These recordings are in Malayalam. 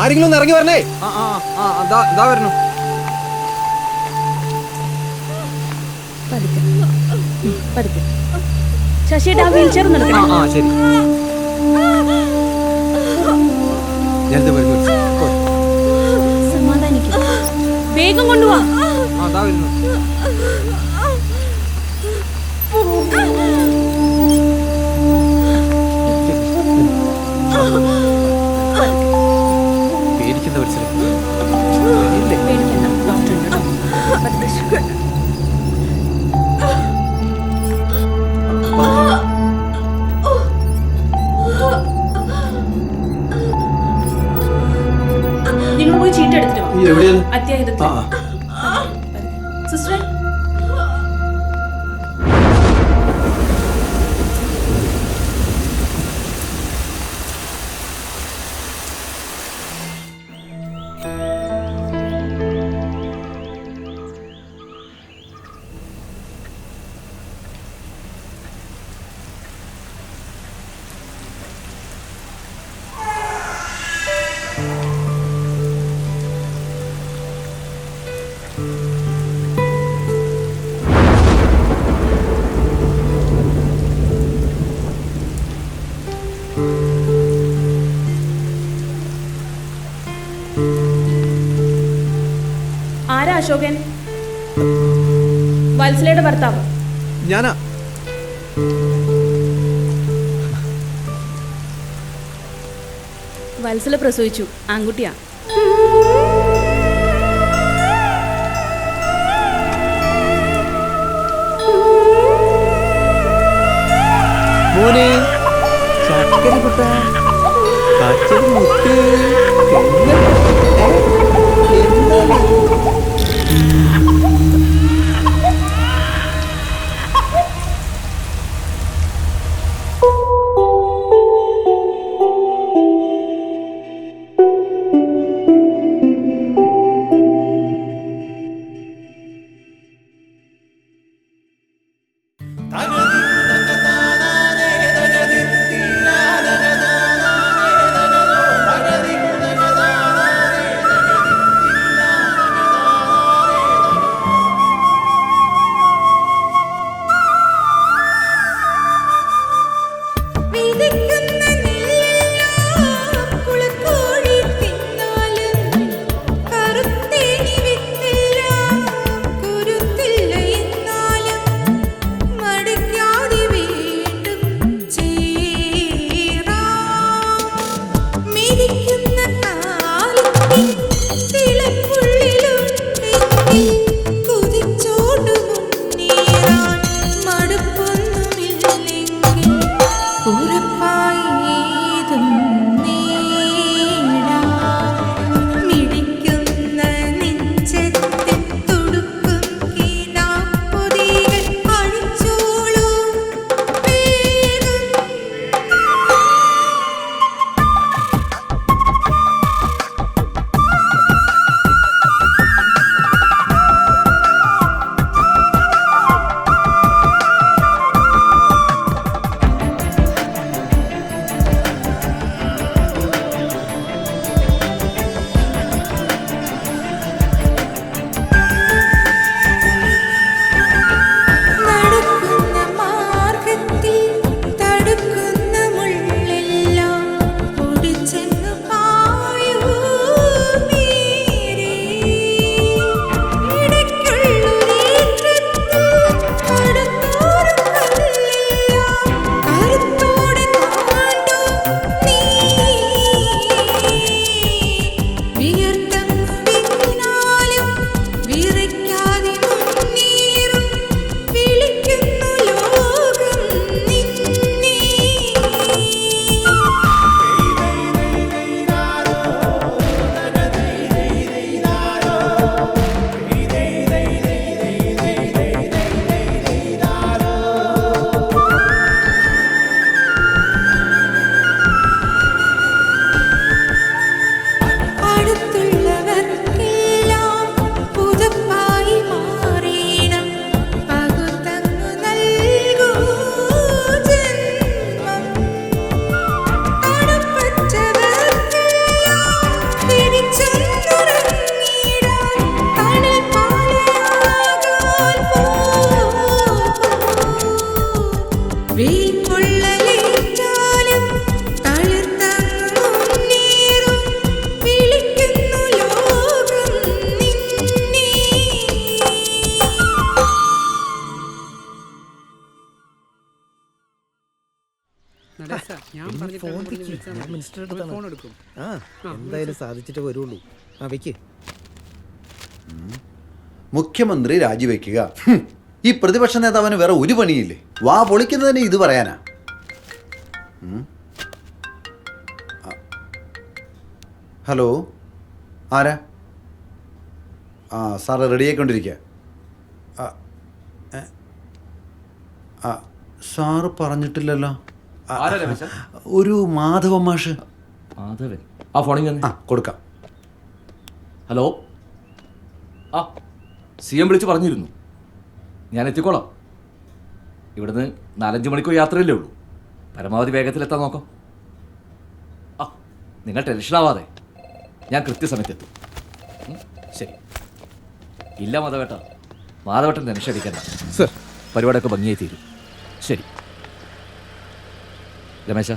ആരെങ്കിലും ഒന്ന് ഇറങ്ങി വരണേ. വരണു. ശശിയുടെ വീൽ ചെയർ നടക്കണം. ശരി. സമാധാനിക്കും. വേഗം കൊണ്ടുപോവാ. വരുന്നു. പേടിക്കുന്ന പേടിക്കണ്ട, ഡോക്ടർ. നിങ്ങൾ പോയി ചീട്ട് എടുത്തിട്ട് വാ. അത്യാഹിതത്തിൽ സിസ്റ്ററെ. ആരാ അശോകൻ? വത്സലയുടെ ഭർത്താവ്. ഞാനാ. വത്സല പ്രസവിച്ചു, ആൺകുട്ടിയാ. മോനെ ചക്കര കുട്ട കാച്ചൽ മുത്ത് ഫോൺ എടുക്കും. ആ എന്തായാലും സാധിച്ചിട്ട് വരുള്ളൂ. ആ വെക്ക്. മുഖ്യമന്ത്രി രാജിവെക്കുക. ഈ പ്രതിപക്ഷ നേതാവിന് വേറെ ഒരു പണിയില്ലേ? വാ പൊളിക്കുന്നതിന് ഇത് പറയാനാ? ഹലോ, ആരാ? ആ സാറ് റെഡിയായിക്കൊണ്ടിരിക്കുക. സാറ് പറഞ്ഞിട്ടില്ലല്ലോ. ഒരു മാധവ മാഷ്. മാധവൻ ആ ഫോണിൽ ആ കൊടുക്കാം. ഹലോ, ആ CM വിളിച്ച് പറഞ്ഞിരുന്നു. ഞാൻ എത്തിക്കോളാം. ഇവിടുന്ന് 4-5 മണിക്കൂർ യാത്രയല്ലേ ഉള്ളൂ. പരമാവധി വേഗത്തിലെത്താൻ നോക്കാം. ആ നിങ്ങൾ ടെൻഷനാവാതെ ഞാൻ കൃത്യസമയത്തെത്തും. ശരി. ഇല്ല മാധവേട്ടൻ ടെൻഷൻ അടിക്കണ്ട. സർ, പരിപാടിയൊക്കെ ഭംഗിയായി തീരും. ശരി രമേശ.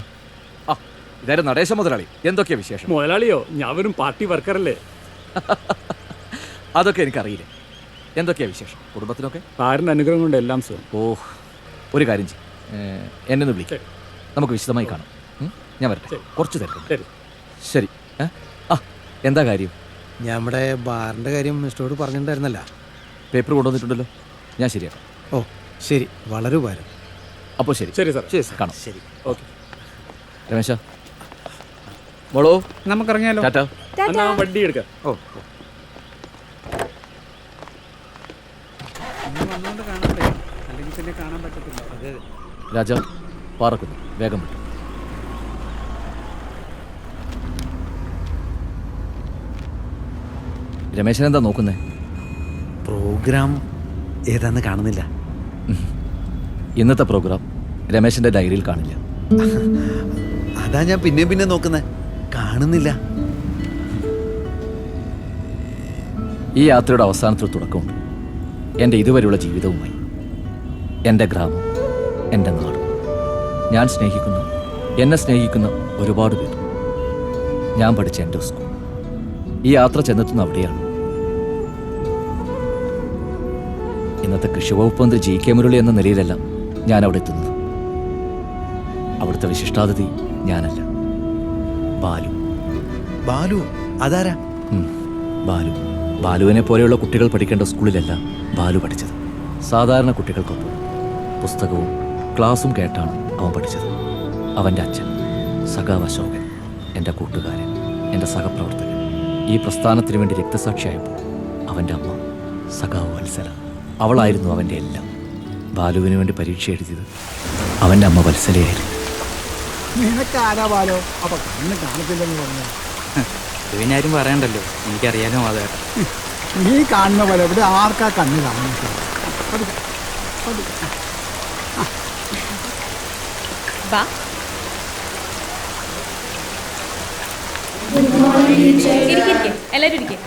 ആ ഇതായിരുന്നു നടേശ മുതലാളി. എന്തൊക്കെയാ വിശേഷം? മുതലാളിയോ? ഞാൻ വെറും പാർട്ടി വർക്കറല്ലേ. അതൊക്കെ എനിക്കറിയില്ല. എന്തൊക്കെയാ വിശേഷം കുടുംബത്തിനൊക്കെ? സാറിൻ്റെ അനുഗ്രഹം കൊണ്ട് എല്ലാം സുഖം. ഓ, ഒരു കാര്യം ചെയ്യും, എന്നെ ഒന്ന് വിളിക്കാം. നമുക്ക് വിശദമായി കാണാം. ഞാൻ വരട്ടെ, കുറച്ച് തിരക്കുണ്ട്. ശരി ശരി. ആ എന്താ കാര്യം? നമ്മുടെ ബാറിൻ്റെ കാര്യം മിസ്റ്ററോട് പറഞ്ഞിട്ടുണ്ടായിരുന്നല്ല. പേപ്പർ കൊണ്ടുവന്നിട്ടുണ്ടല്ലോ, ഞാൻ ശരിയാക്കാം. ഓ ശരി, വളരെ ഉപകാരം. അപ്പോൾ ശരി ശരി സാർ. ശരി കാണാം. ശരി, ഓക്കെ. രമേശ മോളോ, നമുക്കിറങ്ങിയാലോ? ടാറ്റ. എന്നാ വണ്ടി എടുക്കാം. ഓ വന്നുകൊണ്ട് കാണണ്ടേ, അല്ലെങ്കിൽ പിന്നെ കാണാൻ പറ്റത്തില്ല. അതെ രാജ പാറക്കുന്നു, വേഗം വിട്ടു. രമേശൻ എന്താ നോക്കുന്നേ? പ്രോഗ്രാം ഏതാന്ന് കാണുന്നില്ല. ഇന്നത്തെ പ്രോഗ്രാം രമേശന്റെ ഡയറിയിൽ കാണില്ല. അതാ ഞാൻ പിന്നെ നോക്കുന്നേ, കാണുന്നില്ല. ഈ യാത്രയുടെ അവസാനത്തിൽ തുടക്കമുണ്ട് എൻ്റെ ഇതുവരെയുള്ള ജീവിതവുമായി. എൻ്റെ ഗ്രാമം, എൻ്റെ നാട്, ഞാൻ സ്നേഹിക്കുന്നു, എന്നെ സ്നേഹിക്കുന്ന ഒരുപാട് പേർ, ഞാൻ പഠിച്ച എൻ്റെ സ്കൂൾ. ഈ യാത്ര ചെന്നെത്തുന്ന അവിടെയാണ്. ഇന്നത്തെ കൃഷി വകുപ്പ് മന്ത്രി GK മുരളി എന്ന നിലയിലല്ല ഞാൻ അവിടെ എത്തുന്നത്. അവിടുത്തെ വിശിഷ്ടാതിഥി ഞാനല്ല, ബാലു. ബാലു അതാരാ? ബാലുവിനെ പോലെയുള്ള കുട്ടികൾ പഠിക്കേണ്ട സ്കൂളിലല്ല ബാലു പഠിച്ചത്. സാധാരണ കുട്ടികൾക്കൊപ്പം പുസ്തകവും ക്ലാസ്സും കേട്ടാണ് അവൻ പഠിച്ചത്. അവൻ്റെ അച്ഛൻ സഖാവ് അശോകൻ, എൻ്റെ കൂട്ടുകാരൻ, എൻ്റെ സഹപ്രവർത്തകൻ, ഈ പ്രസ്ഥാനത്തിന് വേണ്ടി രക്തസാക്ഷിയായപ്പോൾ അവൻ്റെ അമ്മ സഖാവ് വത്സല. അവളായിരുന്നു അവൻ്റെ എല്ലാം. ബാലുവിന് വേണ്ടി പരീക്ഷ എഴുതിയത് അവൻ്റെ അമ്മ വത്സലയായിരുന്നു. നിനക്കാരാ ബാലോ? അപ്പൊ കണ്ണ് കാണത്തില്ലെന്ന് പറഞ്ഞ പിന്നെ ആരും പറയണ്ടല്ലോ, എനിക്കറിയാലോ മാധവേട്ട. നീ കാണുന്ന പോലെ ഇവിടെ ആർക്കാ കണ്ണ് കാണുന്നത്? എല്ലാരും ഇരിക്കെ.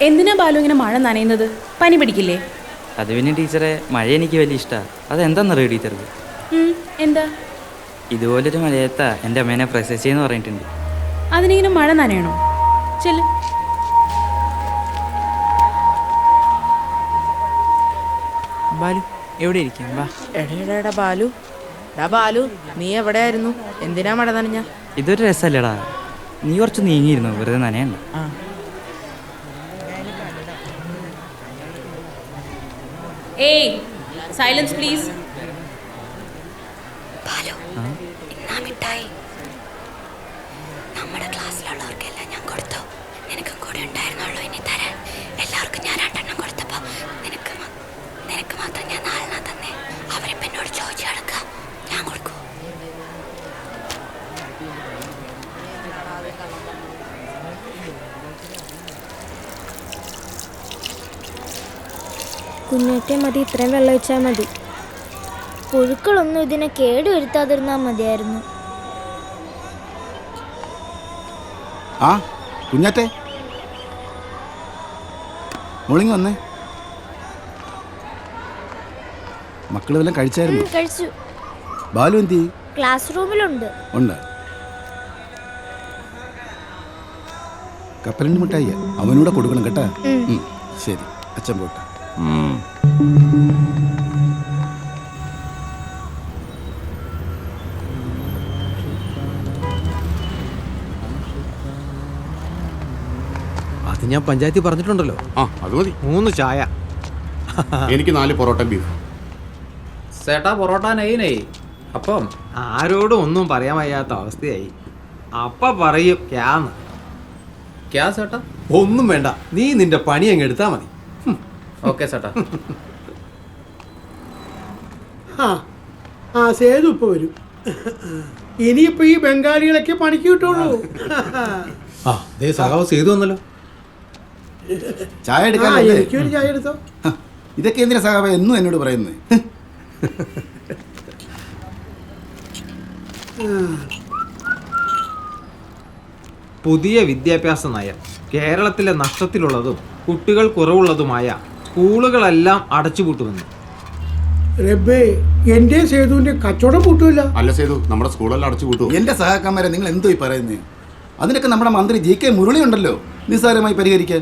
എന്തിനാ ബാലു ഇങ്ങനെ മഴ നനയുന്നത്? പനി പിടിക്കില്ലേ? അത് പിന്നെ ടീച്ചറെ, മഴ എനിക്ക് വലിയ ഇഷ്ടമാണ്. അതെന്താണെന്നറിയോ ടീച്ചർക്ക്? എന്താ? ഇതുപോലൊരു മഴയത്താ എൻ്റെ അമ്മേനെ പ്രസവിച്ച് ചെയ്യുന്ന പറഞ്ഞിട്ടുണ്ട്. അതിനിങ്ങനെ മഴ നനയണോ? ചെല്ല്. ബാലു എവിടെ ഇരിക്കാം? വാ. എടാ ബാലു, ബാലു നീ എവിടെയായിരുന്നു? എന്തിനാ മഴ നനഞ്ഞ? ഇതൊരു രസമല്ലേടാ, നീ കുറച്ച് നീങ്ങിയിരുന്നു, വെറുതെ നനയണ്ട. ഏയ് സൈലൻസ് പ്ലീസ്. നമ്മുടെ ക്ലാസ്സിലുള്ളവർക്കെല്ലാം ഞാൻ കൊടുത്തു. നിനക്കും കൂടെ ഉണ്ടായിരുന്നുള്ളൂ ഇനി തരാൻ. എല്ലാവർക്കും ഞാൻ 2 എണ്ണം കൊടുത്തപ്പോൾ നിനക്ക് മാത്രം ഞാൻ 4 എണ്ണം തന്നെ. അവരിപ്പം എന്നോട് ചോദിച്ചു കിടക്കുക, ഞാൻ കൊടുക്കൂ. കുഞ്ഞേറ്റെ മതി, ഇത്രയും വെള്ളം ഒഴിച്ചാൽ മതി. പുഴുക്കളൊന്നും ഇതിനെ കേടുവരുത്താതിരുന്നാൽ മതിയായിരുന്നു. ആ കുഞ്ഞാറ്റെ, മോളിങ് വന്നേ. മക്കള് വല്ലതും കഴിച്ചായിരുന്നു? കഴിച്ചു. ബാലു എന്തി? ക്ലാസ് റൂമിലുണ്ട്. ഉണ്ട്. കപ്പലണ്ടി മിഠായി അവനൂടെ കൊടുക്കണം കേട്ടാ. ശരി, അച്ഛൻ പോട്ടെ. അത് ഞാൻ പഞ്ചായത്തിൽ പറഞ്ഞിട്ടുണ്ടല്ലോ. ആ അത് മതി. 3 ചായ. എനിക്ക് 4 പൊറോട്ട ബീഫ്. ചേട്ടാ പൊറോട്ട നെയ്യ്. അപ്പം ആരോടും ഒന്നും പറയാൻ വയ്യാത്ത അവസ്ഥയായി. അപ്പ പറയും ക്യാന്ന്. ക്യാ ചേട്ടാ? ഒന്നും വേണ്ട, നീ നിന്റെ പണി അങ്ങ് എടുത്താ മതി. ഓക്കെ ചേട്ടാ. ആ സേതു ഇപ്പൊ വരും. ഇനിയിപ്പോ ഈ ബംഗാളികളൊക്കെ പണിക്ക് കിട്ടുള്ളൂ. ആ ദേ സഖാവ് ചെയ്തു വന്നല്ലോ. ചായ ആ, എടുക്കാൻ എനിക്കൊരു ചായ എടുത്തോ. ഇതൊക്കെ എന്തിനാ സഖാവ എന്നും എന്നോട് പറയുന്നത്? പുതിയ വിദ്യാഭ്യാസ നയം കേരളത്തിലെ നഷ്ടത്തിലുള്ളതും കുട്ടികൾ കുറവുള്ളതുമായ സ്കൂളുകളെല്ലാം അടച്ചുപൂട്ടുമെന്ന്. റബ്ബേ, എന്റെ സേതുവിന്റെ കച്ചവടം പൂട്ടില്ല. അല്ല സേതു, നമ്മുടെ സ്കൂളെല്ലാം അടച്ചു കൂട്ടും. എന്റെ സഹാക്കന്മാരെ നിങ്ങൾ എന്തോ ഈ പറയുന്നത്? അതിനൊക്കെ നമ്മുടെ മന്ത്രി JK മുരളി ഉണ്ടല്ലോ നിസ്സാരമായി പരിഹരിക്കാൻ.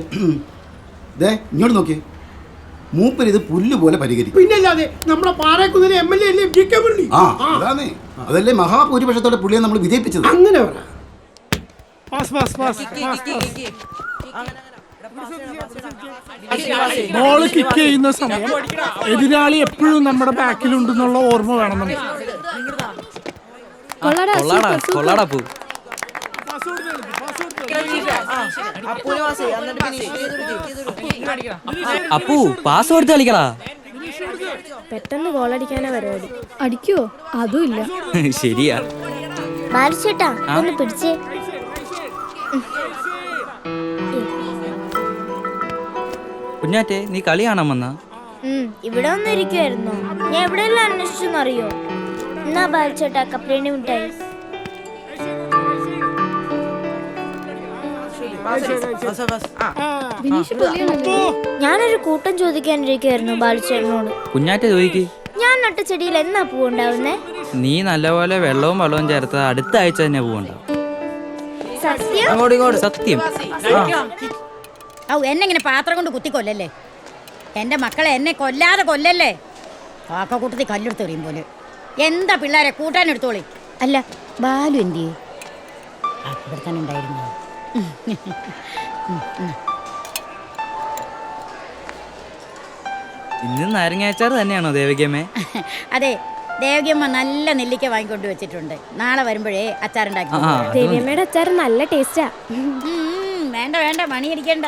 ദേ ഇങ്ങോട്ട് നോക്കിയേ, മൂപ്പര് ഇത് പുല്ല് പോലെ പരിഹരിക്കും. പിന്നല്ലാതെ നമ്മുടെ പാറക്കുന്നിലെ MLA അല്ലേ JK മുരളി? ആ അതാണേ, അതല്ലേ മഹാഭൂരിപക്ഷത്തോടെ പുള്ളിയെ നമ്മൾ വിജയിപ്പിച്ചത്. അങ്ങനെ പറ. ബോള് കിക്ക് ചെയ്യുന്ന സമയം എതിരാളി എപ്പോഴും നമ്മുടെ ബാക്കിലുണ്ടെന്നുള്ള ഓർമ്മ വേണം നമുക്ക്. കൊള്ളാടാ പൂ. അപ്പു പാസ് കൊടുത്ത് കളിക്കടാ. പെട്ടെന്ന് ഗോളടിക്കാനാ പരിപാടി. അടിക്കോ? അതും ഇല്ല. ശരിയാ. ബാലിച്ചേട്ടാ ഒന്ന് പിടിച്ചേ. കുഞ്ഞാറ്റെ, നീ കളി കാണാൻ വന്നാ? ഇവിടെ ഒന്നും ഇരിക്കുവായിരുന്നോ? ഞാൻ എവിടെയെല്ലാം അന്വേഷിച്ചെന്നറിയോ? എന്നാ ബാലിച്ചേട്ടാ കപ്പലേണി മിഠായി. ഞാനൊരു കൂട്ടം ചോദിക്കാനിരിക്കുവായിരുന്നു ബാലിച്ചേട്ടനോട്. കുഞ്ഞാറ്റെ ചോദിക്ക്. ഞാൻ നട്ട ചെടിയിൽ എന്നാ പൂവുണ്ടാവുന്നേ? നീ നല്ലപോലെ വെള്ളവും ചേർത്ത് അടുത്ത ആഴ്ച തന്നെ പൂവുണ്ടാവും. സത്യം? സത്യം. എന്നെങ്ങനെ പാത്രം കൊണ്ട് കുത്തിക്കൊല്ലല്ലേ? എൻ്റെ മക്കളെ എന്നെ കൊല്ലാതെ കൊല്ലല്ലേ? കാക്കക്കൂട്ടത്തിൽ കല്ലെടുത്ത് എറിയും പോലെ. എന്താ പിള്ളേരെ കൂട്ടാനെടുത്തോളി. അല്ല ബാലു എന്തിയെ? ഇവിടെ തന്നെ ഉണ്ടായിരുന്നു. ഇന്ന് നാരങ്ങാച്ചാർ തന്നെയാണോ ദേവകിയമ്മേ? അതെ, ദേവകിയമ്മ നല്ല നെല്ലിക്ക വാങ്ങിക്കൊണ്ട് വെച്ചിട്ടുണ്ട്. നാളെ വരുമ്പോഴേ അച്ചാറുണ്ടാക്കി. ദേവിയമ്മയുടെ അച്ചാർ നല്ല ടേസ്റ്റാ. വേണ്ട വേണ്ട, മണിയടിക്കണ്ട.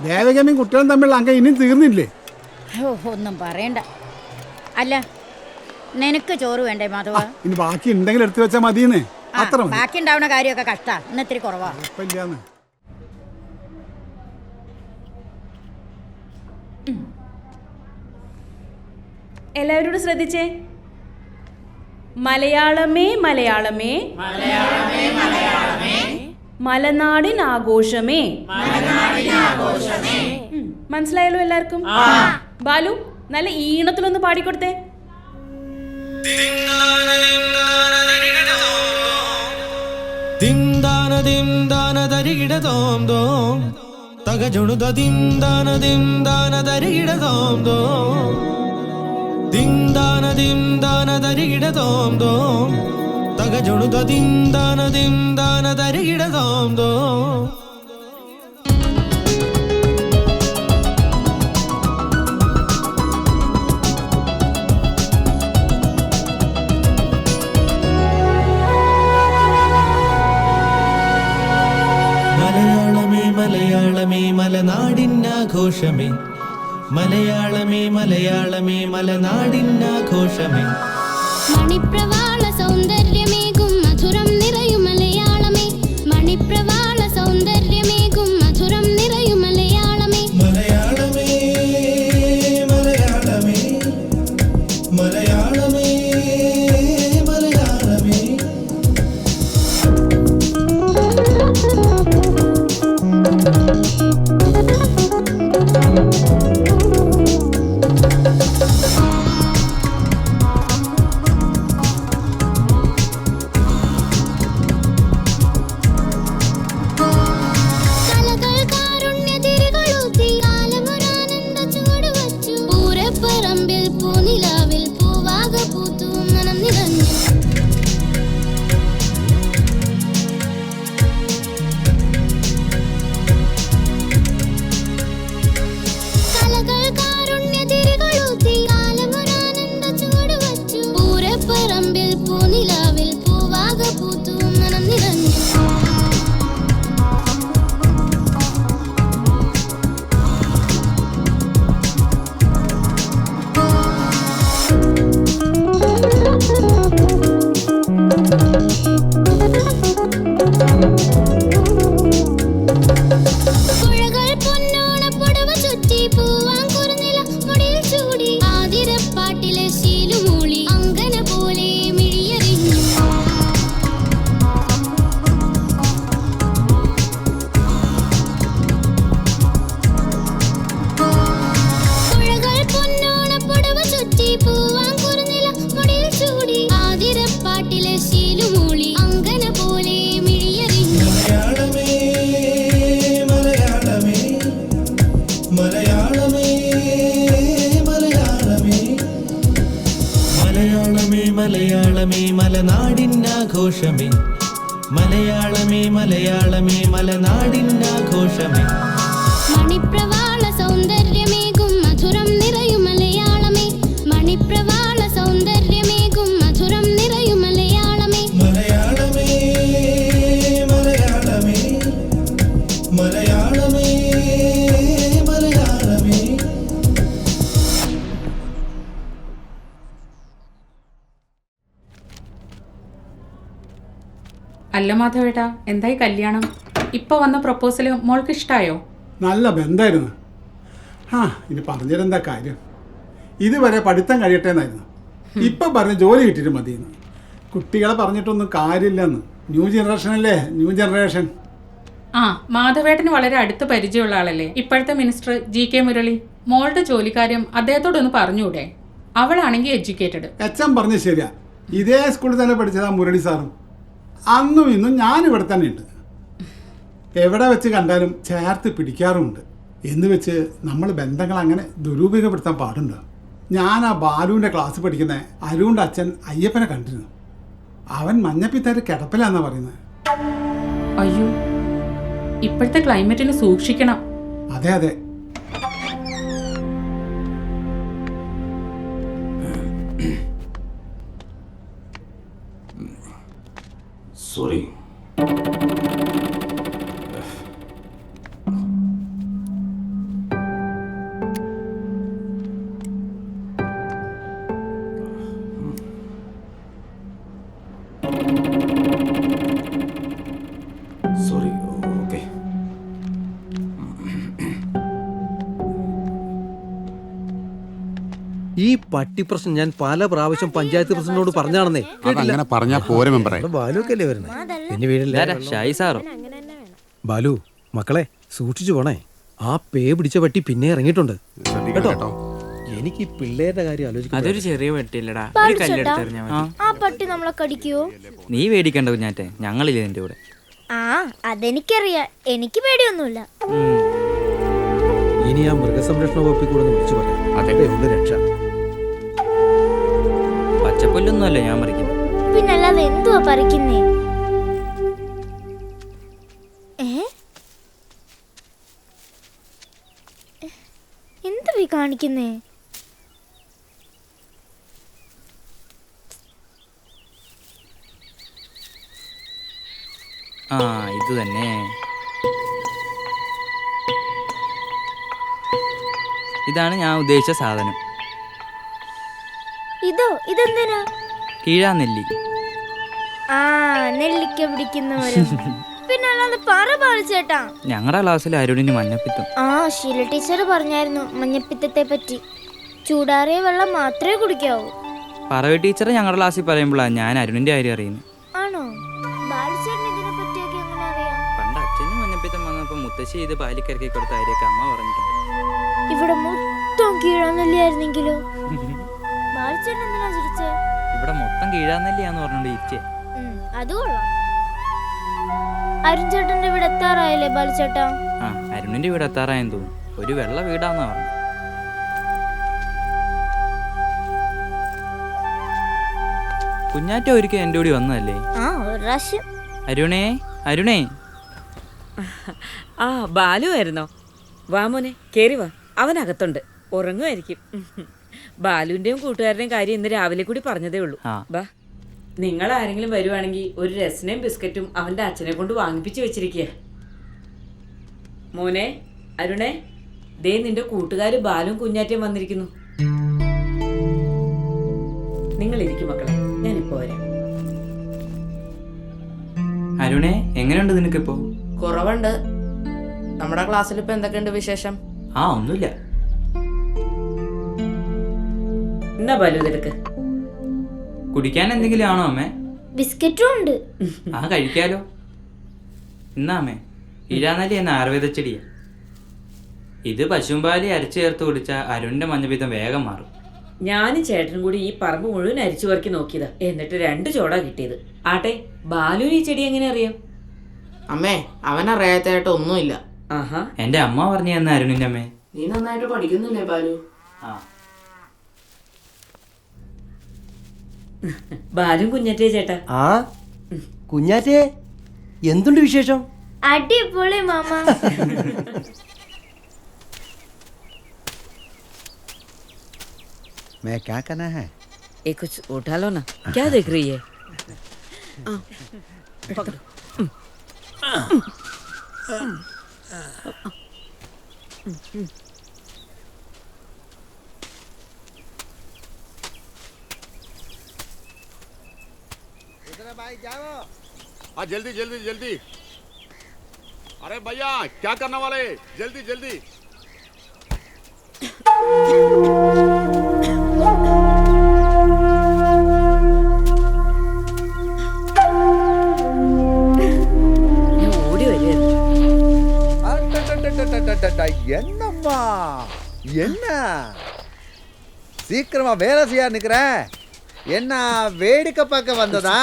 ദേവകനും കുട്ടികളും തമ്മിലുള്ള അങ്ക ഇനിയും തീർന്നില്ലേ? ഒന്നും പറയണ്ട. അല്ല, നിനക്ക് ചോറ് വേണ്ടേ മാധവ? ഇനി ബാക്കി ഉണ്ടെങ്കിൽ എടുത്തു വെച്ചാൽ മതിയെന്നേ. അത്ര മതി. ബാക്കി ഉണ്ടാവുന്ന കാര്യമൊക്കെ കഷ്ടാ. ഇന്ന് ഇത്തിരി കുറവാ. കുഴപ്പമില്ലാന്ന്. എല്ലാവരോടും ശ്രദ്ധിച്ചേ. മലയാളമേ മലയാളമേ മലനാടിൻ ആഘോഷമേ. മനസ്സിലായല്ലോ എല്ലാവർക്കും? ബാലു നല്ല ഈണത്തിലൊന്ന് പാടിക്കൊടുത്തേ. മലയാളമേ മലയാളമേ മലനാടിനാഘോഷമേ. മലയാളമേ മലയാളമേ മലനാടിനാഘോഷമേ. മണിപ്രവാള സൗന്ദര്യമേകും മധുരം നിറയും മലയാളമേ. മണിപ്രവാള സൗന്ദര്യമേകും മധുരം നിറയും മലയാളമേ. മലയാളമേ മലയാളമേ മലയാളമേ മലയാളമേ. മലയാളമേ മലനാടിനാഘോഷമേ മലയാളമേ മലയാളമേ മലനാടിനാഘോഷമേ മണിപ്രവാള സൗന്ദര്യമേകും മധുരം നിറയും മലയാളമേ മണിപ്രവാള സൗന്ദര്യമേകും മധുരം നിറയും മലയാളമേ മലയാളമേ മലയാളമേ മലയാളമേ മലയാളമേ. അല്ല മാധവേട്ടാ, എന്തായി കല്യാണം? ഇപ്പൊ വന്ന പ്രപ്പോസല് മോൾക്ക് ഇഷ്ടായോ? നല്ല ബന്ധമായിരുന്നു. ആ ഇനി പറഞ്ഞിട്ടെന്താ കാര്യം, ഇതുവരെ പഠിത്തം കഴിയട്ടെ എന്നായിരുന്നു. ഇപ്പം പറഞ്ഞ് ജോലി കിട്ടിയിട്ട് മതിയെന്ന്. കുട്ടികളെ പറഞ്ഞിട്ടൊന്നും കാര്യമില്ലെന്ന്. ന്യൂ ജനറേഷൻ അല്ലേ, ന്യൂ ജനറേഷൻ. ആ മാധവേട്ടന് വളരെ അടുത്ത് പരിചയമുള്ള ആളല്ലേ ഇപ്പോഴത്തെ മിനിസ്റ്റർ GK മുരളി. മോളുടെ ജോലിക്കാര്യം അദ്ദേഹത്തോടൊന്ന് പറഞ്ഞൂടെ? അവളാണെങ്കിൽ എഡ്യൂക്കേറ്റഡ്. അച്ഛൻ പറഞ്ഞ് ശരിയാ. ഇതേ സ്കൂളിൽ തന്നെ പഠിച്ചതാ മുരളി സാറും. അന്നും ഇന്നും ഞാനിവിടെ തന്നെ ഉണ്ട്. എവിടെ വെച്ച് കണ്ടാലും ചേർത്ത് പിടിക്കാറുമുണ്ട്. എന്ന് വെച്ച് നമ്മൾ ബന്ധങ്ങൾ അങ്ങനെ ദുരുപയോഗപ്പെടുത്താൻ പാടുണ്ടോ? ഞാൻ ആ ബാലുവിൻ്റെ ക്ലാസ് പഠിക്കുന്ന അരുണിൻ്റെ അച്ഛൻ അയ്യപ്പനെ കണ്ടിരുന്നു. അവൻ മഞ്ഞപ്പിത്താര് കിടപ്പിലാന്നാ പറയുന്നത്. അയ്യോ, ഇപ്പോഴത്തെ ക്ലൈമറ്റിന് സൂക്ഷിക്കണം. അതെ അതെ. സോറി. സോറി. ഓക്കെ. ഈ പട്ടി പ്രശ്നം ഞാൻ പല പ്രാവശ്യം പഞ്ചായത്ത് പ്രസിഡന്റിനോട് പറഞ്ഞാണെന്നേ. അതങ്ങനെ പറഞ്ഞാ പോരെ മെമ്പറെ. ബാലുക്കല്ലേ വരുന്നത്? പിന്നെ വീടില്ല. ഷായി സാറോ? ബാലു മക്കളെ സൂക്ഷിച്ചു പോണേ. ആ പേ പിടിച്ച പട്ടി പിന്നെ ഇറങ്ങിയിട്ടുണ്ട് കേട്ടോ. എനിക്ക് ഈ പിള്ളേരുടെ കാര്യം ആലോചിക്കാം. അതൊരു ചെറിയ പട്ടിയല്ലടാ, ഒരു ബാലു കല്ലെടുത്തെറിഞ്ഞാ ചേട്ടാ, മതി. ആ പട്ടി നമ്മളെ കടിക്കുവോ? നീ പേടിക്കണ്ട കുഞ്ഞാറ്റെ, ഞങ്ങളില്ലേ നിന്റെ കൂടെ. ആ അതെനിക്കറിയാം, എനിക്ക് പേടിയൊന്നുമില്ല. ഇനി ആ മൃഗസംരക്ഷണ വകുപ്പിൽ കൂടെ വിളിച്ചു പറയാം. അതേ ഉള്ളു രക്ഷ. പച്ചപ്പുല്ലൊന്നുമല്ല ഞാൻ പറിക്കുന്നത്. പിന്നല്ലാതെ എന്തുവാ പറിക്കുന്നേ? എന്തുവാ കാണിക്കുന്നേ? ആ ഇത് തന്നെ. ഇതാണ് ഞാൻ ഉദ്ദേശിച്ച സാധനം. ഇതെന്തിനാ? കീഴാനെല്ലി. ആ നെല്ലിക്ക പിടിക്കുന്നവരും. പിന്നല്ലാതെ പറ ചേട്ടാ. ഞങ്ങളുടെ ക്ലാസ്സിൽ അരുണിന് മഞ്ഞപ്പിത്തം. ആ ശീല ടീച്ചർ പറഞ്ഞായിരുന്നു മഞ്ഞപ്പിത്തത്തെ പറ്റി. ചൂടാറിയ വെള്ളം മാത്രമേ കുടിക്കാവൂ. പറവി ടീച്ചർ ഞങ്ങളുടെ ക്ലാസ്സിൽ പറയുമ്പോഴാണ് ഞാൻ അരുണിന്റെ കാര്യം അറിയുന്നത്. ആണോ? ബാലചേട്ടൻ ഇതിനെ പറ്റിയൊക്കെ എങ്ങനെ അറിയാം? പണ്ട് അച്ഛനും മഞ്ഞപ്പിത്തം വന്നപ്പോൾ മുത്തശ്ശി ഇത് പാലിക്കരക്കി കൊടുത്ത കാര്യമൊക്കെ അമ്മ പറഞ്ഞിട്ടുണ്ട്. ഇവിടെ മൊത്തം കീഴാനെല്ലിയായിരുന്നെങ്കിലോ? ബാലചേട്ടൻ എന്തിനാ ചിരിച്ചേ? ഇവിടെ മൊത്തം കീഴാനെല്ലിയാന്ന് പറഞ്ഞോണ്ട് ഇരിച്ചേ. അത് കൊള്ളാം. അരുൺ ചേട്ടന്റെ ഇവിടെ എത്താറായല്ലേ ബാലചേട്ടാ? ആ അരുണിന്റെ വീട് എത്താറായെന്ന് തോന്നുന്നു. ഒരു വെള്ള വീടാന്നാ പറഞ്ഞു. കുഞ്ഞാറ്റ ഒരിക്കൽ എൻ്റെ കൂടി വന്നതല്ലേ? ആ ഒരു പ്രാവശ്യം. അരുണേ അരുണേ. ആ ബാലു ആയിരുന്നോ? വാ മോനെ, കേറി വാ. അവനകത്തുണ്ട്, ഉറങ്ങുമായിരിക്കും. ബാലുവിന്റെയും കൂട്ടുകാരുടെയും കാര്യം ഇന്ന് രാവിലെ കൂടി പറഞ്ഞതേ ഉള്ളൂ. ബാ, നിങ്ങൾ ആരെങ്കിലും വരുവാണെങ്കിൽ ഒരു രസനയും ബിസ്ക്കറ്റും അവന്റെ അച്ഛനെ കൊണ്ട് വാങ്ങിപ്പിച്ച് വെച്ചിരിക്കുക. മോനെ അരുണേ, ദേ നിന്റെ കൂട്ടുകാര് ബാലും കുഞ്ഞാറ്റയും വന്നിരിക്കുന്നു. നിങ്ങൾ ഇരിക്കും മക്കളെ, ഞാനിപ്പോ വരാം. അരുണേ എങ്ങനെയുണ്ട് നിനക്കിപ്പോ? കുറവുണ്ട്. നമ്മുടെ ക്ലാസ്സിൽ ഇപ്പൊ എന്തൊക്കെയുണ്ട് വിശേഷം? ആ ഒന്നുമില്ല. എന്നാ ബാലു ഇതെടുക്ക്. കുടിക്കാൻ എന്തെങ്കിലും ആണോ അമ്മേ? ബിസ്ക്കറ്റും ഉണ്ട്. ആ കഴിക്കാലോ. എന്നാ അമ്മേ, ഇഴാനല്ലി എന്ന ആയുർവേദ ചെടിയാ. ഇത് പശുമ്പാലി അരച്ചു ചേർത്ത് കുടിച്ചാൽ അരുണിന്റെ മഞ്ഞപ്പിത്തം വേഗം മാറും. ഞാനും ചേട്ടനും കൂടി ഈ പറമ്പ് മുഴുവൻ അരിച്ചു പറക്കി നോക്കിയതാ, എന്നിട്ട് 2 ചോടാ കിട്ടിയത്. ആട്ടെ, ബാലു ഈ ചെടി എങ്ങനെ അറിയാം? അമ്മേ, അവനറിയാത്തായിട്ട് ഒന്നുമില്ല. ആഹാ, എന്റെ അമ്മ പറഞ്ഞു തന്ന അരുണിന്റെ അമ്മേ. നീ നന്നായിട്ട് പഠിക്കുന്നില്ലേ ബാലു? ആ ബാലും കുഞ്ഞറ്റേ ചേട്ടാ. ആ കുഞ്ഞാറ്റേ, എന്തുണ്ട് വിശേഷം? അടിപൊളി മാമ. मैं क्या करना है? ये कुछ उठा लो ना. क्या देख रही है? पकड़ो. भाई जाओ. हाँ जल्दी जल्दी जल्दी. अरे भैया क्या करने वाले? जल्दी जल्दी. ഓടി വരുന്നു. என்னம்மா என்ன சீக்கிரமா வேலை செய்ய நிக்கிறேன். என்ன வேடிக்கை பார்க்க வந்ததா?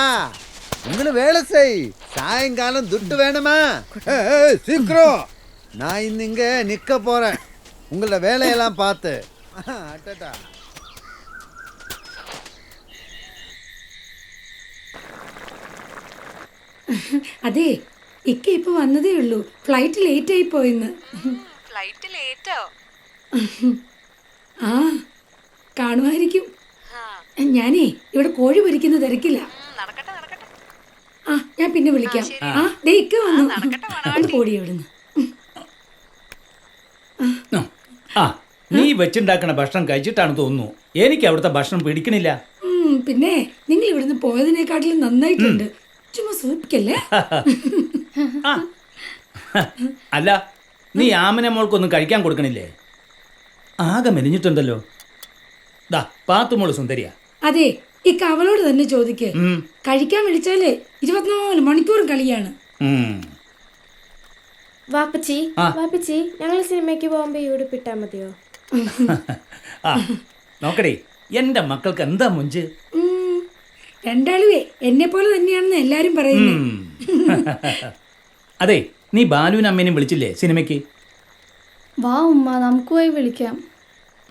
உங்களுக்கு வேலை செய், சாயங்காலம் துட்டு வேணுமா? சீக்கிரம், நான் இங்க நிக்க போறேன் உங்கள வேலையெல்லாம் பார்த்து. அட்டடா. അതെ, ഇക്ക ഇപ്പൊ വന്നതേ ഉള്ളൂ. ഫ്ലൈറ്റ് ലേറ്റ് ആയി പോയിന്ന്. Flight Leto? ആ കാണുമായിരിക്കും. ഞാനേ ഇവിടെ കോഴി പൊരിക്കുന്ന തിരക്കില്ല. ആ ഞാൻ പിന്നെ വിളിക്കാം. ആ ദേ ഇക്ക വന്നു. ഒന്ന് കോഴി എവിടുന്ന്. ആ നീ വെച്ചുണ്ടാക്കണ ഭക്ഷണം കഴിച്ചിട്ടാണ് തോന്നുന്നു. എനിക്ക് അവിടുത്തെ ഭക്ഷണം പിടിക്കണില്ല. പിന്നെ നിങ്ങൾ ഇവിടുന്ന് പോയതിനെക്കാട്ടിലും നന്നായിട്ടുണ്ട്. ചുമ്മാ സൂപ്പിക്കല്ലേ. അല്ല, നീ ആമനെ മോൾക്കൊന്നും കഴിക്കാൻ കൊടുക്കണില്ലേ? ആകെ മെലിഞ്ഞിട്ടുണ്ടല്ലോ. ദാ പാത്തുമോള് സുന്ദരിയാ. അതെ, ഇക്ക അവളോട് തന്നെ ചോദിക്ക്. കഴിക്കാൻ വിളിച്ചാലേ 24 മണിക്കൂറും കളിയാണ്. വാപ്പച്ചി വാപ്പച്ചി, ഞങ്ങൾ സിനിമയ്ക്ക് പോകുമ്പോ ഈ ഉടുപ്പിട്ടാ മതിയോ? ആ നോക്കടേ, എന്റെ മക്കൾക്ക് എന്താ മുഞ്ച്. രണ്ടാളുവേ എന്നെ പോലെ തന്നെയാണെന്ന് എല്ലാരും പറയുന്നു. അതെ, നീ ബാലുവിനും അമ്മേനെയും വിളിച്ചില്ലേ സിനിമയ്ക്ക്? വാ ഉമ്മ, നമുക്ക് പോയി വിളിക്കാം.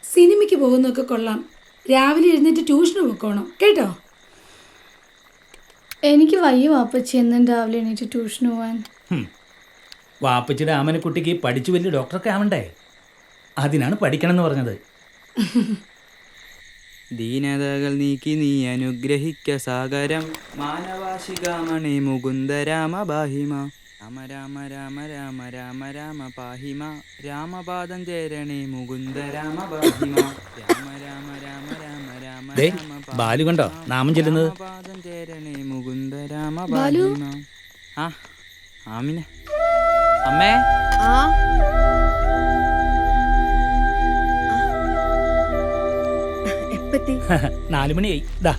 സിനിമയ്ക്ക് പോകുന്നൊക്കെ കൊള്ളാം. രാവിലെ എഴുന്നേറ്റ് ട്യൂഷന് പോയിക്കോണം കേട്ടോ. എനിക്ക് വയ്യ വാപ്പച്ചി എന്നും രാവിലെ എണീറ്റ് ട്യൂഷന് പോവാൻ. വാപ്പച്ചിയുടെ ആമനക്കുട്ടിക്ക് പഠിച്ചു വലിയ ഡോക്ടറൊക്കെ ആവണ്ടേ? അതിനാണ് പഠിക്കണം എന്ന് പറഞ്ഞത്. ദീനതകൾ നീക്കി നീ അനുഗ്രഹിക്ക സാഗരം മാനവാശികാമണി മുകുന്ദരാമ ബാഹിമ രാമ രാമ രാമ രാമ രാമ രാമ പാഹിമ രാമപാദം ചേരണേ മുകുന്ദരാമ ബാഹിമ രാമ രാമ രാമ രാമ രാമ രാമ ബാലു കണ്ടോ നാമം ചെല്ലുന്നത്? പാദം ചേരണേ മുകുന്ദരാമ ബാഹിമ. ആ ആമിന അമ്മേ. ആ 4 മണിയായി. ദാ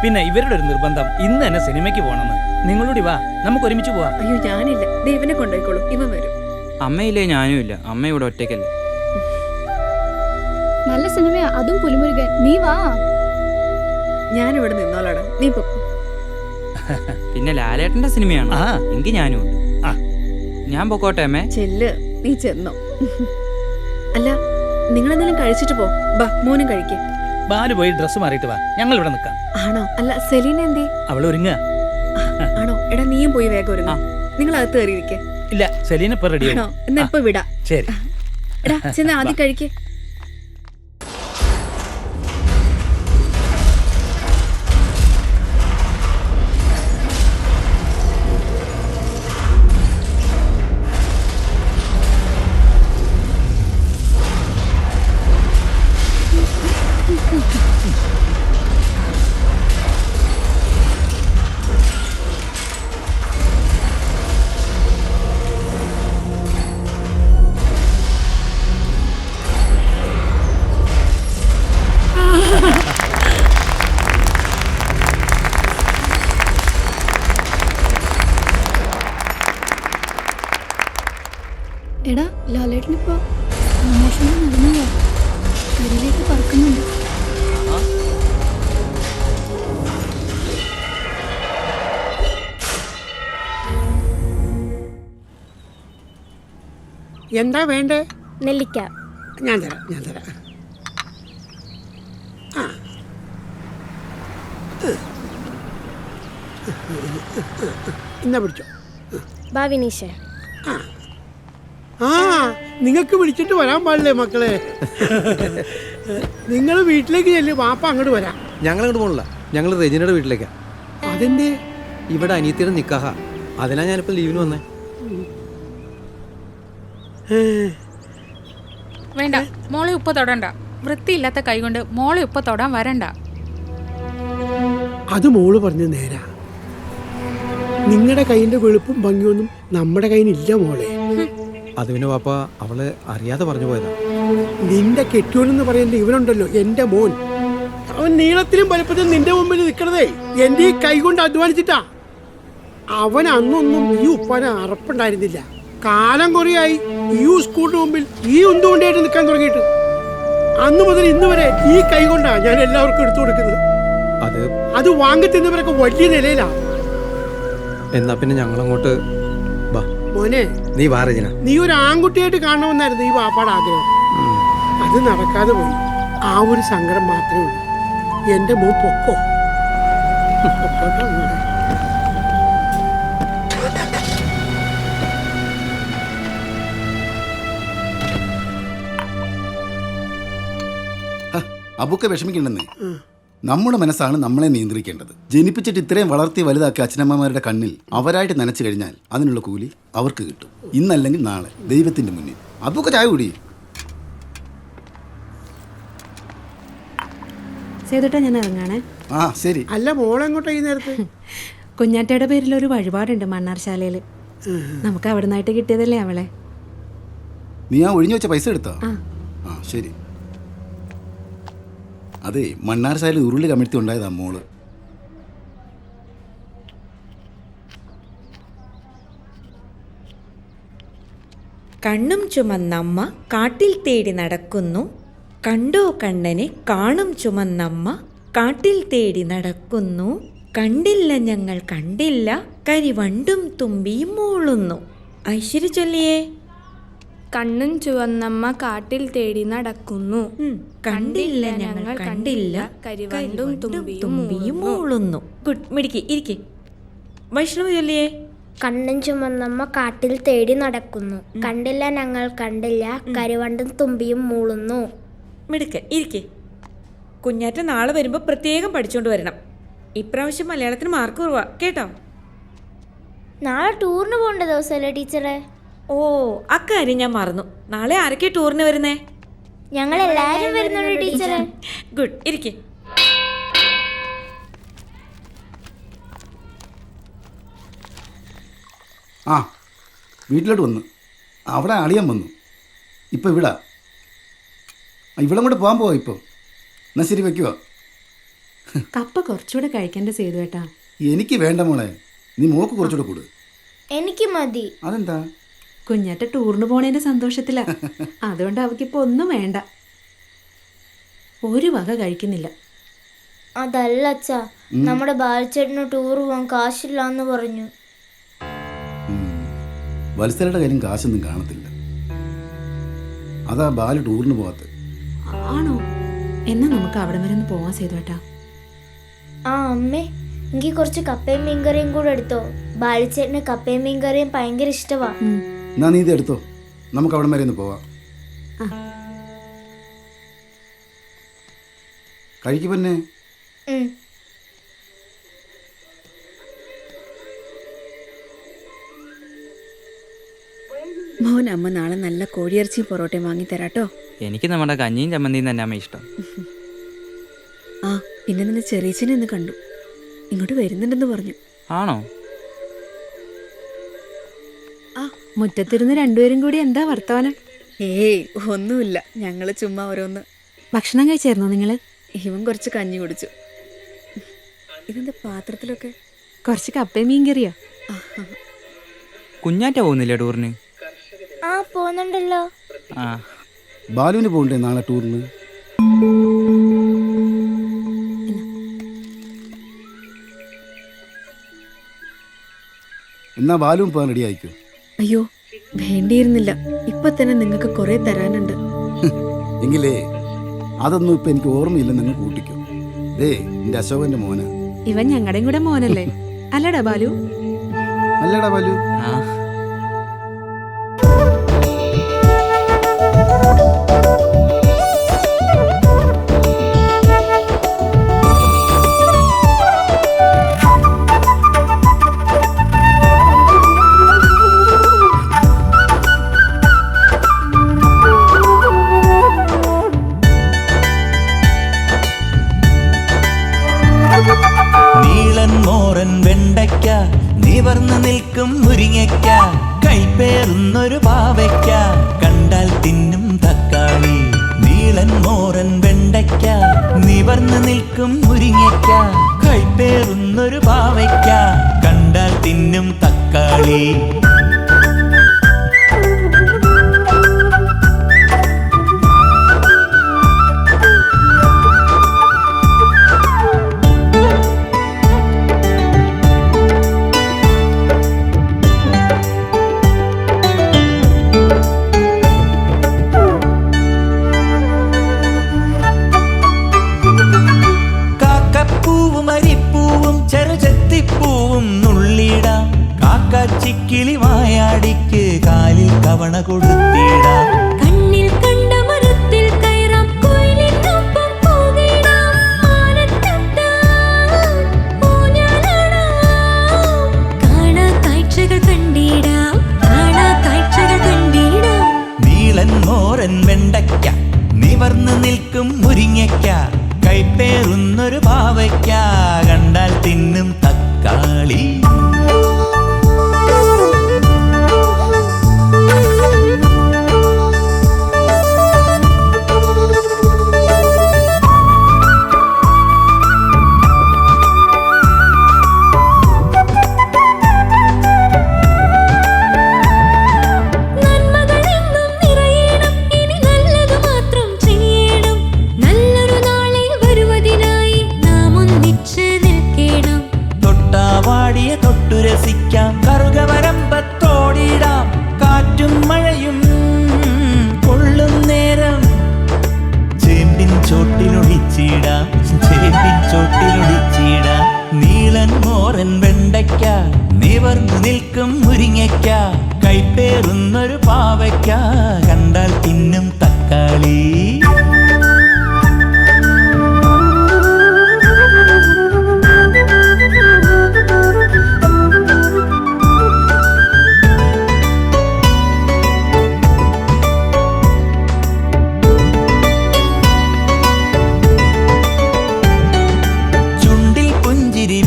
പിന്നെ ഇവരുടെ ഒരു നിർബന്ധം ഇന്ന് തന്നെ സിനിമയ്ക്ക് പോകണമെന്ന്. നിങ്ങളോടി വാ, നമുക്ക് ഒരുമിച്ച് പോവാം. അയ്യോ ഞാനില്ല, ദൈവനെ കൊണ്ടുപോയിക്കോളും, ഇവൻ വരും. അമ്മയില്ലേ ഞാനും ഇല്ല, അമ്മ ഇവിടെ ഒറ്റയ്ക്കല്ലേ. നല്ല സിനിമയാ, അതും പുലിമുരുകൻ. നീ വാ. ഞാനിവിടെ നിന്നോളാടാ, നീ പോ. പിന്നെ ലാലേട്ടന്റെ സിനിമയാണ്, എങ്കിൽ ഞാനും ഉണ്ട്. ഞാൻ പൊക്കോട്ടെ അമ്മേ. ചെല്ല്, നീ ചെന്നോ. അല്ല, നിങ്ങൾ എന്തെങ്കിലും കഴിച്ചിട്ട് പോ. ബാ, മോനും കഴിക്കേ. ബാലു പോയി ഡ്രസ്സ് മാറിയിട്ട് വാ, ഞങ്ങൾ ഇവിടെ നിൽക്കാം. ആണോ? അല്ല സെലീന എന്തേ? അവൾ ഒരുങ്ങ. ആണോ? എടാ നീയും പോയി വേഗം ഒരുങ്ങ. നിങ്ങൾ അകത്ത് കയറിയിരിക്കേ. ഇല്ല, സെലീന ഇപ്പൊ റെഡി ആണോ? എന്നാ ഇപ്പൊ വിടാ. ശരി. എടാ ചെന്ന് ആദ്യം കഴിക്കേ. എടാ ലാലേട്ടനിപ്പോ പ്രമോഷനിൽ നടന്നോ, കരയിലേക്ക് പറക്കുന്നുണ്ട്. എന്താ വേണ്ടേ? നെല്ലിക്ക. ഞാൻ തരാം. ആ എന്നാ പിടിച്ചോ. ബാ വിനീഷേ. ആ നിങ്ങൾക്ക് വിളിച്ചിട്ട് വരാൻ പാടില്ലേ മക്കളെ? നിങ്ങൾ വീട്ടിലേക്ക് ചെല്ലു, വാപ്പ അങ്ങോട്ട് വരാം. ഞങ്ങൾ അങ്ങോട്ട് പോകണില്ല, ഞങ്ങൾ റെജിനയുടെ വീട്ടിലേക്കാ. അതെന്തേ? ഇവിടെ അനിയത്തിയുടെ നിക്കാഹ, അതിനാ ഞാനിപ്പോൾ ലീവിന് വന്നേ. വേണ്ട, മോളെ ഉപ്പ് തൊടണ്ട. വൃത്തിയില്ലാത്ത കൈകൊണ്ട് മോളെ ഉപ്പ് തൊടാൻ വരണ്ട. അത് മോള് പറഞ്ഞ നേരാ. നിങ്ങളുടെ കൈയിന്റെ വെളുപ്പും ഭംഗിയൊന്നും നമ്മുടെ കയ്യിലില്ല മോളെ. അത് പിന്നെ പാപ്പ അവള് അറിയാതെ പറഞ്ഞു പോയതാ. നിന്റെ കെട്ടിയോനെന്ന് പറയുന്ന ഇവനുണ്ടല്ലോ, എന്റെ മോൻ, അവൻ നീളത്തിലും വലുപ്പത്തിലും നിന്റെ മുമ്പിൽ നിൽക്കണതേ എന്റെ ഈ കൈ കൊണ്ട് അധ്വാനിച്ചിട്ടാ. അവൻ അന്നൊന്നും ഈ ഉപ്പാന അറപ്പുണ്ടായിരുന്നില്ല. കാലം കുറയായി ഈ സ്കൂളിന് മുമ്പിൽ ഈ ഉന്തുകൊണ്ടായിട്ട് നിൽക്കാൻ തുടങ്ങിയിട്ട്. അന്ന് മുതൽ ഇന്ന് വരെ ഈ കൈ കൊണ്ടാ ഞാൻ എല്ലാവർക്കും എടുത്തു കൊടുക്കുന്നത്. അത് വാങ്ങി തിന്നവരൊക്കെ വലിയ നിലയിലാണ്. എന്നാ പിന്നെ ഞങ്ങളങ്ങോട്ട് മോനെ, നീ വാ റെജിന. നീ ഒരു ആൺകുട്ടിയായിട്ട് കാണണമെന്നായിരുന്നു ഈ വാപ്പാടെ ആഗ്രഹം. അത് നടക്കാതെ പോയി. ആ ഒരു സങ്കടം മാത്രമേ ഉള്ളൂ. എന്റെ മോൻ പൊക്കോ. അബുക്കെ വിഷമിക്കണ്ടെന്നേ. നമ്മുടെ മനസ്സാണ് നമ്മളെ നിയന്ത്രിക്കേണ്ടത്. ജനിപ്പിച്ചിട്ട് ഇത്രയും വളർത്തി വലുതാക്കിയ അച്ഛനമ്മമാരുടെ കണ്ണിൽ അവരായിട്ട് നനച്ചു കഴിഞ്ഞാൽ അതിനുള്ള കൂലി അവർക്ക് കിട്ടും. ഇന്നല്ലെങ്കിൽ നാളെ ദൈവത്തിന്റെ മുന്നിൽ. അബുക്കെ ചായ കൂടി. സേതുട്ടാ, ഞാൻ ഇറങ്ങാണേ. ആ ശരി. അല്ല മോളെങ്ങോട്ടാ ഈ നേരത്ത്? കുഞ്ഞാറ്റയുടെ പേരിൽ ഒരു വഴിപാടുണ്ട് മണ്ണാർശാലയിൽ. നമുക്ക് അവിടെ നിന്നായിട്ട് കിട്ടിയതല്ലേ അവളെ. നീ ആ ഒഴിഞ്ഞു വെച്ച പൈസ എടുത്തോ? ആ ശരി. അതെ, മണ്ണാർശാലയിൽ ഉരുളി കമിഴ്ത്തി ഉണ്ടായതാ മോള്. കണ്ണും ചുമന്നമ്മ കാട്ടിൽ തേടി നടക്കുന്നു. കണ്ടോ കണ്ണനെ കാണും ചുമന്നമ്മ കാട്ടിൽ തേടി നടക്കുന്നു. കണ്ടില്ല ഞങ്ങൾ കണ്ടില്ല കരിവണ്ടും തുമ്പിയും മൂളുന്നു. ഐശ്വര്യ ചൊല്ലിയേ. കണ്ണും ചുവന്നമ്മ കാട്ടിൽ തേടി നടക്കുന്നു. കണ്ടില്ല ഞങ്ങൾ കണ്ടില്ല കരിവണ്ടും തുമ്പിയും മൂളുന്നു. ഗുഡ്, മിടുക്കി, ഇരിക്കെ. വൈഷ്ണവ് ചൊല്ലിയേ. കണ്ണും ചുമന്നമ്മ കാട്ടിൽ തേടി നടക്കുന്നു. കണ്ടില്ല ഞങ്ങൾ കണ്ടില്ല കരിവണ്ടും തുമ്പിയും മൂളുന്നു. മിടുക്ക്, ഇരിക്കെ. കുഞ്ഞാറ്റ നാളെ വരുമ്പോൾ പ്രത്യേകം പഠിച്ചുകൊണ്ട് വരണം. ഇപ്രാവശ്യം മലയാളത്തിന് മാർക്ക് കുറവാ കേട്ടോ. നാളെ ടൂറിന് പോകേണ്ട ദിവസമല്ലേ ടീച്ചറെ? ഓ, അക്കാര്യം ഞാൻ മറന്നു. നാളെ ആരൊക്കെ ടൂറിന് വരുന്നേ? ഞങ്ങൾ എല്ലാവരും വരുന്നുണ്ട് ടീച്ചറെ. ഗുഡ്, ഇരിക്കെ. ആ വീട്ടിലോട്ട് വന്നു. അവിടെ അളിയാൻ വന്നു. ഇപ്പം ഇവിടെ ഇവിടെ കൂടെ പോകാൻ പോവാ ഇപ്പം. എന്നാ ശരി, വെക്കുവാ. കപ്പ കുറച്ചുകൂടെ കഴിക്കേണ്ട സേതുവേട്ടാ. എനിക്ക് വേണ്ട മോളെ, നീ മോക്ക് കുറച്ചുകൂടെ കൂടു. എനിക്ക് മതി. അതെന്താ? കുഞ്ഞാറ്റ ടൂറിന് പോണേന്റെ സന്തോഷത്തിലാ. അതുകൊണ്ട് അവക്കിപ്പോ ഒന്നും വേണ്ട. ഒരു വക കഴിക്കുന്നില്ല. അതല്ല അച്ഛാ, നമ്മുടെ ബാലച്ചേട്ടന് ടൂർ പോകാൻ കാശില്ല എന്ന് പറഞ്ഞു. വത്സലയുടെ കാര്യം കാശൊന്നും കാണത്തില്ല. അതാ ബാല് ടൂറിന് പോകാത്ത. ആണോ? എന്നാ നമുക്ക് അവിടെ വരെ ഒന്ന് പോവാൻ സേതുവേട്ടാ. ആ അമ്മേ, എനിക്ക് കുറച്ച് കപ്പയും മീൻകറിയും കൂടെ എടുത്തോ. ബാലച്ചേട്ടന് കപ്പയും മീൻകറിയും ഭയങ്കര ഇഷ്ടമാ. എന്നാ നീ ഇത് എടുത്തോ, നമുക്ക് അവിടെ വരെ ഒന്ന് പോവാം. കഴിക്കും പിന്നെ. മോൻ, അമ്മ നാളെ നല്ല കോഴിയിറച്ചിയും പൊറോട്ടയും വാങ്ങിത്തരാട്ടോ. എനിക്ക് നമ്മുടെ കഞ്ഞിയും ചമ്മന്തിയും തന്നെ അമ്മ ഇഷ്ടം. ആ പിന്നെ നിന്നെ ചെറിയച്ഛനെ ഒന്ന് കണ്ടു, ഇങ്ങോട്ട് വരുന്നുണ്ടെന്ന് പറഞ്ഞു. ആണോ? ആ മുറ്റത്തിരുന്ന് രണ്ടുപേരും കൂടി എന്താ വർത്തമാനം? ഏയ് ഒന്നുമില്ല, ഞങ്ങള് ചുമ്മാ ഓരോന്ന്. ഭക്ഷണം കഴിച്ചായിരുന്നോ നിങ്ങള്? ഇവൻ കുറച്ച് കഞ്ഞി കുടിച്ചു. ഇതെന്താ പാത്രത്തിലൊക്കെ? കുറച്ച് കപ്പയും മീൻകറിയോ? കുഞ്ഞാറ്റ പോകുന്നില്ലേ ടൂറിന്? ആ പോകുന്നുണ്ടല്ലോ. ബാലുവിന് പോകണ്ടേ നാളെ ടൂറിന്? എന്നാ ബാലുവും പോകാൻ റെഡി ആയിക്കോ. അയ്യോ വേണ്ടിയിരുന്നില്ല, ഇപ്പൊ തന്നെ നിങ്ങൾക്ക് കുറെ തരാനുണ്ട്. എങ്കിലേ അതൊന്നും ഇപ്പൊ എനിക്ക് ഓർമ്മയില്ലെന്ന് കൂട്ടിക്കോ. ദേ എന്റെ അശോകന്റെ മോന, ഇവൻ ഞങ്ങളുടെയും കൂടെ മോനല്ലേ അല്ലടാ ബാലു? അല്ലടാ ബാലു. നീളൻ മോറൻ വെണ്ടയ്ക്ക, നിവർന്നു നിൽക്കും മുരിങ്ങയ്ക്ക, കൈപ്പേറുന്നൊരു പാവയ്ക്ക, കണ്ടാൽ തിന്നും തക്കാളി. നീളൻ മോറൻ വെണ്ടയ്ക്ക, നിവർന്നു നിൽക്കും മുരിങ്ങയ്ക്ക, കൈപ്പേറുന്നൊരു പാവയ്ക്ക, കണ്ടാൽ തിന്നും തക്കാളി. ചെറുചെത്തിപ്പൂവും നുള്ളിടാം, കാക്കാച്ചിക്കിളി വായാടിക്ക് കാലിൽ കവണ കൊടുത്തിടാം. കണ്ണിൽ കണ്ട മരത്തിൽ കയറാം, കുയിലിനൊപ്പം പോകിടാം, മാനത്തട്ടാം, ഊഞ്ഞാലാടാം, കാണാ കാഴ്ചകൾ കണ്ടിടാം, കാണാ കാഴ്ചകൾ കണ്ടിടാം. നീളൻ മോരൻ വെണ്ടയ്ക്ക, നിവർന്നു നിൽക്കും മുരിങ്ങയ്ക്ക, കൈപ്പേറുന്നൊരു പാവയ്ക്ക, കണ്ടാൽ തിന്നും തക്കാളി. തൊട്ടുരസിക്കാം, കറുകവരമ്പത്തോടിടാം, കാറ്റും മഴയും കൊള്ളും നേരം ചേമ്പിൻ ചോട്ടിലൊളിച്ചിടാം, ചേമ്പിൻ ചോട്ടിലൊളിച്ചിടാം. നീളൻ മോരൻ വെണ്ടയ്ക്ക, നിവർന്നു നിൽക്കും മുരിങ്ങയ്ക്ക, കൈപ്പേറുന്നൊരു പാവയ്ക്ക, കണ്ടാൽ തിന്നും തക്കാളി.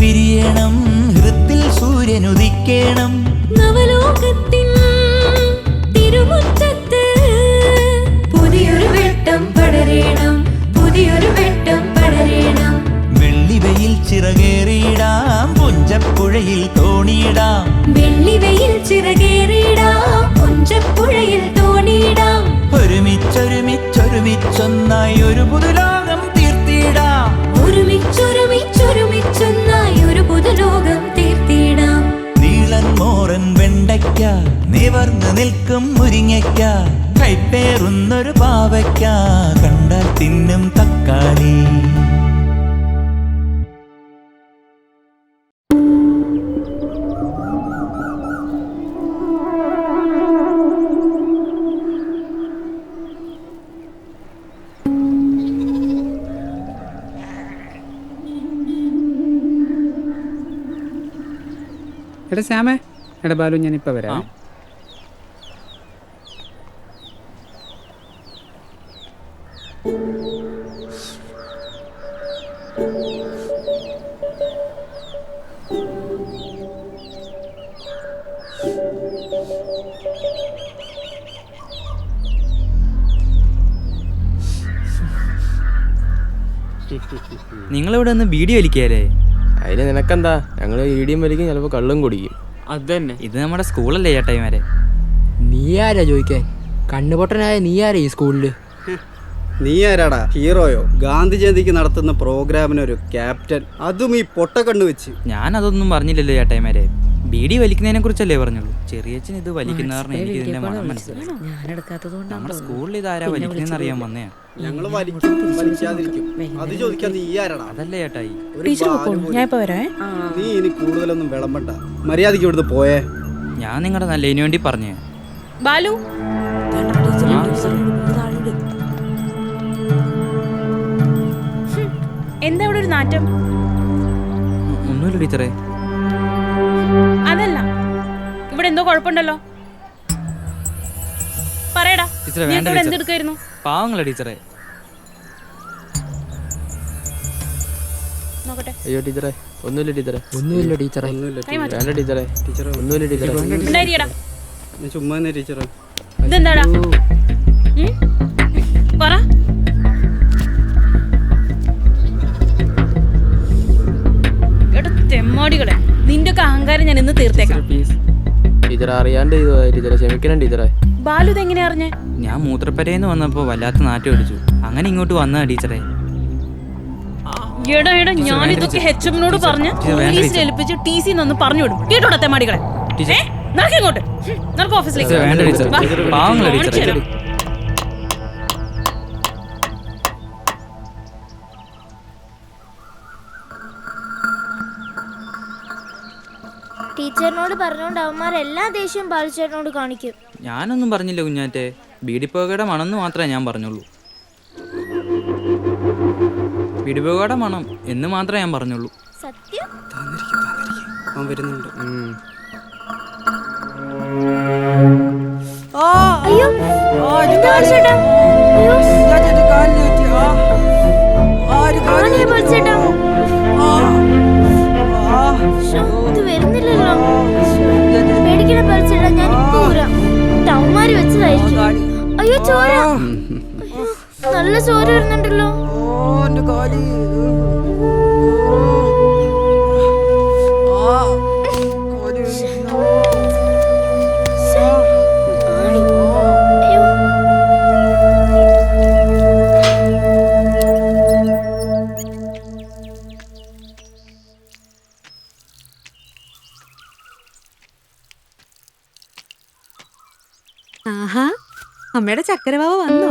വിരിയണം, ഹൃത്തിൽ സൂര്യനുദിക്കണം, നവലോകത്തിൻ തിരുമുറ്റത്ത് പുതിയൊരു വെട്ടം പടരേണം, പുതിയൊരു വെട്ടം പടരേണം. വെള്ളിവെയിൽ ചിറകേറിയിടാം, പുഞ്ചപ്പുഴയിൽ തോണിയിടാം, വെള്ളിവെയിൽ ചിറകേറിയിടാം, പുഞ്ചപ്പുഴയിൽ തോണിയിടാം. ഒരുമിച്ചൊരുമിച്ചൊരുമിച്ചൊന്നായി ഒരു പുതുലോകം തീർത്തിടാം, ഒരുമിച്ചൊരുമിച്ചൊരുമിച്ചൊന്നായി ഒരു പുതുലോകം തീർത്തിടാം. നീളൻ മോരൻ വെണ്ടയ്ക്ക, നിവർന്നു നിൽക്കും മുരിങ്ങയ്ക്ക, കൈപ്പേറുന്നൊരു പാവയ്ക്ക, കണ്ടാൽ തിന്നും തക്കാളി. എടാ ശ്യാമേ, എടാ ബാലു, ഞാനിപ്പോൾ വരാം. നിങ്ങളിവിടെ ഒന്ന് വീഡിയോ വലിക്കാല്ലേ? അതിന് നിനക്കെന്താ? ഞങ്ങൾ വീഡിയോ വലിക്കും, ചിലപ്പോൾ കള്ളും കുടിക്കും. അത് തന്നെ. ഇത് നമ്മുടെ സ്കൂളല്ലേ ചേട്ടായിമാരെ? നീ ആരാ ചോദിക്കാൻ? കണ്ണുപൊട്ടനായ നീ ആരാ ഈ സ്കൂളില്? നീ ആരാടാ? ഹീറോയോ? ഗാന്ധി ജയന്തിക്ക് നടത്തുന്ന പ്രോഗ്രാമിനൊരു ക്യാപ്റ്റൻ, അതും ഈ പൊട്ടക്കണ്ണു വെച്ച്. ഞാൻ അതൊന്നും പറഞ്ഞില്ലല്ലോ ചേട്ടായിമാരെ. ബീഡി വലിക്കുന്നതിനെ കുറിച്ചല്ലേ പറഞ്ഞുള്ളൂ. ചെറിയച്ഛൻ ഇത് വലിക്കുന്ന കാരണം എനിക്ക് ഇതിന്റെ മണം മനസ്സിലായി. ഞാൻ എടുക്കാത്തത് നമ്മുടെ സ്കൂളിൽ ഇതാരാ വലിക്കുന്നതെന്ന് അറിയാൻ വന്നേ. ഞങ്ങള് വലിക്കും വലിക്കാതിരിക്കും. അത് ചോദിക്കാൻ നീ ആരാടാ? അതല്ലേ ചേട്ടായി. ഞാൻ ഇപ്പൊ വരാം. നീ ഇനി കൂടുതലൊന്നും വിളമ്പണ്ട, മര്യാദയ്ക്ക് ഇവിടുന്ന് പോയേ. ഞാൻ നിങ്ങളുടെ നല്ലതിനു വേണ്ടി പറഞ്ഞേ. ബാലു എന്താ ഇവിടെ ഒരു നാറ്റം? ഒന്നുമില്ല ടീച്ചറെ. അതല്ല, ഇവിടെ എന്തോ കുഴപ്പമുണ്ടല്ലോ. പറയടാ, ടീച്ചറെ നീ വേണ്ട ഇവിടെ ടീച്ചർ. എന്തെടുക്കായിരുന്നു? പാവങ്ങളാ ടീച്ചറെ. നോക്കട്ടെ. അയ്യോ ടീച്ചറെ, ഒന്നുമില്ല ടീച്ചറെ. ഒന്നുമില്ല ടീച്ചറെ. കൈ മാറ്റ്. വേണ്ട ടീച്ചറെ. ടീച്ചറെ ഒന്നുമില്ല ടീച്ചറെ. ഉണ്ടായിരിക്കടാ. നീ ചുമ്മാ തന്നെ ടീച്ചറെ. ഇതെന്താടാ? പറ. എടാ തെമ്മാടികളെ, നിന്റെ ഒക്കെ അഹങ്കാരം ഞാൻ ഇന്ന് തീർത്തേക്കാം. പ്ലീസ് ടീച്ചറെ, അറിയാണ്ട് ചെയ്തതാ ടീച്ചറെ, ക്ഷമിക്കണം ടീച്ചറെ. ബാലു ഇതെങ്ങനെയാ അറിഞ്ഞേ? ഞാൻ മൂത്രപ്പരയെന്ന് വന്നപ്പോൾ വല്ലാത്ത നാറ്റം അടിച്ചു. അങ്ങനെ ഇങ്ങോട്ട് വന്നതാ ടീച്ചറെ. എടാ എടാ, ഞാൻ ഇതൊക്കെ HM-നോട് പറഞ്ഞ് പോലീസിൽ ഏൽപ്പിച്ച് TC നിന്ന് പറഞ്ഞു വിടും. കേട്ടോടാ തെമ്മാടികളെ. നടക്ക് ഇങ്ങോട്ട്. നടക്ക് ഓഫീസിലേക്ക്. വേണ്ട ടീച്ചർ, പാവങ്ങളാ ടീച്ചറെ. ടീച്ചറിനോട് പറഞ്ഞോണ്ട് അവന്മാർ എല്ലാ ദേഷ്യവും ബാലുചേട്ടനോട് കാണിക്കും. ഞാനൊന്നും പറഞ്ഞില്ല കുഞ്ഞാറ്റെ. ബീഡിപ്പോകയുടെ മണമെന്ന് മാത്രമേ ഞാൻ പറഞ്ഞുള്ളൂ. ബീഡിപ്പോകയുടെ മണം എന്ന് മാത്രമേ ഞാൻ പറഞ്ഞുള്ളൂ. സത്യം? അവൻ വരുന്നുണ്ട്. അയ്യോ, എന്താ ബാലുചേട്ടാ? അയ്യോ, ആനയെ ബാലുചേട്ടാ. ശ്ശോ, ഇത് വരുന്നില്ലല്ലോ. പേടിക്കണ ബാലുചേട്ടാ, ഞാൻ ഇപ്പൊ വരാം. ടൗൺമാര് വെച്ചതായിരിക്കും. അയ്യോ, ചോര. അയ്യോ, നല്ല ചോര വരുന്നുണ്ടല്ലോ. ആഹാ, അമ്മയുടെ ചക്കരവാവ വന്നോ?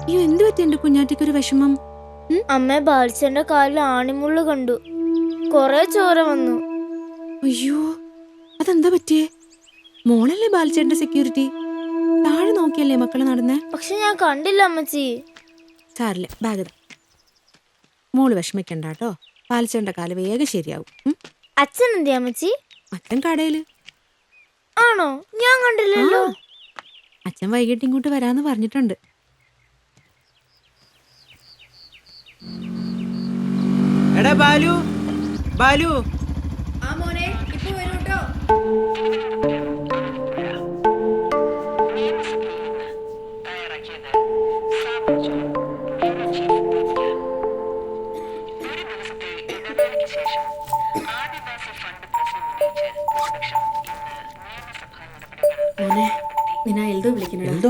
അയ്യോ, എന്ത് പറ്റി എന്റെ കുഞ്ഞാറ്റയ്ക്കൊരു വിഷമം? അമ്മ ബാലിച്ചന്റെ കാലിൽ ആണിമുള്ളു കണ്ടു. കൊറേ ചോര വന്നു. അയ്യോ, അതെന്താ പറ്റിയേ? മോളല്ലേ ബാലിച്ചേട്ടന്റെ സെക്യൂരിറ്റി? താഴെ നോക്കിയല്ലേ മക്കള് നടന്നേ? പക്ഷെ ഞാൻ കണ്ടില്ല അമ്മച്ചി. സാരില്ല, ബാഗ് മോള് വിഷമിക്കണ്ട കേട്ടോ. ബാലിച്ചേട്ടന്റെ കാല് വേഗം ശരിയാവും. അച്ഛൻ എന്തിയാ അമ്മച്ചി? അച്ഛൻ കടയില്. ആണോ? ഞാൻ കണ്ടില്ലല്ലോ. അച്ഛൻ വൈകിട്ട് ഇങ്ങോട്ട് വരാന്ന് പറഞ്ഞിട്ടുണ്ട്. എടാ ബാലു, ബാലു. എന്തോ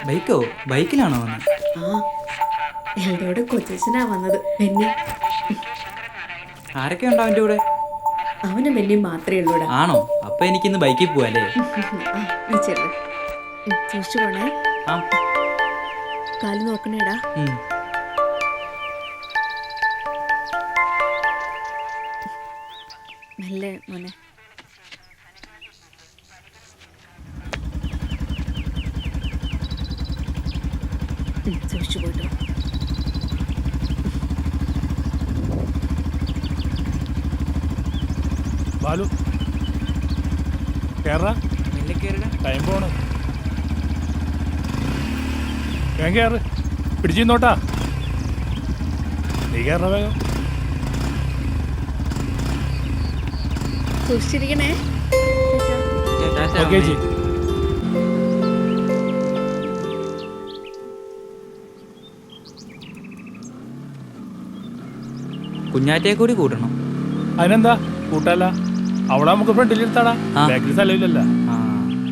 ബൈക്കോ? ബൈക്കിലാണോ വന്നത്? എൽദോയുടെ കൊച്ചച്ഛനാ വന്നത്. ആരൊക്കെ ഉണ്ടോ അവന്റെ കൂടെ? അവനും ബെന്നിയും മാത്രമേ ഉള്ളൂടാ. ആണോ? അപ്പൊ എനിക്കിന്ന് ബൈക്കിൽ പോവാല്ലേ? സൂക്ഷിച്ചു പോണേ. കാല് നോക്കണേടാ. മെല്ലെ മോനെ. സൂക്ഷിച്ചു പോട്ടോ. ബാലു കേറാ. ടൈം പോണ്. വേഗം കേറ്. പിടിച്ചിരുന്നോട്ടാ. നീ കേറ വേഗം. സൂക്ഷിച്ചിരിക്കണേ. Okay G. കുഞ്ഞാറ്റയെ കൂടി കൂട്ടണം. അതിനെന്താ കൂട്ടല്ല, അവളെ നമുക്ക് ഫ്രണ്ടിലിരുത്താടാ. ബാക്കിൽ സ്ഥലമില്ലല്ലോ.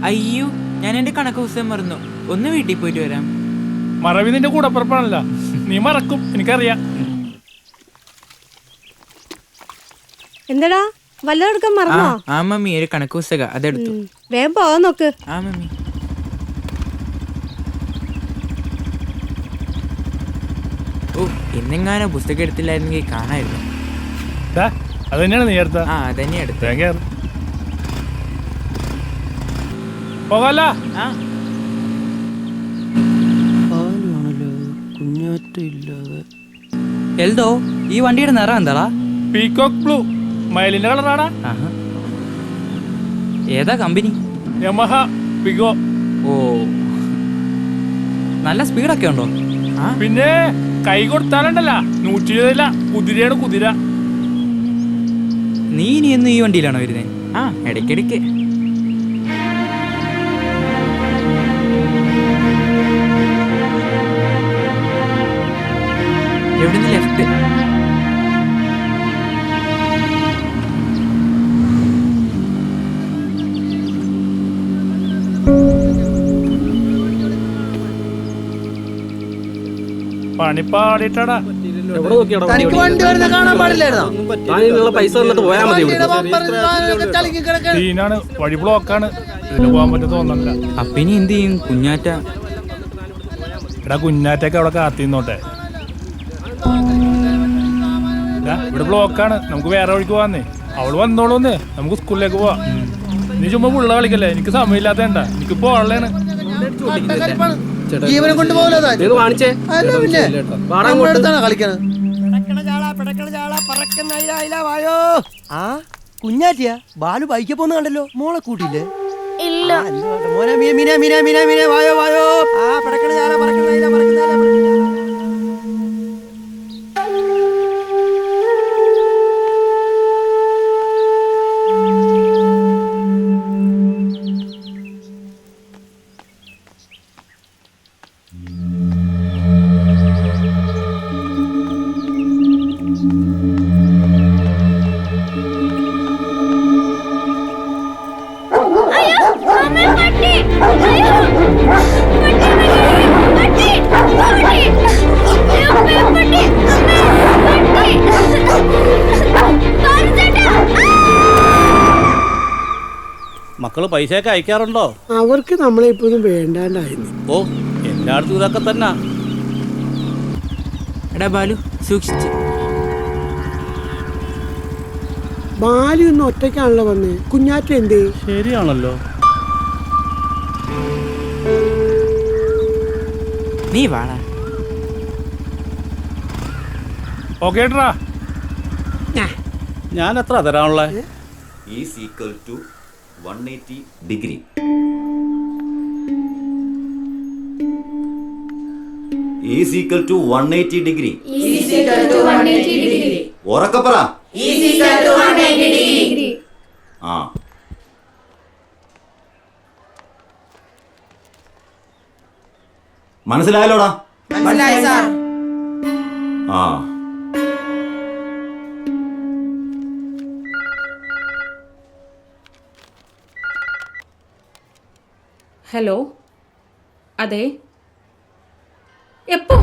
അയ്യോ, ഞാൻ എന്റെ കണക്ക് പുസ്തകം മറന്നു. ഒന്ന് വീട്ടിൽ പോയിട്ട് വരാം. മറവി നിന്റെ കൂടെ പുറപ്പാണല്ല, നീ മറക്കും, എനിക്കറിയാം. എന്താടാ വല്ലതും എടുക്കാൻ മറന്നോ? ആ മമ്മി ഒരു കണക്ക് പുസ്തക അതെടുത്തു. വേഗം പോകാൻ നോക്ക്. ആ മമ്മി. ഓ ഇന്നെങ്ങാനോ പുസ്തകം എടുത്തില്ലായിരുന്നെങ്കിൽ കാണായിരുന്നു. അതന്നെയാണ് നീ എടുത്ത? ആ അതന്നെ എടുത്തു. പോകാല. എൽദോ ഈ വണ്ടിയുടെ നിറം എന്താടാ? Peacock blue. മയിലിന്റെ കളറാടാ. ഏതാ കമ്പനി? യമഹ പിഗോ. ഓ നല്ല സ്പീഡൊക്കെ ഉണ്ടോ? പിന്നെ കൈ കൊടുത്താലുണ്ടല്ല 120 കുതിരയാണ് കുതിര. നീ ഇനി എന്നും ഈ വണ്ടിയിലാണോ വരുന്നത്? ആ ഇടയ്ക്കിടയ്ക്ക്. എവിടുന്ന് ലെഫ്റ്റ്? പണിപ്പാടിട്ടാടാ. സീനാണ്, വഴി ബ്ലോക്കാണ്, ഇതിന് പോകാൻ പറ്റും തോന്നണ്ട. അപ്പിനി എന്ത് ചെയ്യും കുഞ്ഞാറ്റ? എടാ കുഞ്ഞാറ്റൊക്കെ അവിടെ കാത്തിന്നോട്ടെ. ഇവിടെ ബ്ലോക്കാണ്, നമുക്ക് വേറെ വഴിക്ക് പോവാന്നേ. അവള് വന്നോളൂന്നേ, നമുക്ക് സ്കൂളിലേക്ക് പോവാം. നീ ചുമ്മാ പുള്ള കളിക്കല്ലേ, എനിക്ക് സമയമില്ലാത്തേണ്ട, എനിക്ക് പോകാനുള്ളതാണ്. ജീവനെ കൊണ്ടുപോകലോ കളിക്കാണ്. ആ കുഞ്ഞാറ്റിയാ ബാലു ബൈക്ക് പോന്ന് കണ്ടല്ലോ, മോളെ കൂട്ടിയില്ലേ? ഇല്ല മോനെ മീന മീന മീന മീന വായോ വായോ. ആ പടക്കണ ചാല പറക്കുന്ന. മക്കള് പൈസയൊക്കെ അയക്കാറുണ്ടോ? അവർക്ക് നമ്മളെ ഇപ്പൊന്നും വേണ്ടാണ്ടായിരുന്നു. ഓ എല്ലായിടത്തും ഇതൊക്കെ തന്നെ. എടാ ബാലു സൂക്ഷിച്ച്. ബാലു ഇന്ന് ഒറ്റയ്ക്കാണല്ലോ വന്നേ. കുഞ്ഞാറ്റ എന്തേ? ശരിയാണല്ലോ. നീ വാടാ. ഓക്കേട്ടാ, ഞാൻ എത്ര തരാനുള്ള? is equal to 180 degree. Is equal to 180 degree. Is equal to 180 degree. ഉറക്കെ പറ. Is equal to 180 degree. ആ മനസ്സിലായല്ലോടാ? മനസ്സിലായി സാർ. ആ ഹലോ, അതെ, എപ്പോ?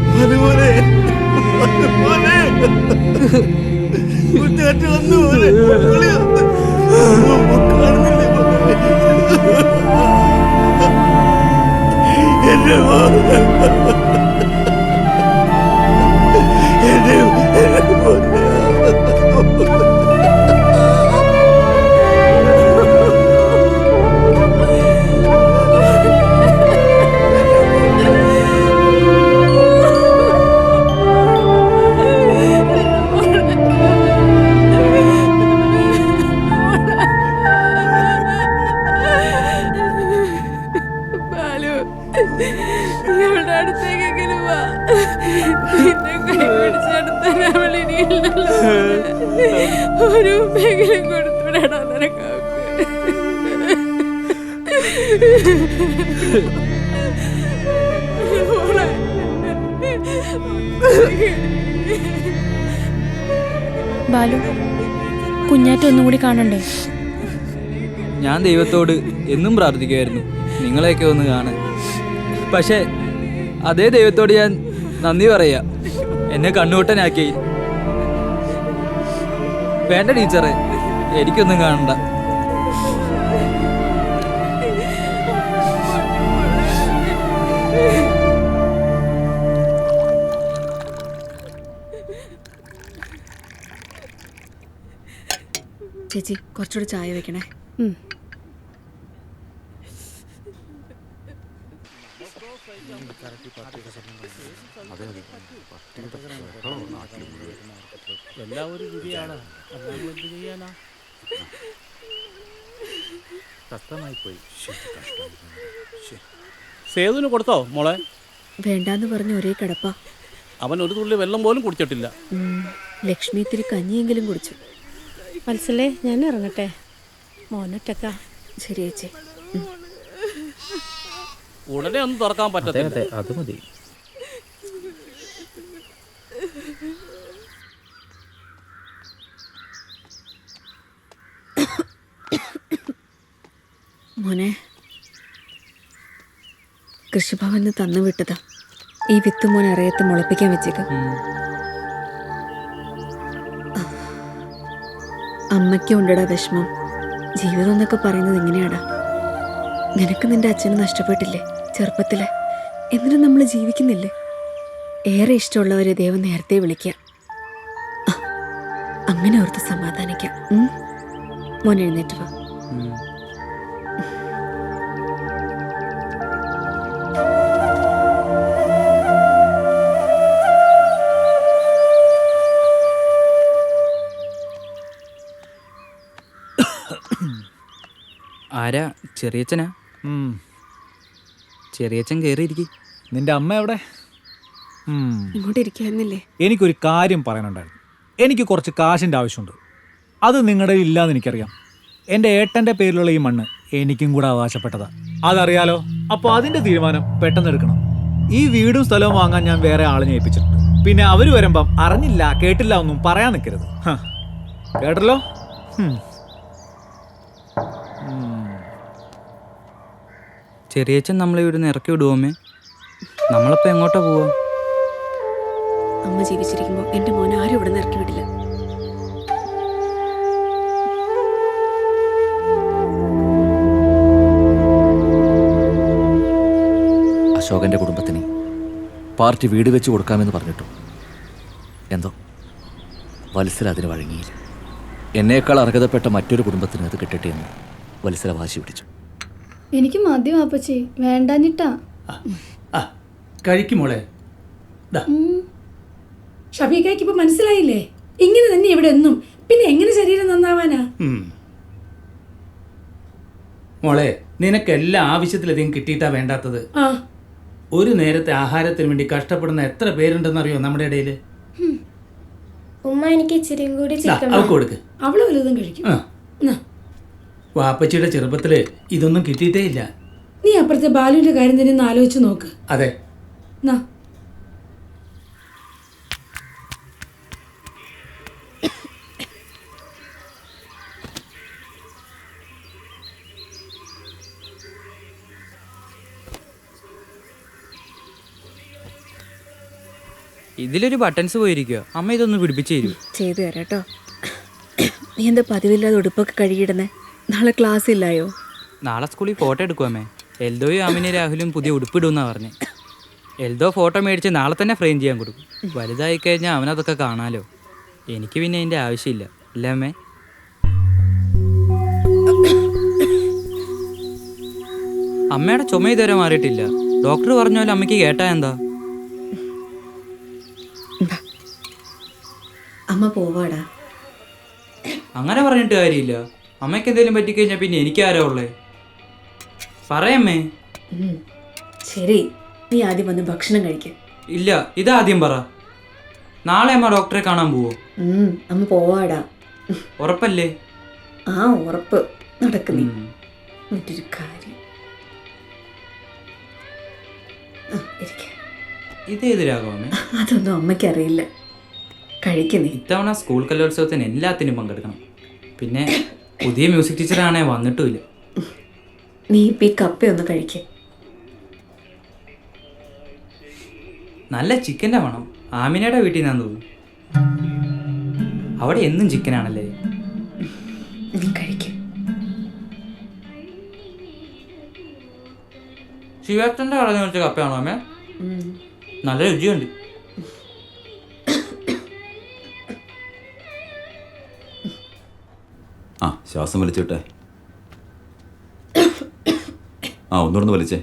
ബാലുമോനെ ബാലു, ഇവളുടെ അടുത്തേക്കെങ്കിലും വാ. നിന്നെ കൈപിടിച്ചെടുത്താൽ അവൾ ഇനിയില്ലല്ലോ. ഒരു ഉമ്മയെങ്കിലും കൊടുത്തുവിടടാ നിനക്ക്. ബാലു, കുഞ്ഞാറ്റ ഒന്നും കൂടി കാണണ്ടേ? ഞാൻ ദൈവത്തോട് എന്നും പ്രാർത്ഥിക്കുമായിരുന്നു നിങ്ങളെയൊക്കെ ഒന്ന് കാണാൻ. പക്ഷേ അതേ ദൈവത്തോട് ഞാൻ നന്ദി പറയാ, എന്നെ കണ്ണുകൂട്ടനാക്കി. വേണ്ട ടീച്ചറെ, എനിക്കൊന്നും കാണണ്ട. ചേച്ചി കുറച്ചുകൂടി ചായ വെക്കണേ. എല്ലാവരും വിധിയാണ്. എന്ത് ചെയ്യാനാ? കഷ്ടമായി പോയി. സേതുവിന് കൊടുത്തോ മോളെ? വേണ്ടാന്ന് പറഞ്ഞ ഒരേ കിടപ്പാ. അവൻ ഒരു തുള്ളി വെള്ളം പോലും കുടിച്ചിട്ടില്ല. ലക്ഷ്മി ഇത്തിരി കഞ്ഞിയെങ്കിലും കുടിച്ചു. വത്സലേ, ഞാൻ ഇറങ്ങട്ടെ, മോനൊറ്റക്ക. ശരി ചേച്ചി. ഉടനെ ഒന്നും തുറക്കാൻ പറ്റത്തില്ല. അത് മതി. മോനെ, കൃഷിഭവനിൽ തന്നു വിട്ടതാ. ഈ വിത്ത് മോനെ അറിയത്ത് മുളപ്പിക്കാൻ വെച്ചേക്കാം. അമ്മയ്ക്കും ഉണ്ടടാ വിഷമം. ജീവിതം എന്നൊക്കെ പറയുന്നത് എങ്ങനെയാടാ? നിനക്ക് നിന്റെ അച്ഛനെ നഷ്ടപ്പെട്ടില്ലേ ചെറുപ്പത്തിലെ? എന്നിട്ടും നമ്മൾ ജീവിക്കുന്നില്ലേ? ഏറെ ഇഷ്ടമുള്ളവരെ ദൈവം നേരത്തെ വിളിക്കുക. അങ്ങനെ ഓർത്ത് സമാധാനിക്കാം. മോൻ എഴുന്നേറ്റ് വാ. ആരാ? ചെറിയച്ഛനാ? ചെറിയച്ഛൻ കയറിയിരിക്കും. നിന്റെ അമ്മ എവിടെ? ഇങ്ങോട്ട് ഇരിക്കായിരുന്നില്ലേ? എനിക്കൊരു കാര്യം പറയാനുണ്ടായിരുന്നു. എനിക്ക് കുറച്ച് കാശിൻ്റെ ആവശ്യമുണ്ട്. അത് നിങ്ങളുടെ ഇല്ലാന്ന് എനിക്കറിയാം. എൻ്റെ ഏട്ടൻ്റെ പേരിലുള്ള ഈ മണ്ണ് എനിക്കും കൂടെ അവകാശപ്പെട്ടതാണ്. അതറിയാലോ. അപ്പോൾ അതിൻ്റെ തീരുമാനം പെട്ടെന്ന് എടുക്കണം. ഈ വീടും സ്ഥലവും വാങ്ങാൻ ഞാൻ വേറെ ആളിനെ ഏൽപ്പിച്ചിട്ടുണ്ട്. പിന്നെ അവർ വരുമ്പം അറിഞ്ഞില്ല കേട്ടില്ല ഒന്നും പറയാൻ നിൽക്കരുത്. കേട്ടല്ലോ? ചെറിയച്ഛൻ നമ്മളെ ഇവിടുന്ന് ഇറക്കി വിടുവോമ്മേ? നമ്മളപ്പോൾ എങ്ങോട്ടാ പോവാ? അമ്മ ജീവിച്ചിരിക്കുമ്പോൾ എൻ്റെ മോനെ ആരും ഇവിടെ നിന്ന് ഇറക്കി വിടില്ല. അശോകൻ്റെ കുടുംബത്തിന് പാർട്ടി വീട് വെച്ച് കൊടുക്കാമെന്ന് പറഞ്ഞിട്ടു. എന്തോ വത്സല അതിന് വഴങ്ങിയില്ല. എന്നേക്കാൾ അർഹതപ്പെട്ട മറ്റൊരു കുടുംബത്തിന് അത് കിട്ടട്ടെ എന്ന് വത്സല വാശി പിടിച്ചു. എനിക്ക് മതി വാപ്പച്ചി, വേണ്ടാഞ്ഞിട്ടാ. കഴിക്കുമോളെ. ഷഫീഖയ്ക്ക് ഇപ്പൊ മനസ്സിലായില്ലേ? ഇങ്ങനെ തന്നെ ഇവിടെ എന്നും. പിന്നെ എങ്ങനെ ശരീരം നന്നാവാനാ? മോളെ, നിനക്ക് എല്ലാ ആവശ്യത്തിലധികം കിട്ടിയിട്ടാ വേണ്ടാത്തത്. ഒരു നേരത്തെ ആഹാരത്തിന് വേണ്ടി കഷ്ടപ്പെടുന്ന എത്ര പേരുണ്ടെന്നറിയോ നമ്മുടെ ഇടയില്? ഉമ്മ എനിക്ക് ഇച്ചിരിയും കൂടി അവൾക്ക് കൊടുക്ക്. അവള് വലുതും കഴിക്കും. വാപ്പച്ചിയുടെ ചെറുപ്പത്തില് ഇതൊന്നും കിട്ടിയിട്ടേ ഇല്ല. നീ അപ്പുറത്തെ ബാലുവിന്റെ കാര്യം തന്നെ ഒന്ന് ആലോചിച്ച് നോക്ക്. അതെ. ഇതിലൊരു ബട്ടൺസ് പോയിരിക്കുക. അമ്മ ഇതൊന്ന് പിടിപ്പിച്ചു തരൂ. ചെയ്തു തരാം കേട്ടോ. നീ എന്താ പതിവില്ലാതെ ഉടുപ്പൊക്കെ കഴുകിയിടുന്നേ? നാളെ ക്ലാസ് ഇല്ലായോ? നാളെ സ്കൂളിൽ ഫോട്ടോ എടുക്കുവാമേ. എൽദോയും ആമിനെ രാഹുലും പുതിയ ഉടുപ്പിടുമെന്നാണ് പറഞ്ഞേ. എൽദോ ഫോട്ടോ മേടിച്ച് നാളെ തന്നെ ഫ്രെയിം ചെയ്യാൻ കൊടുക്കും. വലുതായി കഴിഞ്ഞാൽ അവനതൊക്കെ കാണാലോ. എനിക്ക് പിന്നെ അതിൻ്റെ ആവശ്യമില്ല അല്ലേ അമ്മേ? അമ്മയുടെ ചുമ ഇതുവരെ മാറിയിട്ടില്ല. ഡോക്ടർ പറഞ്ഞ പോലെ അമ്മയ്ക്ക് കേട്ടാ എന്താ? അമ്മ പോവാടാ. അങ്ങനെ പറഞ്ഞിട്ട് കാര്യമില്ല. അമ്മയ്ക്ക് എന്തെങ്കിലും പറ്റിക്കഴിഞ്ഞാൽ പിന്നെ എനിക്കാരാ ഉള്ളേ? പറയമ്മേ. ശരി, നീ ആദ്യം വന്ന് ഭക്ഷണം കഴിക്ക. ഇല്ല, ഇതാദ്യം പറ. നാളെ അമ്മ ഡോക്ടറെ കാണാൻ പോവോ? അമ്മ പോവാടാ. ഉറപ്പല്ലേ? ആ ഉറപ്പ്. നടക്കുന്നേ. മറ്റൊരു കാര്യം ഇതേത് രാഘവമ്മേ? അതൊന്നും അമ്മയ്ക്കറിയില്ല. കഴിക്കുന്നേ. ഇത്തവണ സ്കൂൾ കലോത്സവത്തിന് എല്ലാത്തിനും പങ്കെടുക്കണം. പിന്നെ പുതിയ മ്യൂസിക് ടീച്ചറാണേ വന്നിട്ടുമില്ല. നീ ഇപ്പം ഈ കപ്പയൊന്ന് കഴിക്ക. നല്ല ചിക്കൻ്റെ വേണം. ആമിനയുടെ വീട്ടിൽ നിന്നാന്ന് തോന്നുന്നു. അവിടെ എന്നും ചിക്കനാണല്ലേ? നീ കഴിക്ക. ശിവാച്ചൻ്റെ കളഞ്ഞു വെച്ച കപ്പയാണോ അമ്മേ? നല്ല രുചിയുണ്ട്. ആ ശ്വാസം വലിച്ചിട്ടെ. ആ ഒന്നുകൂടെ വലിച്ചേ.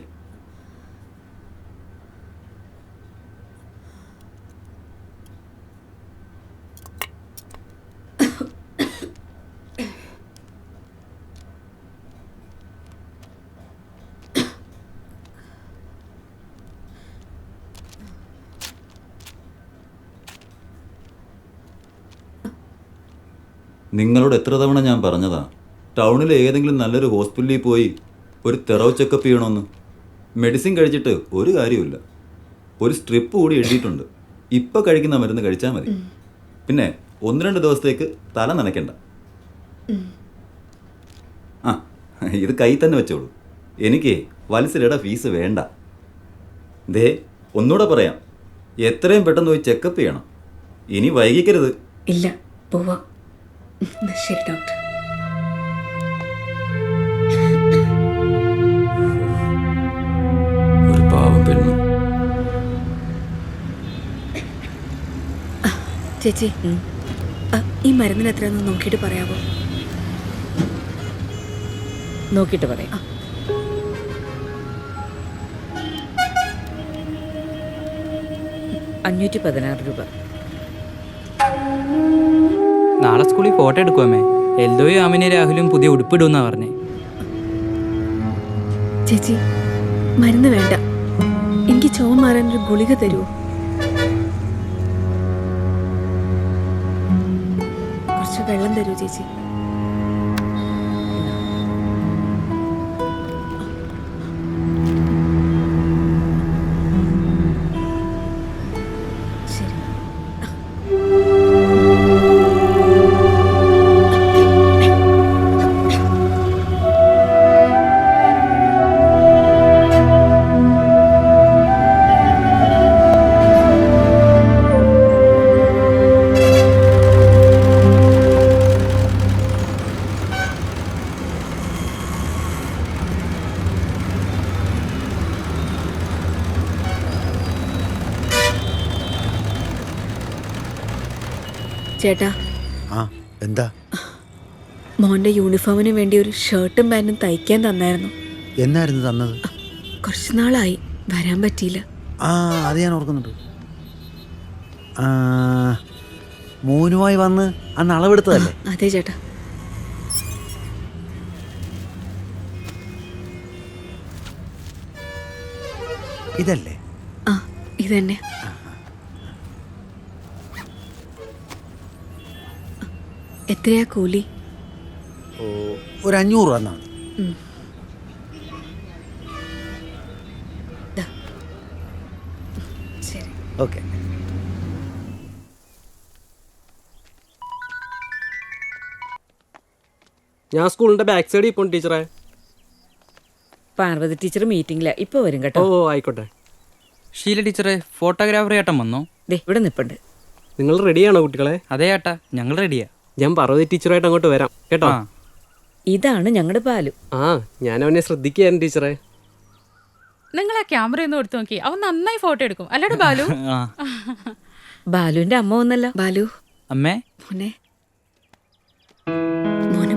നിങ്ങളോട് എത്ര തവണ ഞാൻ പറഞ്ഞതാ ടൗണിൽ ഏതെങ്കിലും നല്ലൊരു ഹോസ്പിറ്റലിൽ പോയി ഒരു തെറവ് ചെക്കപ്പ് ചെയ്യണമെന്ന്. മെഡിസിൻ കഴിച്ചിട്ട് ഒരു കാര്യമില്ല. ഒരു സ്ട്രിപ്പ് കൂടി എഴുതിയിട്ടുണ്ട്. ഇപ്പോൾ കഴിക്കുന്ന മരുന്ന് കഴിച്ചാൽ മതി. പിന്നെ 1-2 ദിവസത്തേക്ക് തല നനയ്ക്കണ്ട. ആ ഇത് കൈ തന്നെ വെച്ചോളൂ. എനിക്ക് വത്സലയുടെ ഫീസ് വേണ്ട. ദേ ഒന്നുകൂടെ പറയാം, എത്രയും പെട്ടെന്ന് പോയി ചെക്കപ്പ് ചെയ്യണം. ഇനി വൈകിക്കരുത്. ഇല്ല, പോവാ. ശരി ഡോക്ടർ. ഒരു പാവം പെണ്ണു. ചേച്ചി, ഈ മരുന്നിന് എത്രയാണെന്ന് നോക്കിയിട്ട് പറയാമോ? നോക്കിയിട്ട് പറയാം. $516. നാളെ സ്കൂളിൽ ഫോട്ടോ എടുക്കുമേ. എൽദോയും ആമിനെ രാഹുലും പുതിയ ഉടുപ്പിടുമെന്നാണ് പറഞ്ഞേ. ചേച്ചി, മരുന്ന് വേണ്ട. എനിക്ക് ചുമ മാറാനൊരു ഗുളിക തരുമോ? കുറച്ച് വെള്ളം തരുമോ ചേച്ചി? ചേട്ടാ. ആ എന്താ? മോന്റെ യൂണിഫോമിന് വേണ്ടി ഒരു ഷർട്ടും പാൻറ്റും തയ്ക്കാൻ തന്നായിരുന്നു. എന്നായിരുന്നു തന്നത്? കുറച്ച് നാളായി, വരാൻ പറ്റിയില്ല. ആ അത് ഞാൻ ഓർക്കുന്നുണ്ട്. മോനുമായി വന്ന് അന്ന് അളവെടുത്തതല്ലേ? അതെ ചേട്ടാ. ഇതല്ലേ? ആ ഇതന്നെ. എത്രയാ കൂലി? ഒരു 500 തന്നാ മതി. ശരി, ഓക്കെ. ഞാൻ സ്കൂളിന്റെ ബാക്ക് സൈഡിൽ ഇപ്പോൾ ടീച്ചറെ. പാർവതി ടീച്ചർ മീറ്റിംഗില്ല, ഇപ്പൊ വരും കേട്ടോ. ഓ ആയിക്കോട്ടെ. ഷീല ടീച്ചറെ, ഫോട്ടോഗ്രാഫർ ചേട്ടൻ വന്നോ? ഇവിടെ നിൽപ്പുണ്ട്. നിങ്ങൾ റെഡിയാണോ കുട്ടികളെ? അതെ ചേട്ടാ, ഞങ്ങൾ റെഡിയാ. ഞാൻ പാർവതി ടീച്ചറായിട്ട് അങ്ങോട്ട് വരാം കേട്ടോ. ഇതാണ് ഞങ്ങളുടെ പാലു. ആ ഞാൻ അവനെ ശ്രദ്ധിക്കുകയായിരുന്നു ടീച്ചറെ. നിങ്ങൾ ആ ക്യാമറ ഒന്ന് എടുത്തു നോക്കി, അവൻ നന്നായി ഫോട്ടോ എടുക്കും. അല്ലടാ ബാലു? ബാലുവിന്റെ അമ്മ വന്നല്ലോ. ബാലു അമ്മേ, മോനെ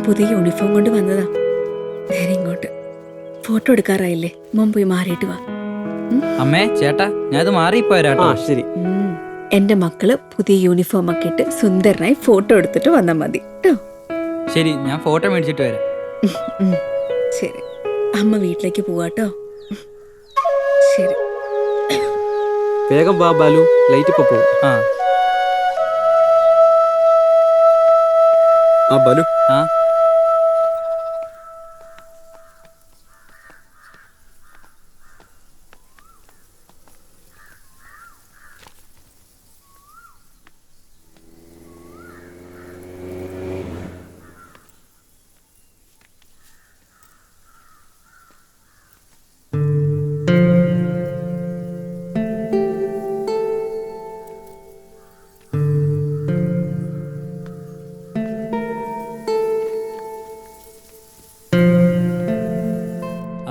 പുതിയ യൂണിഫോം കൊണ്ട് വന്നതാ. നേരെ ഇങ്ങോട്ട് ഫോട്ടോ എടുക്കാറായില്ലേ, മോൻ പോയി മാറിയിട്ട് വാ. അമ്മേ, ചേട്ടാ, ഞാൻ ഇത് മാറിപ്പോരാട്ടോ. ശരി. എന്റെ മക്കള് പുതിയ യൂണിഫോം ഒക്കെ ഇട്ട് സുന്ദരനായി ഫോട്ടോ എടുത്തിട്ട് വന്നാൽ മതി കേട്ടോ. ശരി, ഞാൻ ഫോട്ടോ മേടിച്ചിട്ട് വരാം. ശരി, അമ്മ വീട്ടിലേക്ക് പോവാട്ടോ. ശരി, വേഗം വാ ബാലു, ലൈറ്റ് ഇപ്പൊ പോകും. ആ ബാലു,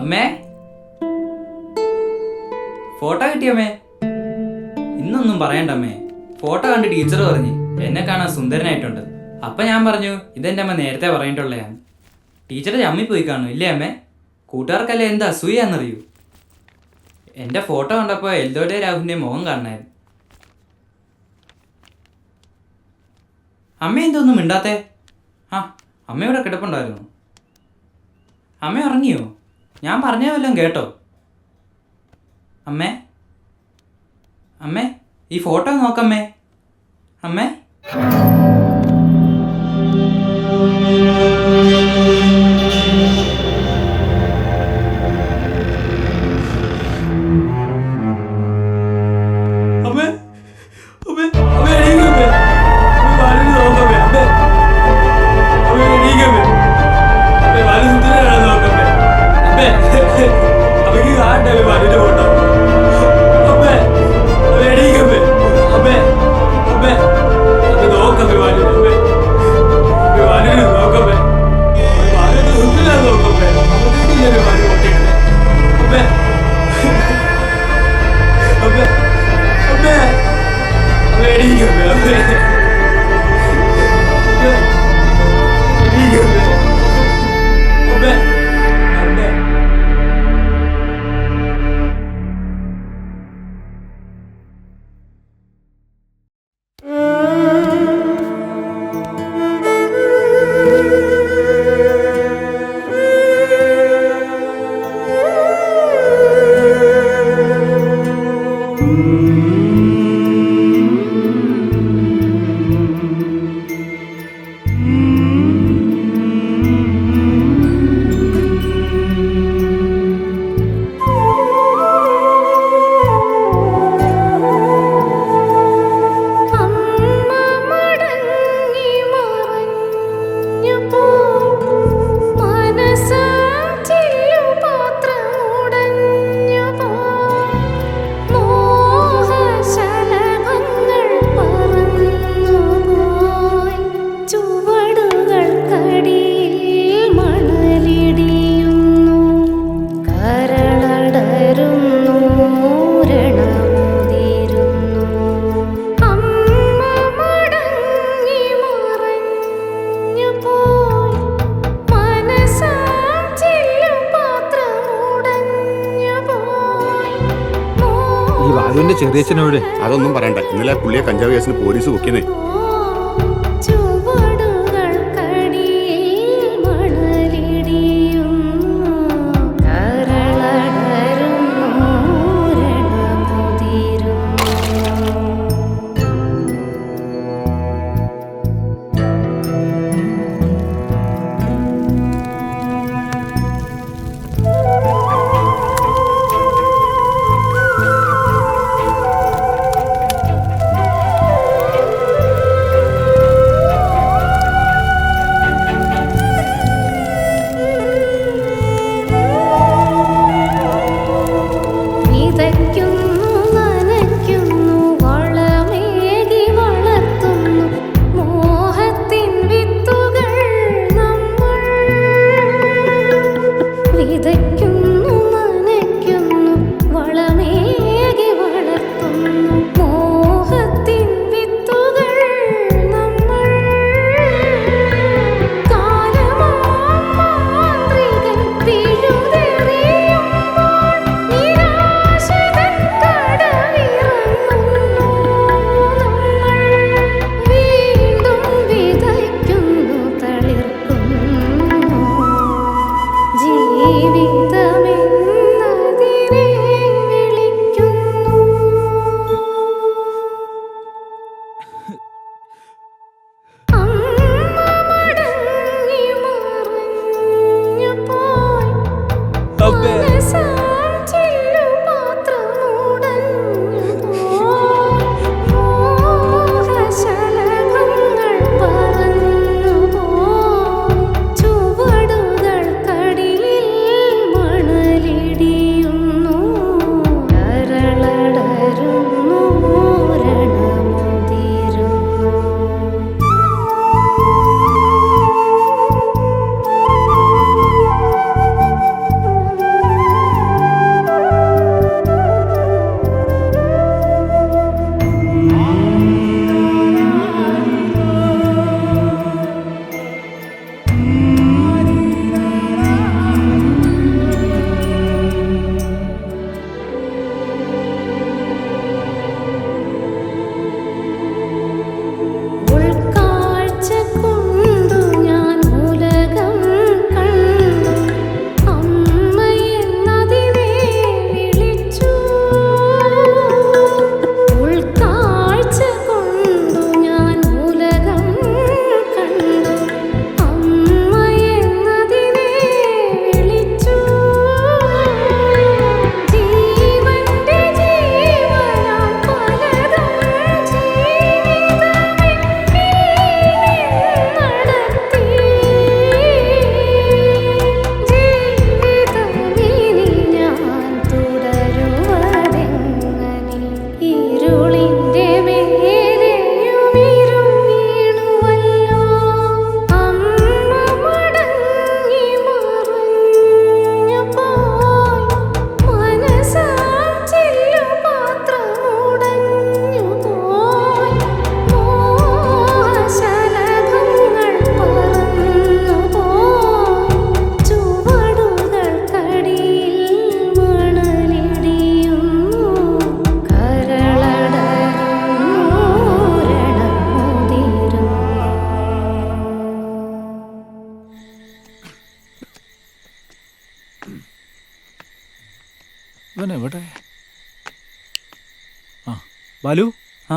അമ്മേ, ഫോട്ടോ കിട്ടിയമ്മേ? ഇന്നൊന്നും പറയണ്ടമ്മേ. ഫോട്ടോ കണ്ട് ടീച്ചർ പറഞ്ഞു എന്നെ കാണാൻ സുന്ദരനായിട്ടുണ്ട്. അപ്പൊ ഞാൻ പറഞ്ഞു ഇതെന്റെ അമ്മ നേരത്തെ പറഞ്ഞിട്ടുള്ളതാണ്. ടീച്ചർ ചമ്മിപ്പോയി കാണും ഇല്ലേ അമ്മേ? കൂട്ടുകാർക്കല്ലേ എന്താ അസൂയാന്നറിയൂ. എന്റെ ഫോട്ടോ കണ്ടപ്പോ എൽദോയുടെ രാഹുലിന്റെ മുഖം കാണണായിരുന്നു. അമ്മ എന്തൊന്നും മിണ്ടാത്തേ? അമ്മ ഇവിടെ കിടപ്പുണ്ടായിരുന്നു. അമ്മ ഉറങ്ങിയോ? ഞാൻ പറഞ്ഞ വല്ലതും കേട്ടോ? അമ്മേ, അമ്മേ, ഈ ഫോട്ടോ നോക്കമ്മേ. അമ്മേ, ചെറിയച്ഛനോട് അതൊന്നും പറയണ്ട. ഇന്നലെ പുള്ളിയെ കഞ്ചാവ് കേസിന് പോലീസ് പൊക്കിയതേ. ജീവിതമെന്നതിനെ വിളിക്കുന്നു. അമ്മ മടങ്ങി മറഞ്ഞു പോയി. മനസ്സാൽ ചില്ലുപാത്രമുടഞ്ഞു പോയി. മോഹശലഭങ്ങൾ പറന്നു പോയി. ചുവടുകൾക്കടിയിൽ മണലിടിയുന്നു. കരളടരുന്നു, രണമുതിരുന്നു. ഉൾക്കാഴ്ച കൊണ്ടു ഞാൻ ഉലകം കണ്ടു. അമ്മയെന്നതിനെ വിളിച്ചു. ഉൾക്കാഴ്ച കൊണ്ടു ഞാൻ ഉലകം കണ്ടു. അമ്മയെന്നതിനെ വിളിച്ചു. ജീവന്റെ ജീവനാം പലതും നടത്തി. ജീവിതമിനി ഞാൻ തുടരുവതെങ്ങനെ? ഇരുളിന്റെ മേലെയും ഇരുൾ വീണുവല്ലോ. അമ്മ മടങ്ങി മറഞ്ഞു പോയി. മനസ്സാൽ ചില്ലുപാത്രമുടഞ്ഞു പോയി. മോഹശലഭങ്ങൾ പറന്നു പോയി. ചുവടുകൾക്കടിയിൽ മണലിടിയുന്നു. കരളടരുന്നു, രണമുതിരുന്നു. ഇവൻ എവിടെ? ആ ബാലു. ആ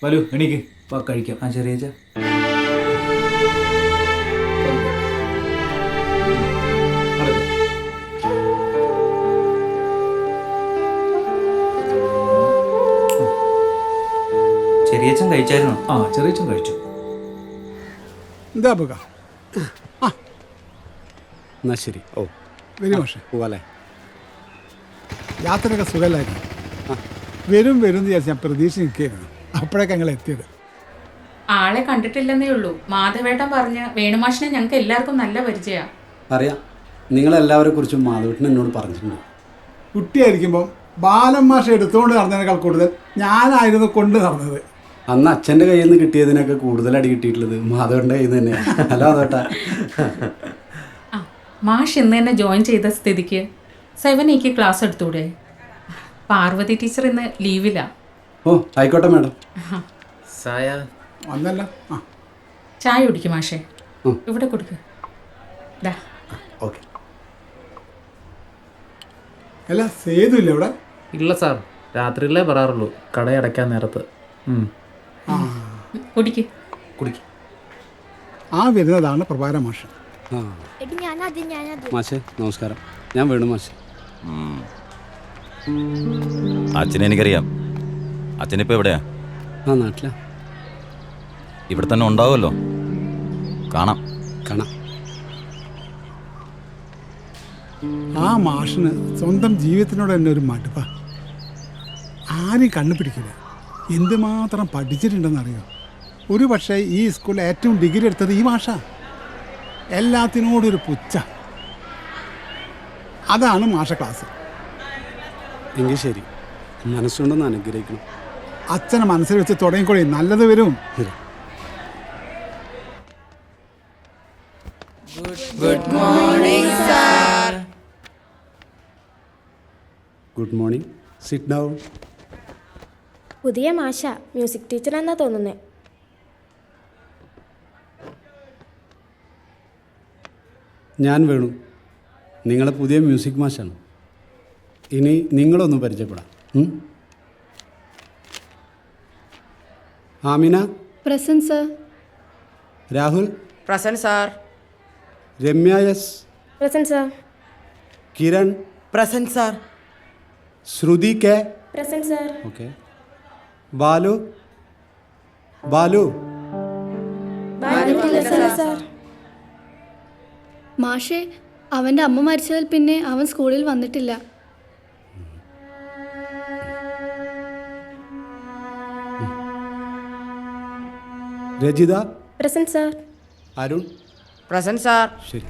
ബാലു എണീക്ക്, വാ കഴിക്കാം. ആ ചെറിയച്ച ചെറിയച്ചൻ കഴിച്ചായിരുന്നോ? ആ ചെറിയച്ചൻ കഴിച്ചു. എന്താ പോക? എന്നാ ശരി. ഓ വരി മാഷെ. പോകാല്ലേ? യാത്രയൊക്കെ സുഖമല്ലായിരുന്നു. വരും വരും എന്ന് വിചാരിച്ച് ഞാൻ പ്രതീക്ഷ നിൽക്കുകയായിരുന്നു. അപ്പോഴേക്ക് ഞങ്ങൾ എത്തിയത്. ആളെ കണ്ടിട്ടില്ലെന്നേ ഉള്ളൂ. മാധവേട്ടൻ പറഞ്ഞ് വേണുമാഷിനെ ഞങ്ങൾക്ക് എല്ലാവർക്കും നല്ല പരിചയമാണ്. അറിയാം, നിങ്ങളെല്ലാവരെ കുറിച്ചും മാധവട്ടൻ എന്നോട് പറഞ്ഞിട്ടുണ്ട്. കുട്ടിയായിരിക്കുമ്പോൾ ബാലൻ മാഷ എടുത്തുകൊണ്ട് നടന്നതിനേക്കാൾ കൂടുതൽ ഞാനായിരുന്നു കൊണ്ട് നടന്നത്. അന്ന് അച്ഛൻ്റെ കയ്യിൽ നിന്ന് കിട്ടിയതിനൊക്കെ കൂടുതൽ അടി കിട്ടിയിട്ടുള്ളത് മാധവൻ്റെ കയ്യിൽ നിന്ന് തന്നെയാണ്. അല്ല മാധവട്ടാ? ആ മാഷ് ഇന്ന് തന്നെ ജോയിൻ ചെയ്ത സ്ഥിതിക്ക് 7A ക്ലാസ് എടുത്തൂടെ? പാർവതി ടീച്ചർ ഇന്ന് ലീവിലാ. ഓ ആയിക്കോട്ടെ മാഡം. സായ വന്നല്ലോ. ആ ചായ കുടിക്കും മാഷേ. ഇവിടെ കൊടുക്ക്. ദാ. ഓക്കെ. അല്ല സേതു ഇല്ല ഇവിടെ? ഇല്ല സാർ, രാത്രിയിലേ പറയാറുള്ളൂ കടയടയ്ക്കാൻ നേരത്ത്. കുടിക്ക്. കുടിക്ക്. ആ വരുന്നതാണ് പ്രഭാര മാഷ്. ആ മാഷേ നമസ്കാരം, ഞാൻ വേണു മാഷ്. അച്ഛനെ എനിക്കറിയാം. അച്ഛനിപ്പോൾ എവിടെയാ? ആ നാട്ടിലാ. ഇവിടെ തന്നെ ഉണ്ടാവുമല്ലോ. കാണാം. കാണാം. ആ മാഷിന് സ്വന്തം ജീവിതത്തിനോട് തന്നെ ഒരു മടുപ്പാ. ആരെയും കണ്ണുപിടിക്കില്ല. എന്തുമാത്രം പഠിച്ചിട്ടുണ്ടെന്നറിയോ? ഒരു പക്ഷേ ഈ സ്കൂളിൽ ഏറ്റവും ഡിഗ്രി എടുത്തത് ഈ മാഷ. എല്ലാത്തിനോടും ഒരു പുച്ഛ. അതാണ് മാഷ ക്ലാസ്. എങ്കിൽ ശരി, മനസ്സുകൊണ്ടൊന്ന് അനുഗ്രഹിക്കണം. അച്ഛനെ മനസ്സിൽ വെച്ച് തുടങ്ങിക്കൊള്ളി, നല്ലത് വരും. Good morning sir. Good morning. Sit down. പുതിയ മാഷ, മ്യൂസിക് ടീച്ചർ എന്നാ തോന്നുന്നത്. ഞാൻ വേണു, നിങ്ങളെ പുതിയ മ്യൂസിക് മാഷാണ്. ഇനി നിങ്ങളൊന്ന് പരിചയപ്പെടാം. Amina. Present sir. Rahul. Present sir. Ramya S. Present sir. Kiran. Present sir. Shruthi K. Present sir. Okay. Balu. Balu. മാഷേ, അവന്റെ അമ്മ മരിച്ചതിൽ പിന്നെ അവൻ സ്കൂളിൽ വന്നിട്ടില്ല. Rajitha. Present sir. Arun. Present sir. ശരി.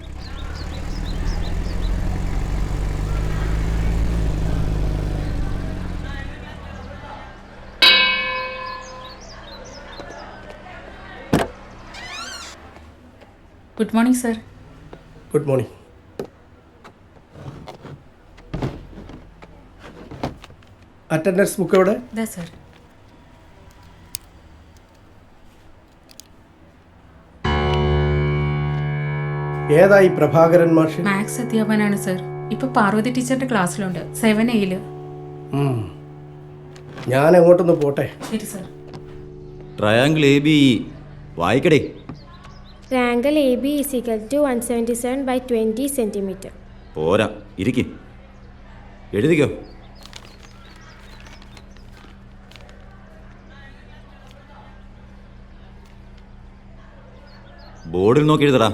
Good morning sir. Good morning. Attendance book എവിടെ? സർ. ഏതായി പ്രഭാകരൻ മാഷ്? മാത്സ് അധ്യാപനാണ് സർ. ഇപ്പൊ പാർവതി ടീച്ചറുടെ ക്ലാസ്സിലുണ്ട് 7A. ഞാൻ അങ്ങോട്ടൊന്ന് പോട്ടെ. ശരി സർ. ട്രയാങ്കിൾ AB വായിക്കടേ. Triangle AB is equal to 177/20 centimeter. പോരാ, ഇരിക്ക്. എഴുതിക്കോ. ബോർഡിൽ നോക്കി എഴുതടാ.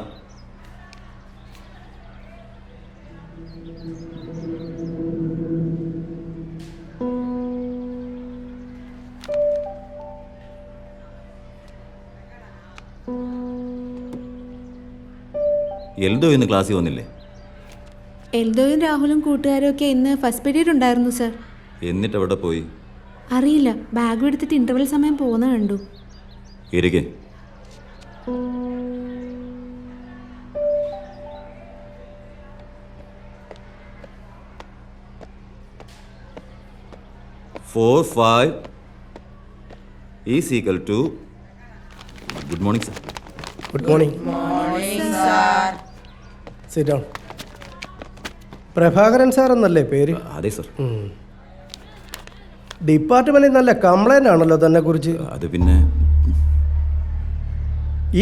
എൽദോ ഇന്ന് ക്ലാസ്സിൽ വന്നില്ലേ? എൽദോയും രാഹുലും കൂട്ടുകാരും ഒക്കെ ഇന്ന് ഫസ്റ്റ് പീരീഡ് ഉണ്ടായിരുന്നു സർ. എന്നിട്ട് എവിടെ പോയി? അറിയില്ല, ബാഗ് എടുത്തിട്ട് ഇന്റർവെൽ സമയം പോകുന്ന കണ്ടു. ഇരിക്കെ. Four, 5 is equal to. Good morning, sir. Good morning. Sit down. Prabhakaran sir എന്നല്ലേ പേര്? അതെ സർ. ഡിപ്പാർട്ട്മെന്റിൽ നല്ല കംപ്ലൈന്റ് ആണല്ലോ തന്നെ കുറിച്ച്. അത് പിന്നെ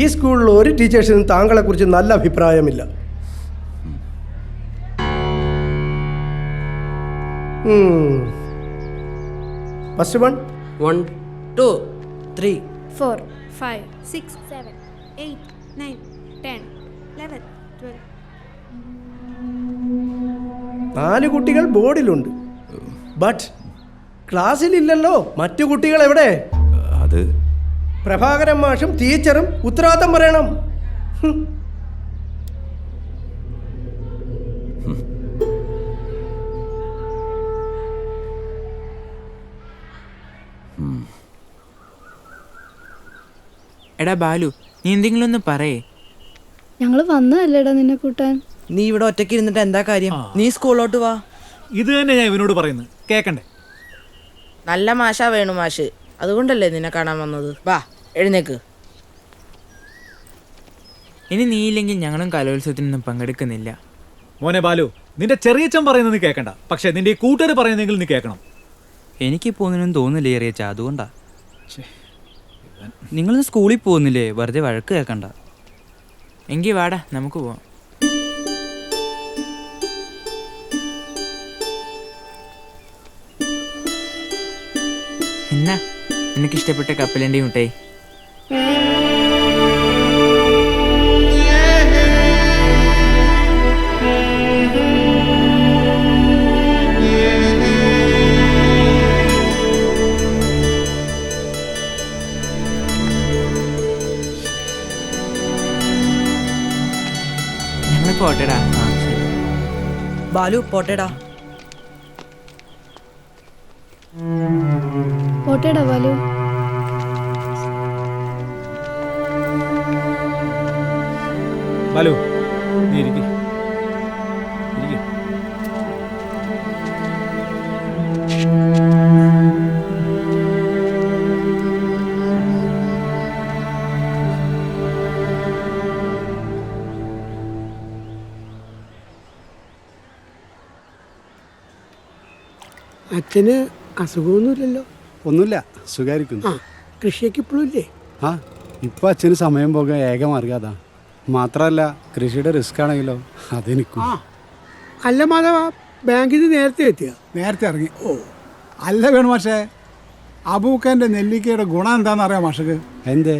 ഈ സ്കൂളിൽ ഒരു ടീച്ചേഴ്സിനും താങ്കളെ കുറിച്ച് നല്ല അഭിപ്രായമില്ല. ഫസ്റ്റ് 1 1 2 3 4 5 6 7 8 9 10 11 12. 4 കുട്ടികൾ ബോർഡിലുണ്ട്. ബട്ട് ക്ലാസ്സിലില്ലല്ലോ. മറ്റു കുട്ടികൾ എവിടെ? അത് പ്രഭാകരൻ മാഷും ടീച്ചറും ഉത്തരവാദിത്തം പറയണം. എടാ ബാലു, നീ എന്തെങ്കിലും ഒന്ന് പറയേ. ഞങ്ങൾ വന്നതല്ലേടാ നിന്നെ കൂട്ടാൻ. നീ ഇവിടെ ഒറ്റയ്ക്ക് ഇരുന്നിട്ട് എന്താ കാര്യം? നീ സ്കൂളിലോട്ട് വാ. ഇത് തന്നെ ഞാൻ ഇവനോട് പറയുന്നത്, കേക്കണ്ടേ? നല്ല മാഷാ വേണു മാഷ്, അതുകൊണ്ടല്ലേ നിന്നെ കാണാൻ വന്നത്. വാ എഴുന്നേക്ക്. ഇനി നീയില്ലെങ്കിൽ ഞങ്ങളും കലോത്സവത്തിനൊന്നും പങ്കെടുക്കുന്നില്ല. മോനെ ബാലു, നിന്റെ ചെറിയച്ഛൻ പറയുന്നത് നീ കേൾക്കണ്ട, പക്ഷെ നിന്റെ ഈ കൂട്ടുകാർ പറയുന്നെങ്കിൽ നീ കേൾക്കണം. എനിക്ക് പോകുന്നതിനൊന്നും തോന്നില്ലേ ചെറിയച്ഛ, അതുകൊണ്ടാ. നിങ്ങളൊന്ന് സ്കൂളിൽ പോകുന്നില്ലേ? വെറുതെ വഴക്ക് കേൾക്കണ്ട. എങ്കിൽ വാടാ, നമുക്ക് പോവാം. എന്നാ നിനക്കിഷ്ടപ്പെട്ട കപ്പലണ്ടി മുട്ടേ? ഞങ്ങൾ പോട്ടെടാ. ആ ശരി ബാലു, പോട്ടേടാ. പോട്ടേടാ ബാലു. ബാലു, നീ ഇരിക്ക്. അച്ഛന് അസുഖമൊന്നുമില്ലല്ലോ? ഒന്നുമില്ല, സുഖമായിരിക്കുന്നു. ആ, കൃഷിയൊക്കെ ഇപ്പോഴും ഇല്ലേ? ആ, ഇപ്പം അച്ഛന് സമയം പോകാൻ ഏക മാർഗം അതാ. മാത്രമല്ല കൃഷിയുടെ റിസ്ക് ആണെങ്കിലോ അതെനിക്കും. ആ, അല്ല മാധവ, ബാങ്കിൽ നിന്ന് നേരത്തെ എത്തിയ? നേരത്തെ ഇറങ്ങി. ഓ അല്ല വേണു മാഷേ, അബൂക്കൻ്റെ നെല്ലിക്കയുടെ ഗുണം എന്താണെന്ന് അറിയാം മാഷക്ക്? എന്തേ?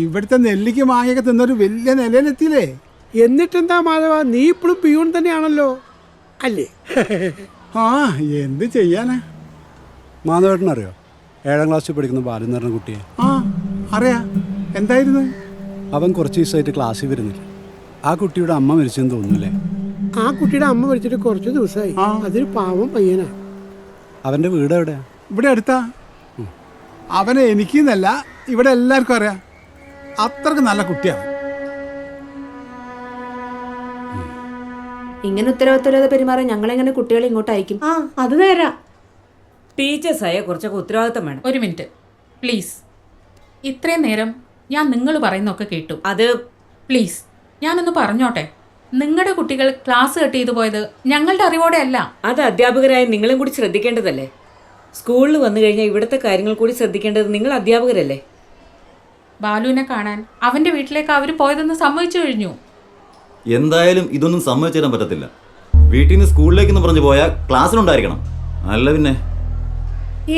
ഇവിടുത്തെ നെല്ലിക്ക മാങ്ങയൊക്കെ തിന്നൊരു വലിയ നിലയിലെത്തിയില്ലേ. എന്നിട്ടെന്താ മാധവ, നീ ഇപ്പോഴും പിയൂൺ തന്നെയാണല്ലോ അല്ലേ? ആ, എന്ത് ചെയ്യാനാ. മാധവേട്ടനറിയോ 7ാം ക്ലാസ്സിൽ പഠിക്കുന്ന ബാലു എന്ന് പറഞ്ഞ കുട്ടിയെ? ആ അറിയാം. എന്തായിരുന്നു? അവൻ കുറച്ച് ദിവസമായിട്ട് ക്ലാസ്സിൽ വരുന്നില്ല. ആ കുട്ടിയുടെ അമ്മ മരിച്ചെന്ന് തോന്നുന്നില്ലേ? ആ കുട്ടിയുടെ അമ്മ മരിച്ചിട്ട് കുറച്ച് ദിവസമായി. അതൊരു പാവം പയ്യനാ. അവൻ്റെ വീട് എവിടെയാ? ഇവിടെ അടുത്താ. അവനെ എനിക്കെന്നല്ല ഇവിടെ എല്ലാവർക്കും അറിയാം. അത്രക്ക് നല്ല കുട്ടിയാണ്. ഇങ്ങനെ ഉത്തരവാദിത്തമില്ലാതെ പെരുമാറാൻ ഞങ്ങളെങ്ങനെ കുട്ടികളെ ഇങ്ങോട്ട് അയക്കും? ആ, അത് നേരാ. ടീച്ചേഴ്സായ കുറച്ചൊക്കെ ഉത്തരവാദിത്തം വേണം. ഒരു മിനിറ്റ് പ്ലീസ്. ഇത്രയും നേരം ഞാൻ നിങ്ങൾ പറയുന്നൊക്കെ കേട്ടു. അത് പ്ലീസ് ഞാനൊന്ന് പറഞ്ഞോട്ടെ. നിങ്ങളുടെ കുട്ടികൾ ക്ലാസ് കട്ട് ചെയ്തു പോയത് ഞങ്ങളുടെ അറിവോടെ അല്ല. അത് അധ്യാപകരായ നിങ്ങളും കൂടി ശ്രദ്ധിക്കേണ്ടതല്ലേ? സ്കൂളിൽ വന്നു കഴിഞ്ഞാൽ ഇവിടുത്തെ കാര്യങ്ങൾ കൂടി ശ്രദ്ധിക്കേണ്ടത് നിങ്ങൾ അധ്യാപകരല്ലേ? ബാലുവിനെ കാണാൻ അവൻ്റെ വീട്ടിലേക്ക് അവർ പോയതെന്ന് സമ്മതിച്ചു കഴിഞ്ഞു. എന്തായാലും ഇതൊന്നും സമ്മതിച്ചു തരാൻ പറ്റത്തില്ല. വീട്ടിൽ നിന്ന് സ്കൂളിലേക്കെന്ന് പറഞ്ഞു പോയാൽ ക്ലാസ്സിലുണ്ടായിരിക്കണം. അല്ല പിന്നെ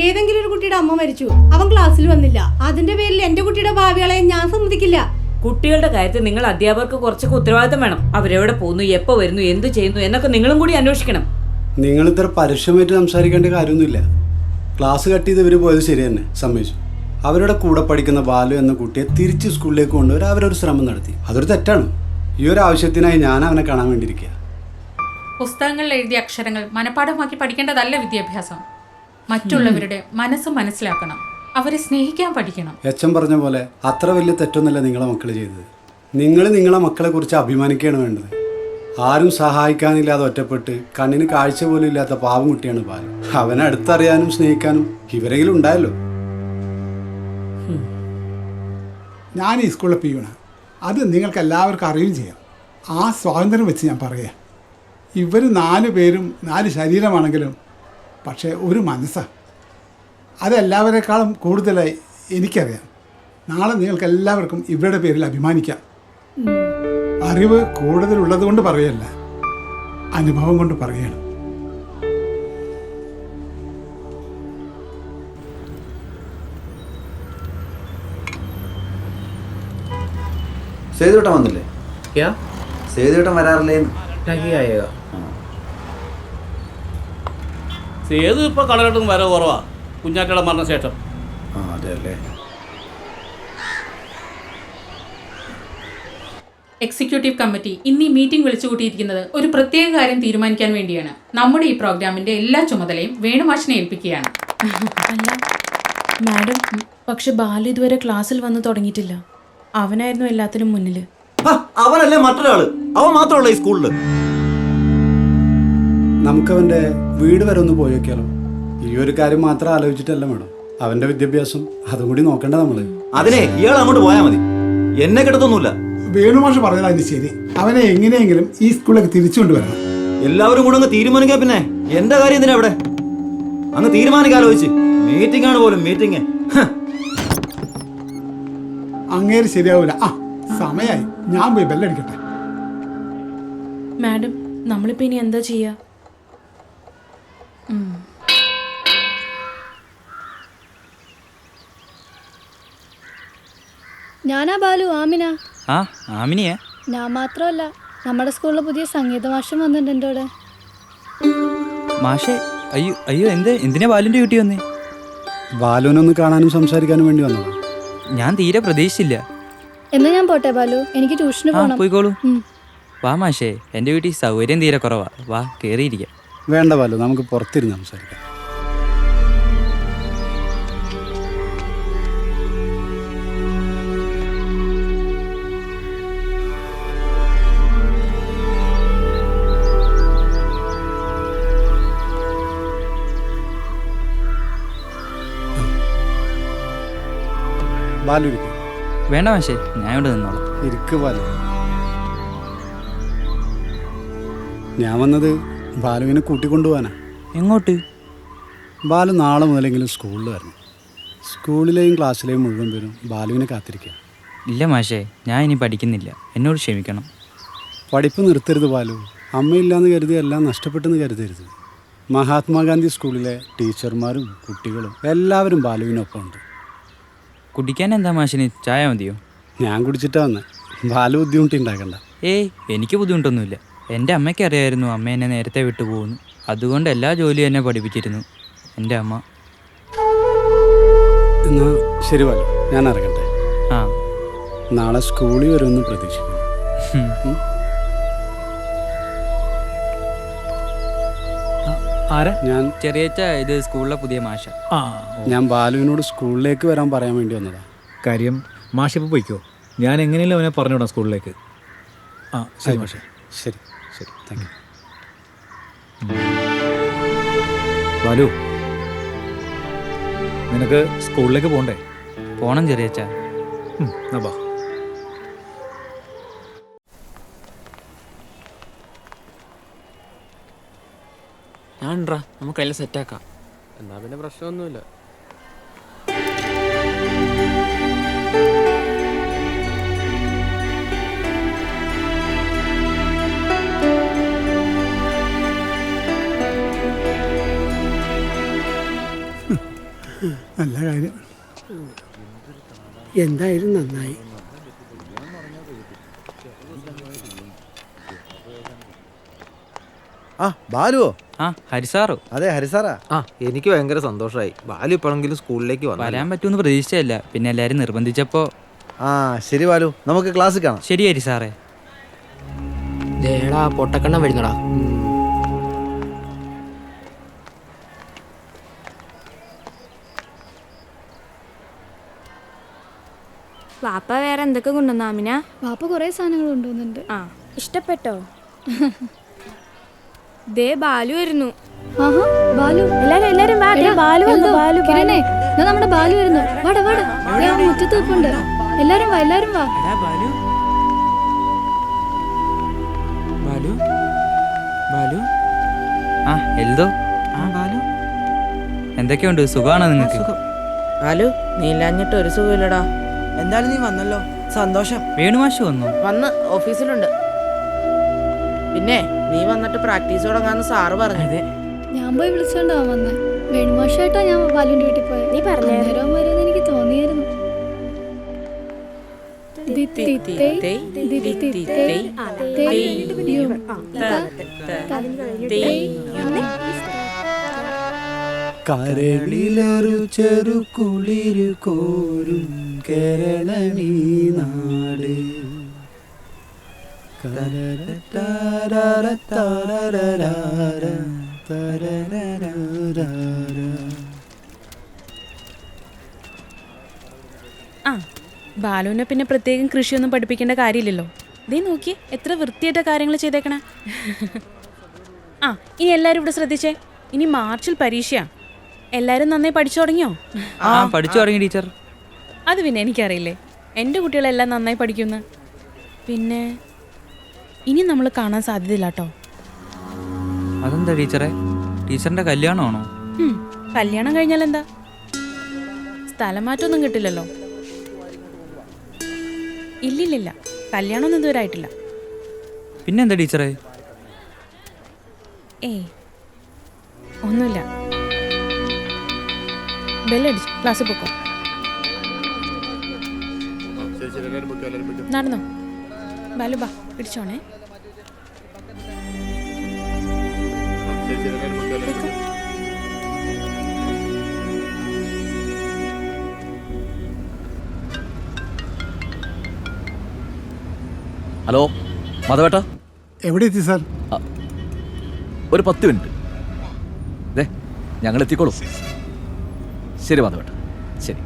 ഏതെങ്കിലും ഒരു കുട്ടിയുടെ അമ്മ മരിച്ചു, അവൻ ക്ലാസ്സിൽ വന്നില്ല, അതിന്റെ പേരിൽ എന്റെ കുട്ടിയുടെ ഭാവികളെ ഞാൻ സമ്മതിക്കില്ല. കുട്ടികളുടെ കാര്യത്തിൽ നിങ്ങൾ അധ്യാപകർക്ക് കുറച്ചൊക്കെ ഉത്തരവാദിത്തം വേണം. അവരെവിടെ പോകുന്നു, എപ്പോൾ വരുന്നു, എന്ത് ചെയ്യുന്നു എന്നൊക്കെ നിങ്ങളും കൂടി അന്വേഷിക്കണം. നിങ്ങൾ ഇത്ര പരുഷമായിട്ട് സംസാരിക്കേണ്ട കാര്യമൊന്നുമില്ല. ക്ലാസ് കട്ട് ചെയ്ത് ഇവർ പോയത് ശരി തന്നെ, സമ്മതിച്ചു. അവരുടെ കൂടെ പഠിക്കുന്ന ബാലു എന്ന കുട്ടിയെ തിരിച്ച് സ്കൂളിലേക്ക് കൊണ്ടുവരാൻ അവരൊരു ശ്രമം നടത്തി. അതൊരു തെറ്റാണ്. ഈ ഒരു ആവശ്യത്തിനായി ഞാൻ അവനെ കാണാൻ വേണ്ടിയിരിക്കുക. പുസ്തകങ്ങളിൽ എഴുതിയ അക്ഷരങ്ങൾ മനഃപ്പാഠമാക്കി പഠിക്കേണ്ടതല്ല വിദ്യാഭ്യാസം. മറ്റുള്ളവരുടെ മനസ്സ് മനസ്സിലാക്കണം, അവരെ സ്നേഹിക്കാൻ പഠിക്കണം. എച്ചൻ പറഞ്ഞ പോലെ അത്ര വലിയ തെറ്റൊന്നുമല്ല നിങ്ങളെ മക്കൾ ചെയ്തത്. നിങ്ങൾ നിങ്ങളെ മക്കളെ കുറിച്ച് അഭിമാനിക്കുകയാണ് വേണ്ടത്. ആരും സഹായിക്കാനില്ലാതെ ഒറ്റപ്പെട്ട് കണ്ണിന് കാഴ്ച പോലും ഇല്ലാത്ത പാവം കുട്ടിയാണ് ബാലു. അവനെ അടുത്തറിയാനും സ്നേഹിക്കാനും ഇവരെങ്കിലും ഉണ്ടായല്ലോ. ഞാൻ ഈ സ്കൂളിൽ പിയൂണ, അത് നിങ്ങൾക്ക് എല്ലാവർക്കും അറിയുകയും ചെയ്യാം. ആ സ്വാതന്ത്ര്യം വെച്ച് ഞാൻ പറയാം. ഇവർ 4 പേരും 4 ശരീരമാണെങ്കിലും പക്ഷേ ഒരു മനസ്സാണ്. അതെല്ലാവരെക്കാളും കൂടുതലായി എനിക്കറിയാം. നാളെ നിങ്ങൾക്ക് എല്ലാവർക്കും ഇവരുടെ പേരിൽ അഭിമാനിക്കാം. അറിവ് കൂടുതലുള്ളത് കൊണ്ട് പറയല്ല, അനുഭവം കൊണ്ട് പറയണം. സേതുട്ടൻ വന്നില്ലേ? സേതുട്ടൻ വരാറില്ലേ? സേതു ഇപ്പൊ കടലോട്ടും വരവ് കുറവാ, കുഞ്ഞാറ്റയുടെ മരണശേഷം. അതെ അല്ലേ. എക്സിക്യൂട്ടീവ് കമ്മിറ്റി ഇന്ന് ഈ മീറ്റിംഗ് വിളിച്ചു കൂട്ടിയിരിക്കുന്നത് ഒരു പ്രത്യേക കാര്യം തീരുമാനിക്കാൻ വേണ്ടിയാണ്. നമ്മുടെ ഈ പ്രോഗ്രാമിന്റെ എല്ലാ ചുമതലയും വേണുമാഷിനെ ഏൽപ്പിക്കുകയാണ്. അല്ല മാഡം, പക്ഷെ ബാലു ഇതുവരെ ക്ലാസ്സിൽ വന്ന് തുടങ്ങിയിട്ടില്ല. അവനായിരുന്നു എല്ലാത്തിനും മുന്നിൽ. അവനല്ലേ മറ്റൊരാള്? അവൻ മാത്രമല്ല ഈ സ്കൂളില്. നമുക്കവൻ്റെ വീട് വരെ ഒന്ന് പോയി നോക്കിയാലോ? ഈ ഒരു കാര്യം മാത്രം ആലോചിച്ചിട്ടല്ല മേഡം, അവൻ്റെ വിദ്യാഭ്യാസം അതും കൂടി നോക്കണ്ട നമ്മള്. അതിനെ ഇയാൾ അങ്ങോട്ട് പോയാൽ മതി, എന്നെ കിടത്തൊന്നുമില്ല. വേണുമാഷ് പറഞ്ഞതാണ് ശരി. അവനെ എങ്ങനെയെങ്കിലും ഈ സ്കൂളിലേക്ക് തിരിച്ചുകൊണ്ടുവരണം. എല്ലാവരും കൂടെ അങ്ങ് തീരുമാനിക്കാൻ. പിന്നെ എന്റെ കാര്യം എന്തിനാ അവിടെ? അങ്ങ് തീരുമാനിക്കാൻ ആലോചിച്ച്. മീറ്റിംഗ് ആണ് പോലും മീറ്റിംഗ്. അങ്ങേര് ശരിയാവൂല. ആ സമയായി, ഞാൻ പോയി ബെല്ലടിക്കട്ടെ. മാഡം, നമ്മളിപ്പോൾ ഇനി എന്താ ചെയ്യുക? ഞാനാ ബാലു, ആമിന. ആ ആമിനിയാ? ഞാൻ മാത്രമല്ല, നമ്മുടെ സ്കൂളിൽ പുതിയ സംഗീത മാഷം വന്നിട്ടുണ്ട് എൻ്റെ കൂടെ. മാഷേ, അയ്യോ അയ്യോ, എന്തിനാ ബാലുവിൻ്റെ വീട്ടിൽ വന്നേ? ബാലുവിനൊന്ന് കാണാനും സംസാരിക്കാനും വേണ്ടി വന്നതാ. ഞാൻ തീരെ പ്രതീക്ഷിച്ചില്ല. എന്നാ ഞാൻ പോട്ടെ ബാലു, എനിക്ക് ട്യൂഷന് പോകണം. പോയിക്കോളൂ. വാ മാഷേ, എൻ്റെ വീട്ടിൽ സൗകര്യം തീരെ കുറവാ. വാ, കയറിയിരിക്കാം. വേണ്ട ബാലു, നമുക്ക് പുറത്തിരുന്ന് സംസാരിക്കാം. ബാലു ഇരിക്കും. വേണ്ട മാഷേ, ഞാൻ ഇവിടെ നിന്നോളാം. ഇരിക്ക് ബാലു. ഞാൻ വന്നത് ബാലുവിനെ കൂട്ടിക്കൊണ്ടുപോകാനാ. എങ്ങോട്ട്? ബാലു നാളെ മുതലെങ്കിലും സ്കൂളിൽ വരണം. സ്കൂളിലെയും ക്ലാസ്സിലെയും മുഴുവൻ പേരും ബാലുവിനെ കാത്തിരിക്കുക. ഇല്ല മാഷേ, ഞാൻ ഇനി പഠിക്കുന്നില്ല, എന്നോട് ക്ഷമിക്കണം. പഠിപ്പ് നിർത്തരുത് ബാലു. അമ്മയില്ലാന്ന് കരുതി എല്ലാം നഷ്ടപ്പെട്ടെന്ന് കരുതരുത്. മഹാത്മാഗാന്ധി സ്കൂളിലെ ടീച്ചർമാരും കുട്ടികളും എല്ലാവരും ബാലുവിനൊപ്പം ഉണ്ട്. കുടിക്കാൻ എന്താ മാഷിന്, ചായ മതിയോ? ഞാൻ കുടിച്ചിട്ടാ വന്നേ. ബാലു ബുദ്ധിമുട്ടി ഉണ്ടാക്കണ്ട. ഏയ്, എനിക്ക് ബുദ്ധിമുട്ടൊന്നുമില്ല. എൻ്റെ അമ്മയ്ക്ക് അറിയായിരുന്നു അമ്മ എന്നെ നേരത്തെ വിട്ടുപോകുന്നു. അതുകൊണ്ട് എല്ലാ ജോലിയും എന്നെ പഠിപ്പിച്ചിരുന്നു എൻ്റെ അമ്മ. എന്നാ ശരി ബാലു, ഞാൻ ഇറങ്ങട്ടെ. ആ, നാളെ സ്കൂളിൽ വരുമെന്ന് പ്രതീക്ഷിക്കുന്നു. ഞാൻ ചെറിയച്ച, ഇത് സ്കൂളിലെ പുതിയ മാഷ. ഞാൻ ബാലുവിനോട് സ്കൂളിലേക്ക് വരാൻ പറയാൻ വേണ്ടി വന്നതാ. കാര്യം മാഷിപ്പോൾ പോയിക്കോ, ഞാൻ എങ്ങനെയല്ലോ അവനെ പറഞ്ഞുവിടാം സ്കൂളിലേക്ക്. ആ ശരി മാഷേ. ശരി ശരി, താങ്ക് യു. ബാലു, നിനക്ക് സ്കൂളിലേക്ക് പോകണ്ടേ? പോണം ചെറിയച്ച. എന്നാ ബാ. ഞാൻട്രാ, നമുക്ക് എല്ലാം സെറ്റാക്കാം. എന്നാ പിന്നെ പ്രശ്നമൊന്നുമില്ല. നല്ല കാര്യം. എന്തായാലും നന്നായി. ആ ബാലുവോ? ആ, ഹരിസാറോ? അതെ, ഹരിസാറാ. ആ, എനിക്ക് ഭയങ്കര സന്തോഷമായി. ബാലു ഇപ്പോഴെങ്കിലും സ്കൂളിലേക്ക് വരാൻ പറ്റുമെന്ന് പ്രതീക്ഷിച്ചല്ല, പിന്നെ എല്ലാവരും നിർബന്ധിച്ചപ്പോ. ആ ശരി ബാലു, നമുക്ക് ക്ലാസ്സിൽ കാണാം. ശരി ഹരിസാറേ. ദേടാ, പൊട്ടക്കണ്ണം വരുന്നടാ. വാപ്പ വേറെ എന്തൊക്കെ കൊണ്ടുവന്നു ആമിന? വാപ്പ കുറേ സാധനങ്ങൾ കൊണ്ടുവന്നിട്ടുണ്ട്. ആ, ഇഷ്ടപ്പെട്ടോ? ദേ ബാലു വരുന്നു. ആഹാ, ബാലു. എല്ലാരും വാ, ദേ ബാലു വന്നു. ബാലു കിരണേ, ദാ നമ്മുടെ ബാലു വരുന്നു. വാടാ വാടാ, ദേ ആ മുറ്റത്ത് നിൽപ്പുണ്ട്. എല്ലാരും വാ, എല്ലാരും വാ. ബാലു, ബാലു, ബാലു. ആ എൽദോ. ആ ബാലു, എന്തൊക്കെയുണ്ട്? സുഖമാണോ നിങ്ങൾക്ക്? ബാലു, നീ ഇല്ലാഞ്ഞിട്ട് ഒരു സുഖമില്ലടാ. എന്തായാലും നീ വന്നല്ലോ, സന്തോഷം. വേണുമാഷ് വന്നു? വന്ന് ഓഫീസിലുണ്ട്. പിന്നെ നീ വന്നിട്ട് പ്രാക്ടീസ് തുടങ്ങാന്ന് സാറ് പറഞ്ഞു. ഞാൻ പോയി വിളിച്ചോണ്ടാ വന്നേ. വേണുമാഷായിട്ടാ ഞാൻ ബാലുവിന്റെ വീട്ടിൽ പോയത്. നീ പറഞ്ഞേരം വരുമെന്ന് എനിക്ക് തോന്നിയായിരുന്നു. കരളിലൊരു ചെറു കുളിരു കോരും കേരളീ നാട്. ആ, ബാലുവിനെ പിന്നെ പ്രത്യേകം കൃഷിയൊന്നും പഠിപ്പിക്കേണ്ട കാര്യമില്ലല്ലോ. ദേ നോക്കിയേ, എത്ര വൃത്തിയായിട്ട കാര്യങ്ങൾ ചെയ്തേക്കണേ. ആ, ഇനി എല്ലാവരും ഇവിടെ ശ്രദ്ധിച്ചേ. ഇനി മാർച്ചിൽ പരീക്ഷയാ. എല്ലാവരും നന്നായി പഠിച്ചു തുടങ്ങിയോ? ആ, പഠിച്ചു തുടങ്ങി ടീച്ചർ. അത് പിന്നെ എനിക്കറിയില്ലേ, എൻ്റെ കുട്ടികളെല്ലാം നന്നായി പഠിക്കുമെന്ന്. പിന്നെ ഇനി നമ്മൾ കാണാൻ സാധ്യതയില്ല കേട്ടോ. അതെന്താ ടീച്ചറെ? ടീച്ചറിന്റെ കല്യാണമാണോ? കല്യാണം കഴിഞ്ഞാൽ എന്താ, സ്ഥലം മാറ്റമൊന്നും കിട്ടില്ലല്ലോ. ഇല്ലില്ല, കല്യാണമൊന്നും ഇതുവരെ ആയിട്ടില്ല. പിന്നെന്താ ടീച്ചറെ? ഏയ് ഒന്നുമില്ല. ബെല്ലടിച്ചു, ക്ലാസ്സിൽ പോക്കോ. നടന്നോ ബാലു, ബാ പിടിച്ചോണേ. ഹലോ മാധവേട്ടാ, എവിടെ എത്തി സാർ? ഒരു 10 മിനിറ്റ്. ദേ, ഞങ്ങൾ എത്തിക്കോളും. ശരി മാധവേട്ടാ, ശരി.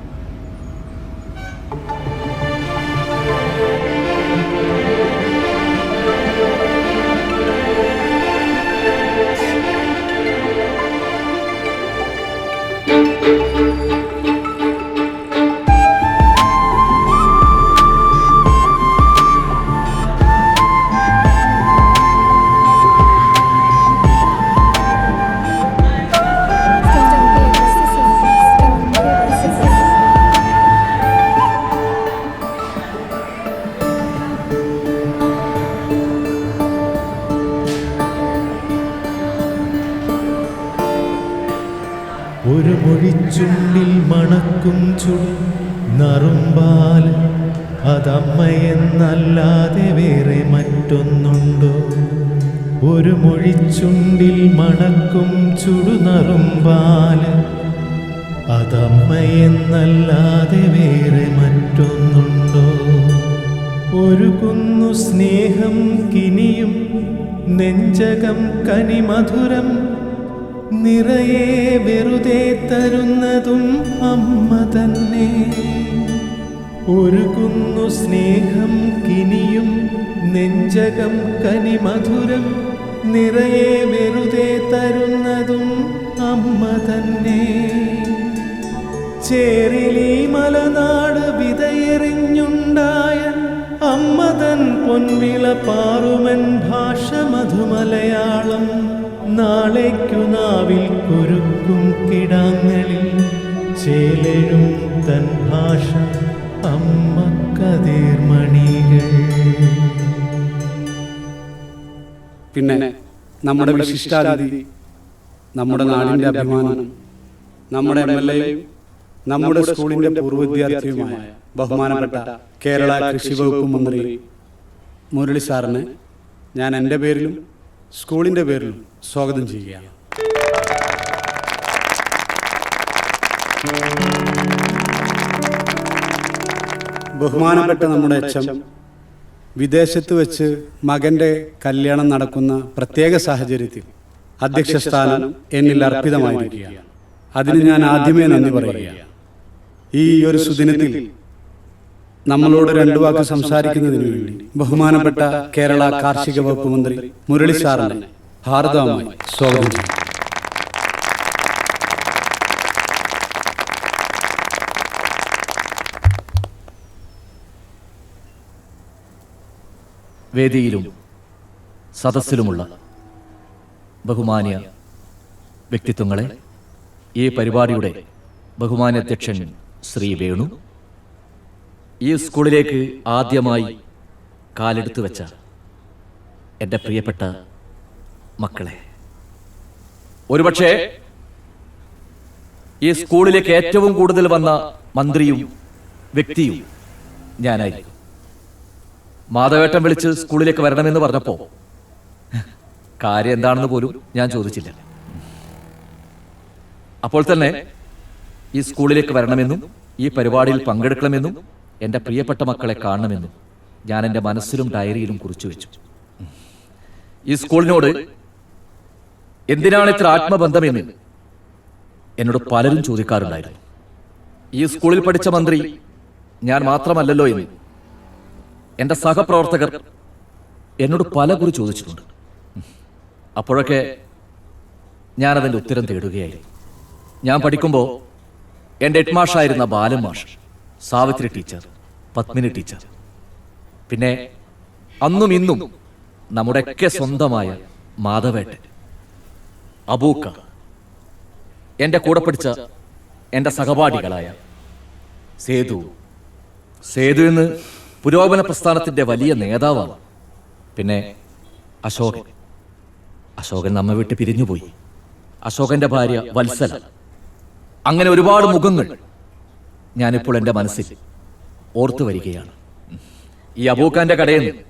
ഒരു മൊഴിച്ചുണ്ടിൽ മണക്കും ചുടി നറുമ്പാൽ അതമ്മയെന്നല്ലാതെ വേറെ മറ്റൊന്നുണ്ടോ? ഒരു മൊഴിച്ചുണ്ടിൽ മണക്കും ചുടുനറുമ്പാൽ അതമ്മയെന്നല്ലാതെ വേറെ മറ്റൊന്നുണ്ടോ? ഒരു കുന്നു സ്നേഹം കിനിയും നെഞ്ചകം കനിമധുരം നിറയെ വെറുതെ തരുന്നതും അമ്മ തന്നെ. ഒരു കുന്നു സ്നേഹം കിനിയും നെഞ്ചകം കനിമധുരം നിറയെ വെറുതെ തരുന്നതും അമ്മ തന്നെ. ചേറിലീ മലനാട് വിതയെറിഞ്ഞുണ്ടായ അമ്മ തൻ പൊൻവിള പാറുമൻ ഭാഷ മധുമലയാളം. നാളേക്കു നാവിൽ കുരുക്കും കിടാങ്ങളിൽ ചേലഴും തൻ ഭാഷ അമ്മ കതിർമണികൾ. പിന്നെ നമ്മുടെ വിശിഷ്ടാതിഥി, നമ്മുടെ നാടിൻ്റെ അഭിമാനം, നമ്മുടെ MLA യും നമ്മുടെ സ്കൂളിൻ്റെ പൂർവ്വ വിദ്യാർത്ഥിയുമായ ബഹുമാനപ്പെട്ട കേരള കൃഷി വകുപ്പ് മന്ത്രി മുരളി സാറിനെ ഞാൻ എൻ്റെ പേരിലും സ്കൂളിൻ്റെ പേരിലും സ്വാഗതം ചെയ്യുകയാണ്. ബഹുമാനപ്പെട്ട നമ്മുടെ HM വിദേശത്ത് വെച്ച് മകൻ്റെ കല്യാണം നടക്കുന്ന പ്രത്യേക സാഹചര്യത്തിൽ അധ്യക്ഷ സ്ഥാനം എന്നിൽ അർപ്പിതമായിരിക്കുകയാണ്. അതിന് ഞാൻ ആദ്യമേ നന്ദി പറയുകയാണ്. ഈ ഒരു സുദിനത്തിൽ നമ്മളോട് രണ്ടു വാക്ക് സംസാരിക്കുന്നതിന് വേണ്ടി ബഹുമാനപ്പെട്ട കേരള കാർഷിക വകുപ്പ് മന്ത്രി മുരളി സാറിനെ ഹാർദവമായി സ്വാഗതം ചെയ്യും. വേദിയിലും സദസ്സിലുമുള്ള ബഹുമാന്യ വ്യക്തിത്വങ്ങളെ, ഈ പരിപാടിയുടെ ബഹുമാന്യ അധ്യക്ഷൻ ശ്രീ വേണു, ഈ സ്കൂളിലേക്ക് ആദ്യമായി കാലെടുത്തു വെച്ച എൻ്റെ പ്രിയപ്പെട്ട മക്കളെ, ഒരുപക്ഷെ ഈ സ്കൂളിലേക്ക് ഏറ്റവും കൂടുതൽ വന്ന മന്ത്രിയും വ്യക്തിയും ഞാനായിരിക്കും. മാധവേട്ടൻ വിളിച്ച് സ്കൂളിലേക്ക് വരണമെന്ന് പറഞ്ഞപ്പോൾ കാര്യം എന്താണെന്ന് പോലും ഞാൻ ചോദിച്ചില്ല. അപ്പോൾ തന്നെ ഈ സ്കൂളിലേക്ക് വരണമെന്നും ഈ പരിപാടിയിൽ പങ്കെടുക്കണമെന്നും എൻ്റെ പ്രിയപ്പെട്ട മക്കളെ കാണണമെന്നും ഞാൻ എൻ്റെ മനസ്സിലും ഡയറിയിലും കുറിച്ചു വെച്ചു. ഈ സ്കൂളിനോട് എന്തിനാണ് ഇത്ര ആത്മബന്ധമെന്ന് എന്നോട് പലരും ചോദിക്കാറുണ്ടായിരുന്നു. ഈ സ്കൂളിൽ പഠിച്ച മന്ത്രി ഞാൻ മാത്രമല്ലല്ലോ എന്ന് എൻ്റെ സഹപ്രവർത്തകർ എന്നോട് പല കുറി ചോദിച്ചിട്ടുണ്ട്. അപ്പോഴൊക്കെ ഞാനതിൻ്റെ ഉത്തരം തേടുകയായിരുന്നു. ഞാൻ പഠിക്കുമ്പോൾ എൻ്റെ ഹെഡ് മാഷായിരുന്ന ബാലൻ മാഷ്, സാവിത്രി ടീച്ചർ, പത്മിനി ടീച്ചർ, പിന്നെ അന്നും ഇന്നും നമ്മുടെയൊക്കെ സ്വന്തമായ മാധവേട്ടൻ, അബൂക്ക, എൻ്റെ കൂടെ പഠിച്ച എൻ്റെ സഹപാഠികളായ സേതു എന്ന് പുരോഗമന പ്രസ്ഥാനത്തിൻ്റെ വലിയ നേതാവാണ്. പിന്നെ അശോകൻ നമ്മെ വിട്ട് പിരിഞ്ഞുപോയി. അശോകൻ്റെ ഭാര്യ വത്സല. അങ്ങനെ ഒരുപാട് മുഖങ്ങൾ ഞാനിപ്പോൾ എൻ്റെ മനസ്സിൽ ഓർത്തു വരികയാണ്. ഈ അബൂക്കാൻ്റെ കടയിൽ നിന്ന്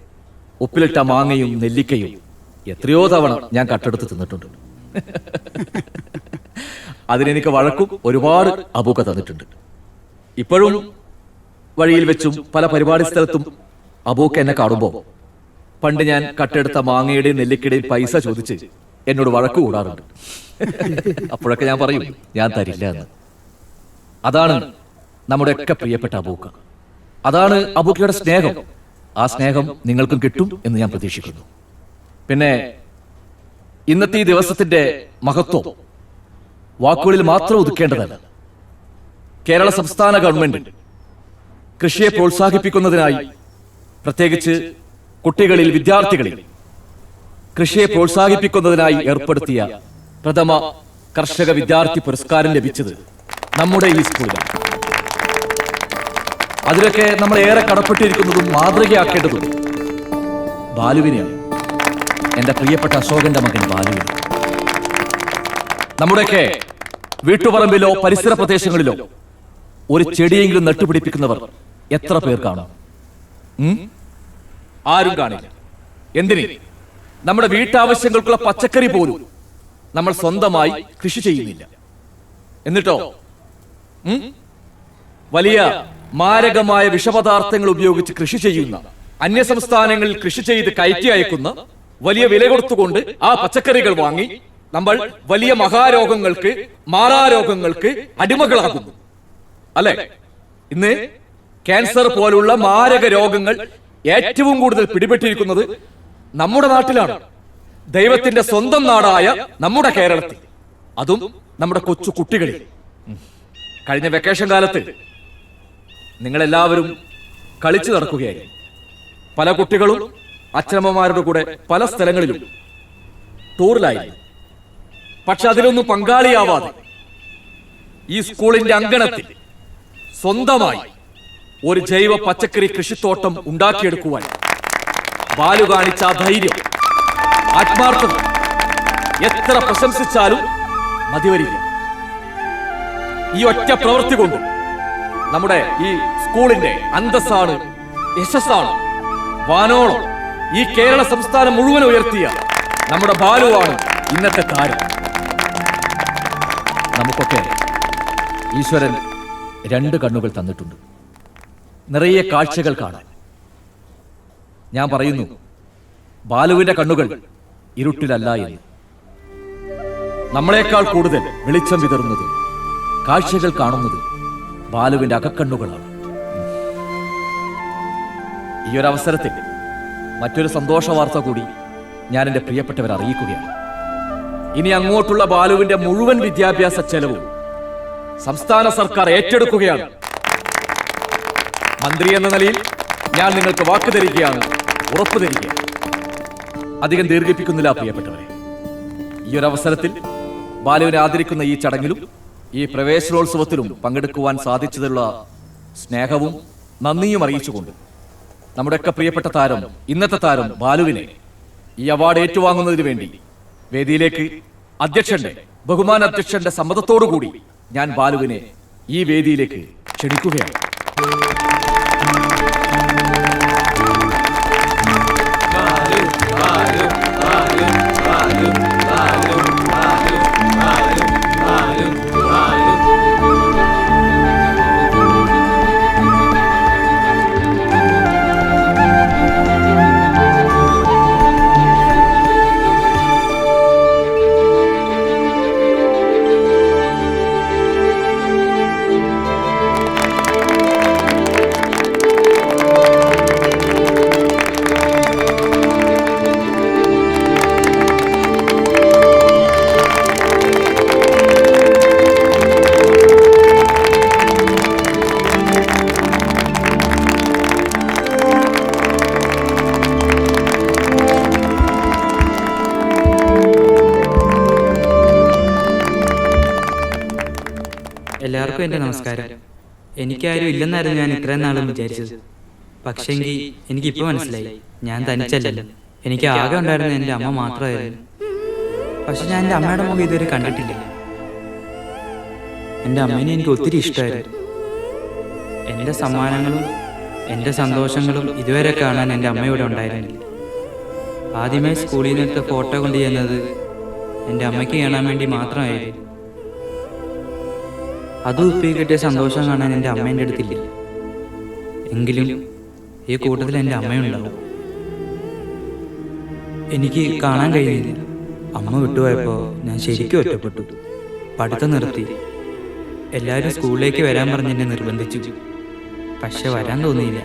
ഉപ്പിലിട്ട മാങ്ങയും നെല്ലിക്കയും എത്രയോ തവണ ഞാൻ കട്ടെടുത്ത് തിന്നിട്ടുണ്ട്. അതിനെനിക്ക് വഴക്കും ഒരുപാട് അബൂക്ക തന്നിട്ടുണ്ട്. ഇപ്പോഴും വഴിയിൽ വെച്ചും പല പരിപാടി സ്ഥലത്തും അബൂക്ക എന്നെ കാണുമ്പോൾ പണ്ട് ഞാൻ കട്ടെടുത്ത മാങ്ങയുടെയും നെല്ലിക്കയുടെയും പൈസ ചോദിച്ച് എന്നോട് വഴക്ക് കൂടാറുണ്ട്. അപ്പോഴൊക്കെ ഞാൻ പറയും ഞാൻ തരില്ല എന്ന്. അതാണ് നമ്മുടെയൊക്കെ പ്രിയപ്പെട്ട അബൂക്ക. അതാണ് അബൂക്കയുടെ സ്നേഹം. ആ സ്നേഹം നിങ്ങൾക്കും കിട്ടും എന്ന് ഞാൻ പ്രതീക്ഷിക്കുന്നു. പിന്നെ ഇന്നത്തെ ഈ ദിവസത്തിന്റെ മഹത്വം വാക്കുകളിൽ മാത്രം ഒതുക്കേണ്ടതല്ല. കേരള സംസ്ഥാന ഗവൺമെന്റ് കൃഷിയെ പ്രോത്സാഹിപ്പിക്കുന്നതിനായി, പ്രത്യേകിച്ച് കുട്ടികളിൽ, വിദ്യാർത്ഥികളിൽ കൃഷിയെ പ്രോത്സാഹിപ്പിക്കുന്നതിനായി ഏർപ്പെടുത്തിയ പ്രഥമ കർഷക വിദ്യാർത്ഥി പുരസ്കാരം ലഭിച്ചത് നമ്മുടെ ഈ സ്കൂളിലാണ്. അതിലൊക്കെ നമ്മൾ ഏറെ കടപ്പെട്ടിരിക്കുന്നതും മാതൃകയാക്കേണ്ടതും ബാലുവിനെയാണ്. എൻ്റെ പ്രിയപ്പെട്ട അശോകന്റെ മകൻ ബാലുവിനെ. നമ്മുടെയൊക്കെ വീട്ടുപറമ്പിലോ പരിസര പ്രദേശങ്ങളിലോ ഒരു ചെടിയെങ്കിലും നട്ടുപിടിപ്പിക്കുന്നവർ എത്ര പേർ കാണും? ആരും കാണില്ല. എന്തിന്? നമ്മുടെ വീട്ടാവശ്യങ്ങൾക്കുള്ള പച്ചക്കറി പോലും നമ്മൾ സ്വന്തമായി കൃഷി ചെയ്യുന്നില്ല. എന്നിട്ടോ വലിയ മാരകമായ വിഷപദാർത്ഥങ്ങൾ ഉപയോഗിച്ച് കൃഷി ചെയ്യുന്ന, അന്യസംസ്ഥാനങ്ങളിൽ കൃഷി ചെയ്ത് കയറ്റി അയക്കുന്ന, വലിയ വില കൊടുത്തുകൊണ്ട് ആ പച്ചക്കറികൾ വാങ്ങി നമ്മൾ വലിയ മഹാരോഗങ്ങൾക്ക്, മാറാരോഗങ്ങൾക്ക് അടിമകളാകുന്നു. അല്ലെ? ഇന്ന് ക്യാൻസർ പോലുള്ള മാരക രോഗങ്ങൾ ഏറ്റവും കൂടുതൽ പിടിപെട്ടിരിക്കുന്നത് നമ്മുടെ നാട്ടിലാണ്. ദൈവത്തിന്റെ സ്വന്തം നാടായ നമ്മുടെ കേരളത്തിൽ, അതും നമ്മുടെ കൊച്ചു കുട്ടികളിൽ. കഴിഞ്ഞ വെക്കേഷൻ കാലത്ത് നിങ്ങളെല്ലാവരും കളിച്ചു നടക്കുകയായി. പല കുട്ടികളും അച്ഛനമ്മമാരുടെ കൂടെ പല സ്ഥലങ്ങളിലും ടൂറിലായിരുന്നു. പക്ഷെ അതിലൊന്നും പങ്കാളിയാവാതെ ഈ സ്കൂളിന്റെ അങ്കണത്തിൽ സ്വന്തമായി ഒരു ജൈവ പച്ചക്കറി കൃഷിത്തോട്ടം ഉണ്ടാക്കിയെടുക്കുവാൻ ബാലു കാണിച്ച ആ ധൈര്യം, ആത്മാർത്ഥത എത്ര പ്രശംസിച്ചാലും മതിവരില്ല. ഈ ഒറ്റ പ്രവൃത്തി കൊണ്ട് നമ്മുടെ ഈ സ്കൂളിന്റെ അന്തസ്സാണ്, യശസ്സാണ് വാനോളം ഈ കേരള സംസ്ഥാനം മുഴുവൻ ഉയർത്തിയ നമ്മുടെ ബാലുവാണ് ഇന്നത്തെ താരം. നമുക്കൊക്കെ ഈശ്വരൻ 2 കണ്ണുകൾ തന്നിട്ടുണ്ട്, നിറയെ കാഴ്ചകൾ കാണാൻ. ഞാൻ പറയുന്നു, ബാലുവിന്റെ കണ്ണുകൾ ഇരുട്ടിലല്ല എന്ന്. നമ്മളെക്കാൾ കൂടുതൽ വെളിച്ചം വിതറുന്നത്, കാഴ്ചകൾ കാണുന്നത് ബാലുവിന്റെ അകക്കണ്ണുകളാണ്. ഈ ഒരു അവസരത്തിൽ മറ്റൊരു സന്തോഷ വാർത്ത കൂടി ഞാൻ എൻ്റെ പ്രിയപ്പെട്ടവരെ അറിയിക്കുകയാണ്. ഇനി അങ്ങോട്ടുള്ള ബാലുവിന്റെ മുഴുവൻ വിദ്യാഭ്യാസ ചെലവും സംസ്ഥാന സർക്കാർ ഏറ്റെടുക്കുകയാണ്. മന്ത്രി എന്ന നിലയിൽ ഞാൻ നിങ്ങൾക്ക് വാക്ക് തരികയാണ്, ഉറപ്പു തരികയാണ്. അധികം ദീർഘിപ്പിക്കുന്നില്ല പ്രിയപ്പെട്ടവരെ. ഈ ഒരു അവസരത്തിൽ ബാലുവിനെ ആദരിക്കുന്ന ഈ ചടങ്ങിലും ഈ പ്രവേശനോത്സവത്തിലും പങ്കെടുക്കുവാൻ സാധിച്ചതിലുള്ള സ്നേഹവും നന്ദിയും അറിയിച്ചുകൊണ്ട് നമ്മുടെയൊക്കെ പ്രിയപ്പെട്ട താരം, ഇന്നത്തെ താരം ബാലുവിനെ ഈ അവാർഡ് ഏറ്റുവാങ്ങുന്നതിന് വേണ്ടി വേദിയിലേക്ക് ബഹുമാന അധ്യക്ഷന്റെ സമ്മതത്തോടുകൂടി ഞാൻ ബാലുവിനെ ഈ വേദിയിലേക്ക് ക്ഷണിക്കുകയാണ്. എല്ലാവർക്കും എൻ്റെ നമസ്കാരം. എനിക്കാരും ഇല്ലെന്നായിരുന്നു ഞാൻ ഇത്രയും നാളും വിചാരിച്ചത്. പക്ഷേങ്കിൽ എനിക്കിപ്പോൾ മനസ്സിലായി, ഞാൻ തനിച്ചല്ലല്ലോ. എനിക്ക് ആകെ ഉണ്ടായിരുന്ന എൻ്റെ അമ്മ മാത്രമായിരുന്നു. പക്ഷെ ഞാൻ എൻ്റെ അമ്മയുടെ മുഖം ഇതുവരെ കണ്ടിട്ടില്ല. എൻ്റെ അമ്മേനെ എനിക്ക് ഒത്തിരി ഇഷ്ടമായിരുന്നു. എൻ്റെ സമ്മാനങ്ങളും എൻ്റെ സന്തോഷങ്ങളും ഇതുവരെ കാണാൻ എൻ്റെ അമ്മയോടെ ഉണ്ടായിരുന്നില്ല. ആദ്യമായി സ്കൂളിൽ നിന്നത്തെ ഫോട്ടോ കൊണ്ട് ചെയ്യുന്നത് എൻ്റെ അമ്മയ്ക്ക് കാണാൻ വേണ്ടി മാത്രമായിരുന്നു. അതും ഇപ്പം കിട്ടിയ സന്തോഷം കാണാൻ എൻ്റെ അമ്മേൻ്റെ അടുത്തില്ല. എങ്കിലും ഈ കൂട്ടത്തിൽ എൻ്റെ അമ്മയുണ്ടാവും. എനിക്ക് കാണാൻ കഴിയില്ല. അമ്മ വിട്ടുപോയപ്പോൾ ഞാൻ ശരിക്കും ഒറ്റപ്പെട്ടു. പഠിത്തം നിർത്തി. എല്ലാവരും സ്കൂളിലേക്ക് വരാൻ പറഞ്ഞ് എന്നെ നിർബന്ധിച്ചു. പക്ഷെ വരാൻ തോന്നിയില്ല.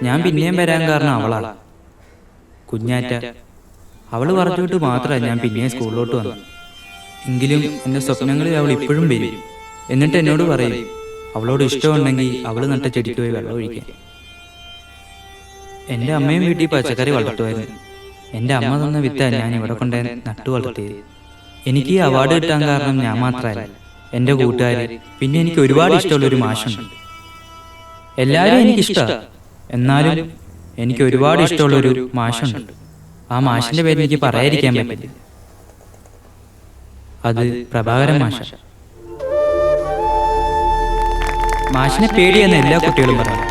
ഞാൻ പിന്നെയും വരാൻ കാരണം അവളാണ്, കുഞ്ഞാറ്റ. അവൾ പറഞ്ഞിട്ട് മാത്രമാണ് ഞാൻ പിന്നെയും സ്കൂളിലോട്ട് വന്നത്. എങ്കിലും എൻ്റെ സ്വപ്നങ്ങളിൽ അവൾ ഇപ്പോഴും വരും. എന്നിട്ട് എന്നോട് പറയും, അവളോട് ഇഷ്ടമുണ്ടെങ്കിൽ അവൾ നട്ട ചെടിക്ക് പോയി വെള്ളം ഒഴിക്കാൻ. എൻ്റെ അമ്മയും വീട്ടിൽ പച്ചക്കറി വളർത്തുമായിരുന്നു. എൻ്റെ അമ്മ തന്ന വിത്ത ഞാൻ ഇവിടെ കൊണ്ട് നട്ടു വളർത്തിയത്. എനിക്ക് ഈ അവാർഡ് കിട്ടാൻ കാരണം ഞാൻ മാത്രമല്ല, എൻ്റെ കൂട്ടുകാർ, പിന്നെ എനിക്ക് ഒരുപാട് ഇഷ്ടമുള്ളൊരു മാഷുണ്ട്. എല്ലാവരും എനിക്കിഷ്ടമാണ്. എന്നാലും എനിക്ക് ഒരുപാട് ഇഷ്ടമുള്ളൊരു മാഷുണ്ട്. ആ മാഷിൻ്റെ പേര് എനിക്ക് പറയാതിരിക്കാൻ പറ്റില്ല. അത് പ്രഭാകരൻ മാഷ. മാഷിനെ പേടിയെന്ന് എല്ലാ കുട്ടികളും പറയും.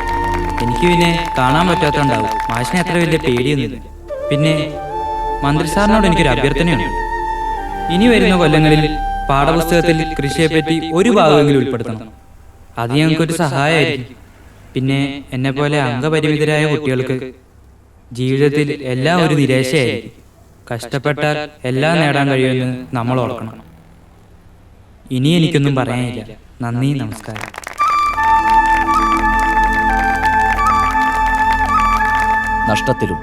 എനിക്ക് പിന്നെ കാണാൻ പറ്റാത്തതുണ്ടാവും മാഷിനെ അത്ര വലിയ പേടിയൊന്നുമില്ല. പിന്നെ മന്ത്രി സാറിനോട് എനിക്കൊരു അഭ്യർത്ഥനയുണ്ട്. ഇനി വരുന്ന കൊല്ലങ്ങളിൽ പാഠപുസ്തകത്തിൽ കൃഷിയെപ്പറ്റി ഒരു ഭാഗമെങ്കിലും ഉൾപ്പെടുത്തണം. അത് ഞങ്ങൾക്കൊരു സഹായമായിരിക്കും. പിന്നെ എന്നെപ്പോലെ അംഗപരിമിതരായ കുട്ടികൾക്ക് ജീവിതത്തിൽ എല്ലാം ഒരു നിരാശയായിരിക്കും. കഷ്ടപ്പെട്ടാൽ എല്ലാം നേടാൻ കഴിയുമെന്ന് നമ്മൾ ഓർക്കണം. ഇനി എനിക്കൊന്നും പറയാനില്ല. നന്ദി, നമസ്കാരം. നഷ്ടത്തിലും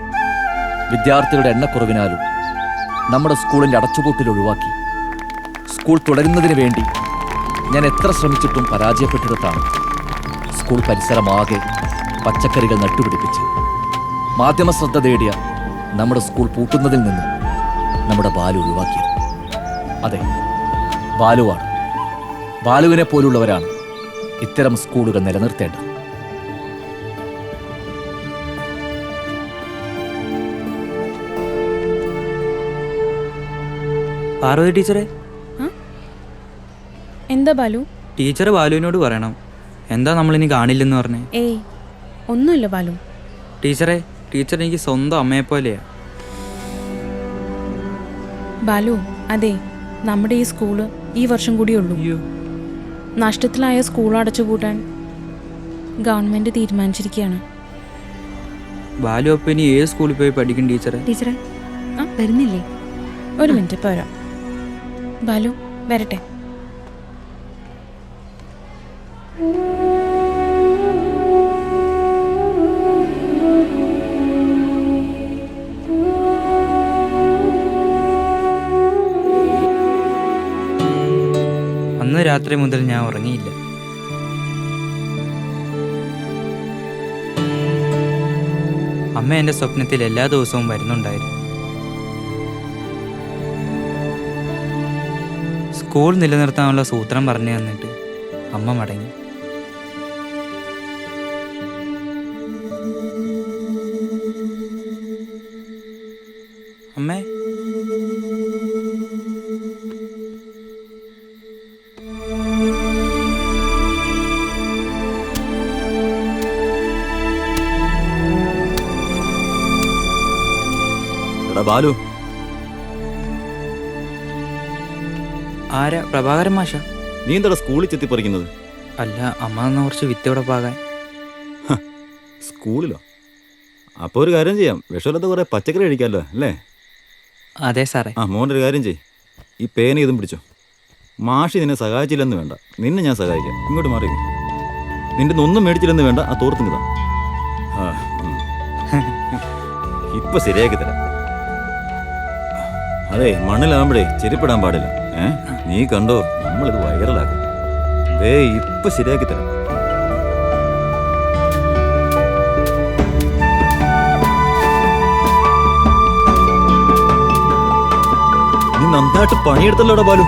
വിദ്യാർത്ഥികളുടെ എണ്ണക്കുറവിനാലും നമ്മുടെ സ്കൂളിൻ്റെ അടച്ചുപൂട്ടൽ ഒഴിവാക്കി സ്കൂൾ തുടരുന്നതിന് വേണ്ടി ഞാൻ എത്ര ശ്രമിച്ചിട്ടും പരാജയപ്പെട്ടിടത്താണ് സ്കൂൾ പരിസരമാകെ പച്ചക്കറികൾ നട്ടുപിടിപ്പിച്ച് മാധ്യമ ശ്രദ്ധ തേടിയ നമ്മുടെ സ്കൂൾ പൂട്ടുന്നതിൽ നിന്ന് നമ്മുടെ ബാലു ഒഴിവാക്കിയത്. അതെ, ബാലുവാണ്. ബാലുവിനെ പോലുള്ളവരാണ് ഇത്തരം സ്കൂളുകൾ നിലനിർത്തേണ്ടത്. പാർവതി ടീച്ചറെ, എന്താ ബാലു? ടീച്ചർ ബാലുവിനോട് പറയണം എന്താ നമ്മളിനി കാണില്ലെന്ന് പറഞ്ഞേ. ഏയ് ഒന്നുമില്ല ബാലു. ടീച്ചറെ, ടീച്ചർ എനിക്ക് സ്വന്തം അമ്മയെ പോലെയാ. ബാലു, അതെ, നമ്മുടെ ഈ സ്കൂള് ഈ വർഷം കൂടിയുള്ളൂ. നഷ്ടത്തിലായ സ്കൂൾ അടച്ചുപൂട്ടാൻ ഗവൺമെന്റ് തീരുമാനിച്ചിരിക്കുകയാണ്. ബാലു അപ്പം ഇനി ഏത് സ്കൂളിൽ പോയി പഠിക്കും ടീച്ചറെ? ടീച്ചറെ വരുന്നില്ലേ? ഒരു മിനിറ്റ് പോരാ. ബാലു വരട്ടെ. അന്ന് രാത്രി മുതൽ ഞാൻ ഉറങ്ങിയില്ല. അമ്മ എൻ്റെ സ്വപ്നത്തിൽ എല്ലാ ദിവസവും വരുന്നുണ്ടായിരുന്നു. സ്കൂൾ നിലനിർത്താനുള്ള സൂത്രം പറഞ്ഞു തന്നിട്ട് അമ്മ മടങ്ങി. അമ്മേ, ബാലു, ആരാ? പ്രഭാകരൻ മാഷ. നീ എന്താ സ്കൂളിൽ ചെത്തിപ്പറിക്കുന്നത്? അല്ല, അമ്മ തന്ന കുറച്ച് വിത്തോടെ പാകാൻ. സ്കൂളിലോ? അപ്പോൾ ഒരു കാര്യം ചെയ്യാം, വിഷമില്ലാത്ത കുറേ പച്ചക്കറി കഴിക്കാമല്ലോ അല്ലേ? അതെ സാറേ. മോൻ്റെ ഒരു കാര്യം ചെയ്യ്, ഈ പേന ഇതും പിടിച്ചോ. മാഷി നിന്നെ സഹായിച്ചില്ലെന്ന് വേണ്ട, നിന്നെ ഞാൻ സഹായിക്കാം. ഇങ്ങോട്ട് മാറി. നിന്റെ ഒന്നും മേടിച്ചില്ലെന്ന് വേണ്ട, ആ തോർത്തിങ്ങതാ. ഇപ്പൊ ശരിയാക്കി തരാം. അതെ, മണ്ണിലാകുമ്പോഴേ ചെരുപ്പിടാൻ പാടില്ല. നീ കണ്ടോ, നമ്മളിത് വൈറലാക്കും. ഇപ്പൊ ശരിയാക്കി തരാം. നീ നന്നായിട്ട് പണിയെടുത്തല്ലോടാ ബാലു.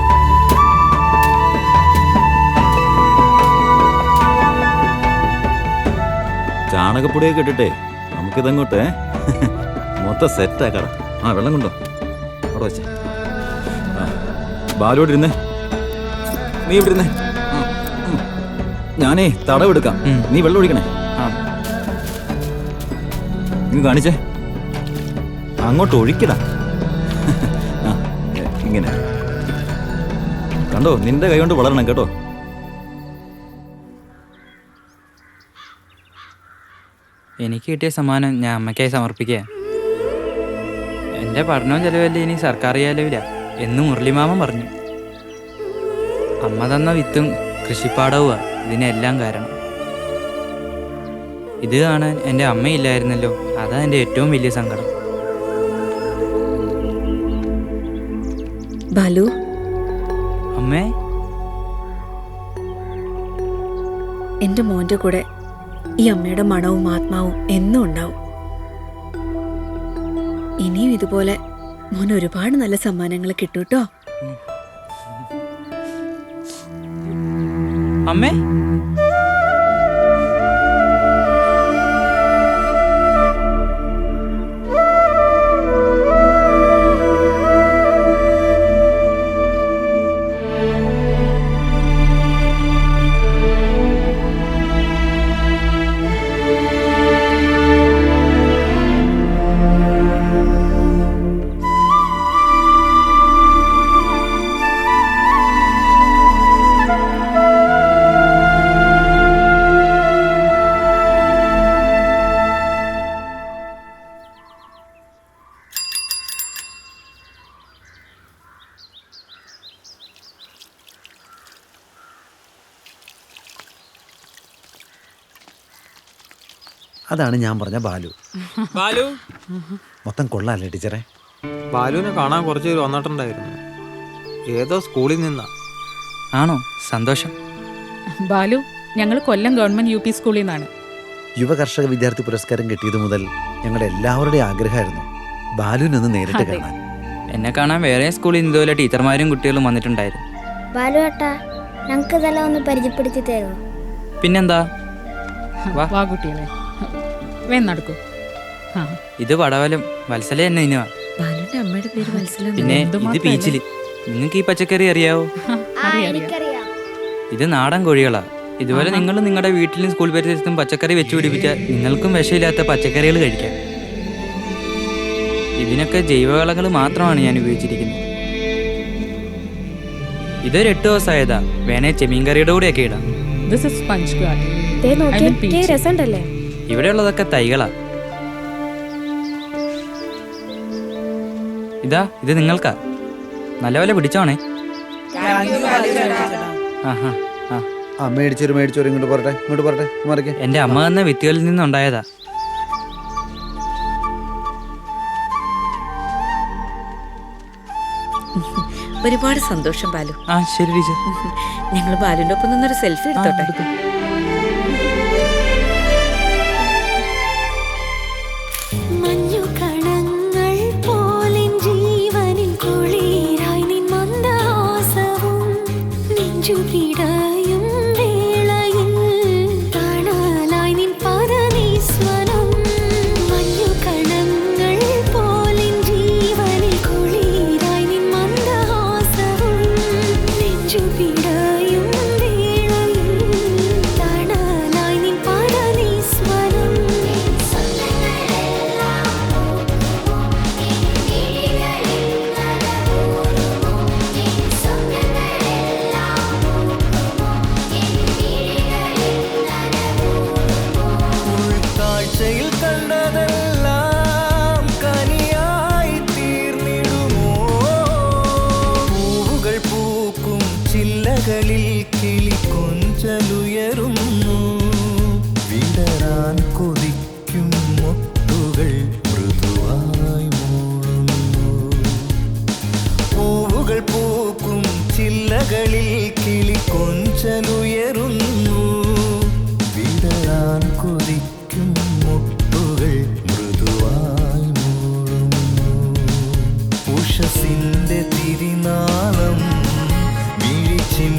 ചാണകപ്പൊടിയൊക്കെ ഇട്ടിട്ടേ നമുക്കിതങ്ങോട്ടേ മൊത്തം സെറ്റാക്കാം. വെള്ളം കൊണ്ടോ അവിടെ വെച്ചേ. ബാലോട് ഇരുന്നേ, നീ ഇവിടെ ഇരുന്നേ. ഞാനേ തടവെടുക്കാം, നീ വെള്ളം ഒഴിക്കണേ. നീ കാണിച്ചേ, അങ്ങോട്ട് ഒഴിക്കടാ. ഇങ്ങനെ കണ്ടോ, നിന്റെ കൈ കൊണ്ട് വളരണം കേട്ടോ. എനിക്ക് കിട്ടിയ സമ്മാനം ഞാൻ അമ്മയ്ക്കായി സമർപ്പിക്കുക. എൻ്റെ പഠനവും ചെലവല്ല ഇനി സർക്കാർ ചെലവില്ല എന്ന് മുരളിമാമൻ പറഞ്ഞു. അമ്മ തന്ന വിത്തും കൃഷിപ്പാടവുമാണ് ഇതിനെല്ലാം കാരണം. ഇത് കാണാൻ എൻ്റെ അമ്മയില്ലായിരുന്നല്ലോ, അതാ എൻ്റെ ഏറ്റവും വലിയ സങ്കടം. ബാലു, അമ്മേ, എൻ്റെ മോൻ്റെ കൂടെ ഈ അമ്മയുടെ മണവും ആത്മാവും എന്നും ഉണ്ടാവും. ഇനിയും ഇതുപോലെ മോൻ ഒരുപാട് നല്ല സമ്മാനങ്ങൾ കിട്ടൂട്ടോ. അമ്മേ, അതാണ് ഞാൻ പറഞ്ഞ ബാലു. ബാലു മൊത്തം കൊള്ളാല്ലേ ടീച്ചറെ? ബാലുവിനെ കാണാൻ കുറച്ച് പേര് വന്നിട്ടുണ്ടായിരുന്നു. ഏതോ സ്കൂളിൽ നിന്നാ. ആണോ? സന്തോഷം. ബാലു, ഞങ്ങൾ കൊല്ലം ഗവൺമെന്റ് UP സ്കൂളിൽ നിന്നാണ്. യുവ കർഷക വിദ്യാർത്ഥി പുരസ്കാരം കിട്ടിയത് മുതൽ ഞങ്ങളുടെ എല്ലാവരുടെയും ആഗ്രഹമായിരുന്നു ബാലുവിനൊന്ന് നേരിട്ട് കാണാൻ. എന്നെ കാണാൻ വേറെ സ്കൂളിൽ നിന്ന് ഇതുപോലെ ടീച്ചർമാരും കുട്ടികളും വന്നിട്ടുണ്ടായിരുന്നു. ബാലു ഏട്ടാ, ഞങ്ങൾക്ക് ഇതെല്ലാം ഒന്ന് പരിചയപ്പെടുത്തി തരുമോ? പിന്നെന്താ, വാ കുട്ടികളെ, വേഗം നടക്കൂ. ഇത് വടവലം, വത്സല എന്നെ ഇനുവാ. ബാലുവിന്റെ അമ്മയുടെ പേര് വത്സല. പിന്നെ ഇത് പീച്ചില്. നിങ്ങൾക്ക് ഈ പച്ചക്കറി അറിയാവോ? എനിക്കറിയാം. ഇത് നാടൻ കോഴികളാ. ഇതുപോലെ നിങ്ങൾ നിങ്ങളുടെ വീട്ടിലും സ്കൂൾ പരിസരത്തും പച്ചക്കറി വെച്ച് പിടിപ്പിച്ചാൽ നിങ്ങൾക്കും വിഷമില്ലാത്ത പച്ചക്കറികൾ കഴിക്കാം. ഇതിനൊക്കെ ജൈവവളങ്ങൾ മാത്രമാണ് ഞാൻ ഉപയോഗിച്ചിരിക്കുന്നത്. ഇതൊരു 8 ദിവസമായതാ. വേണേ ചെമീൻ കറിയുടെ കൂടെയൊക്കെ ഇടാം. ഇവിടെയുള്ളതൊക്കെ തൈകളാ. ഇതാ, ഇത് നിങ്ങൾക്കാ. നല്ലപോലെ പിടിച്ചോണേ. മേടിച്ചോരു ഇങ്ങോട്ട് പോരട്ടെ മറിക്കേ. എന്റെ അമ്മ തന്ന വിത്തുകളിൽ നിന്നുണ്ടായതാ. ഒരുപാട് സന്തോഷം ബാലു. ശരി ടീച്ചർ. ഞങ്ങൾ ബാലുവിന്റെ ഒപ്പം നിന്നൊരു സെൽഫി എടുത്തോട്ടെ. കൊഞ്ചലുയരുന്നു, വിടരാൻ കൊതിക്കും മുത്തുകൾ മൃദുവായി മൂളുന്നു. പൂവുകൾ പൂക്കും ചില്ലകളിൽ കിളി കൊഞ്ചലുയരുന്നു, വിടരാൻ കൊതിക്കും മുത്തുകൾ മൃദുവായി മൂളുന്നു. ഉഷസിന്റെ തിരിനാളം വിഴിച്ചിൻ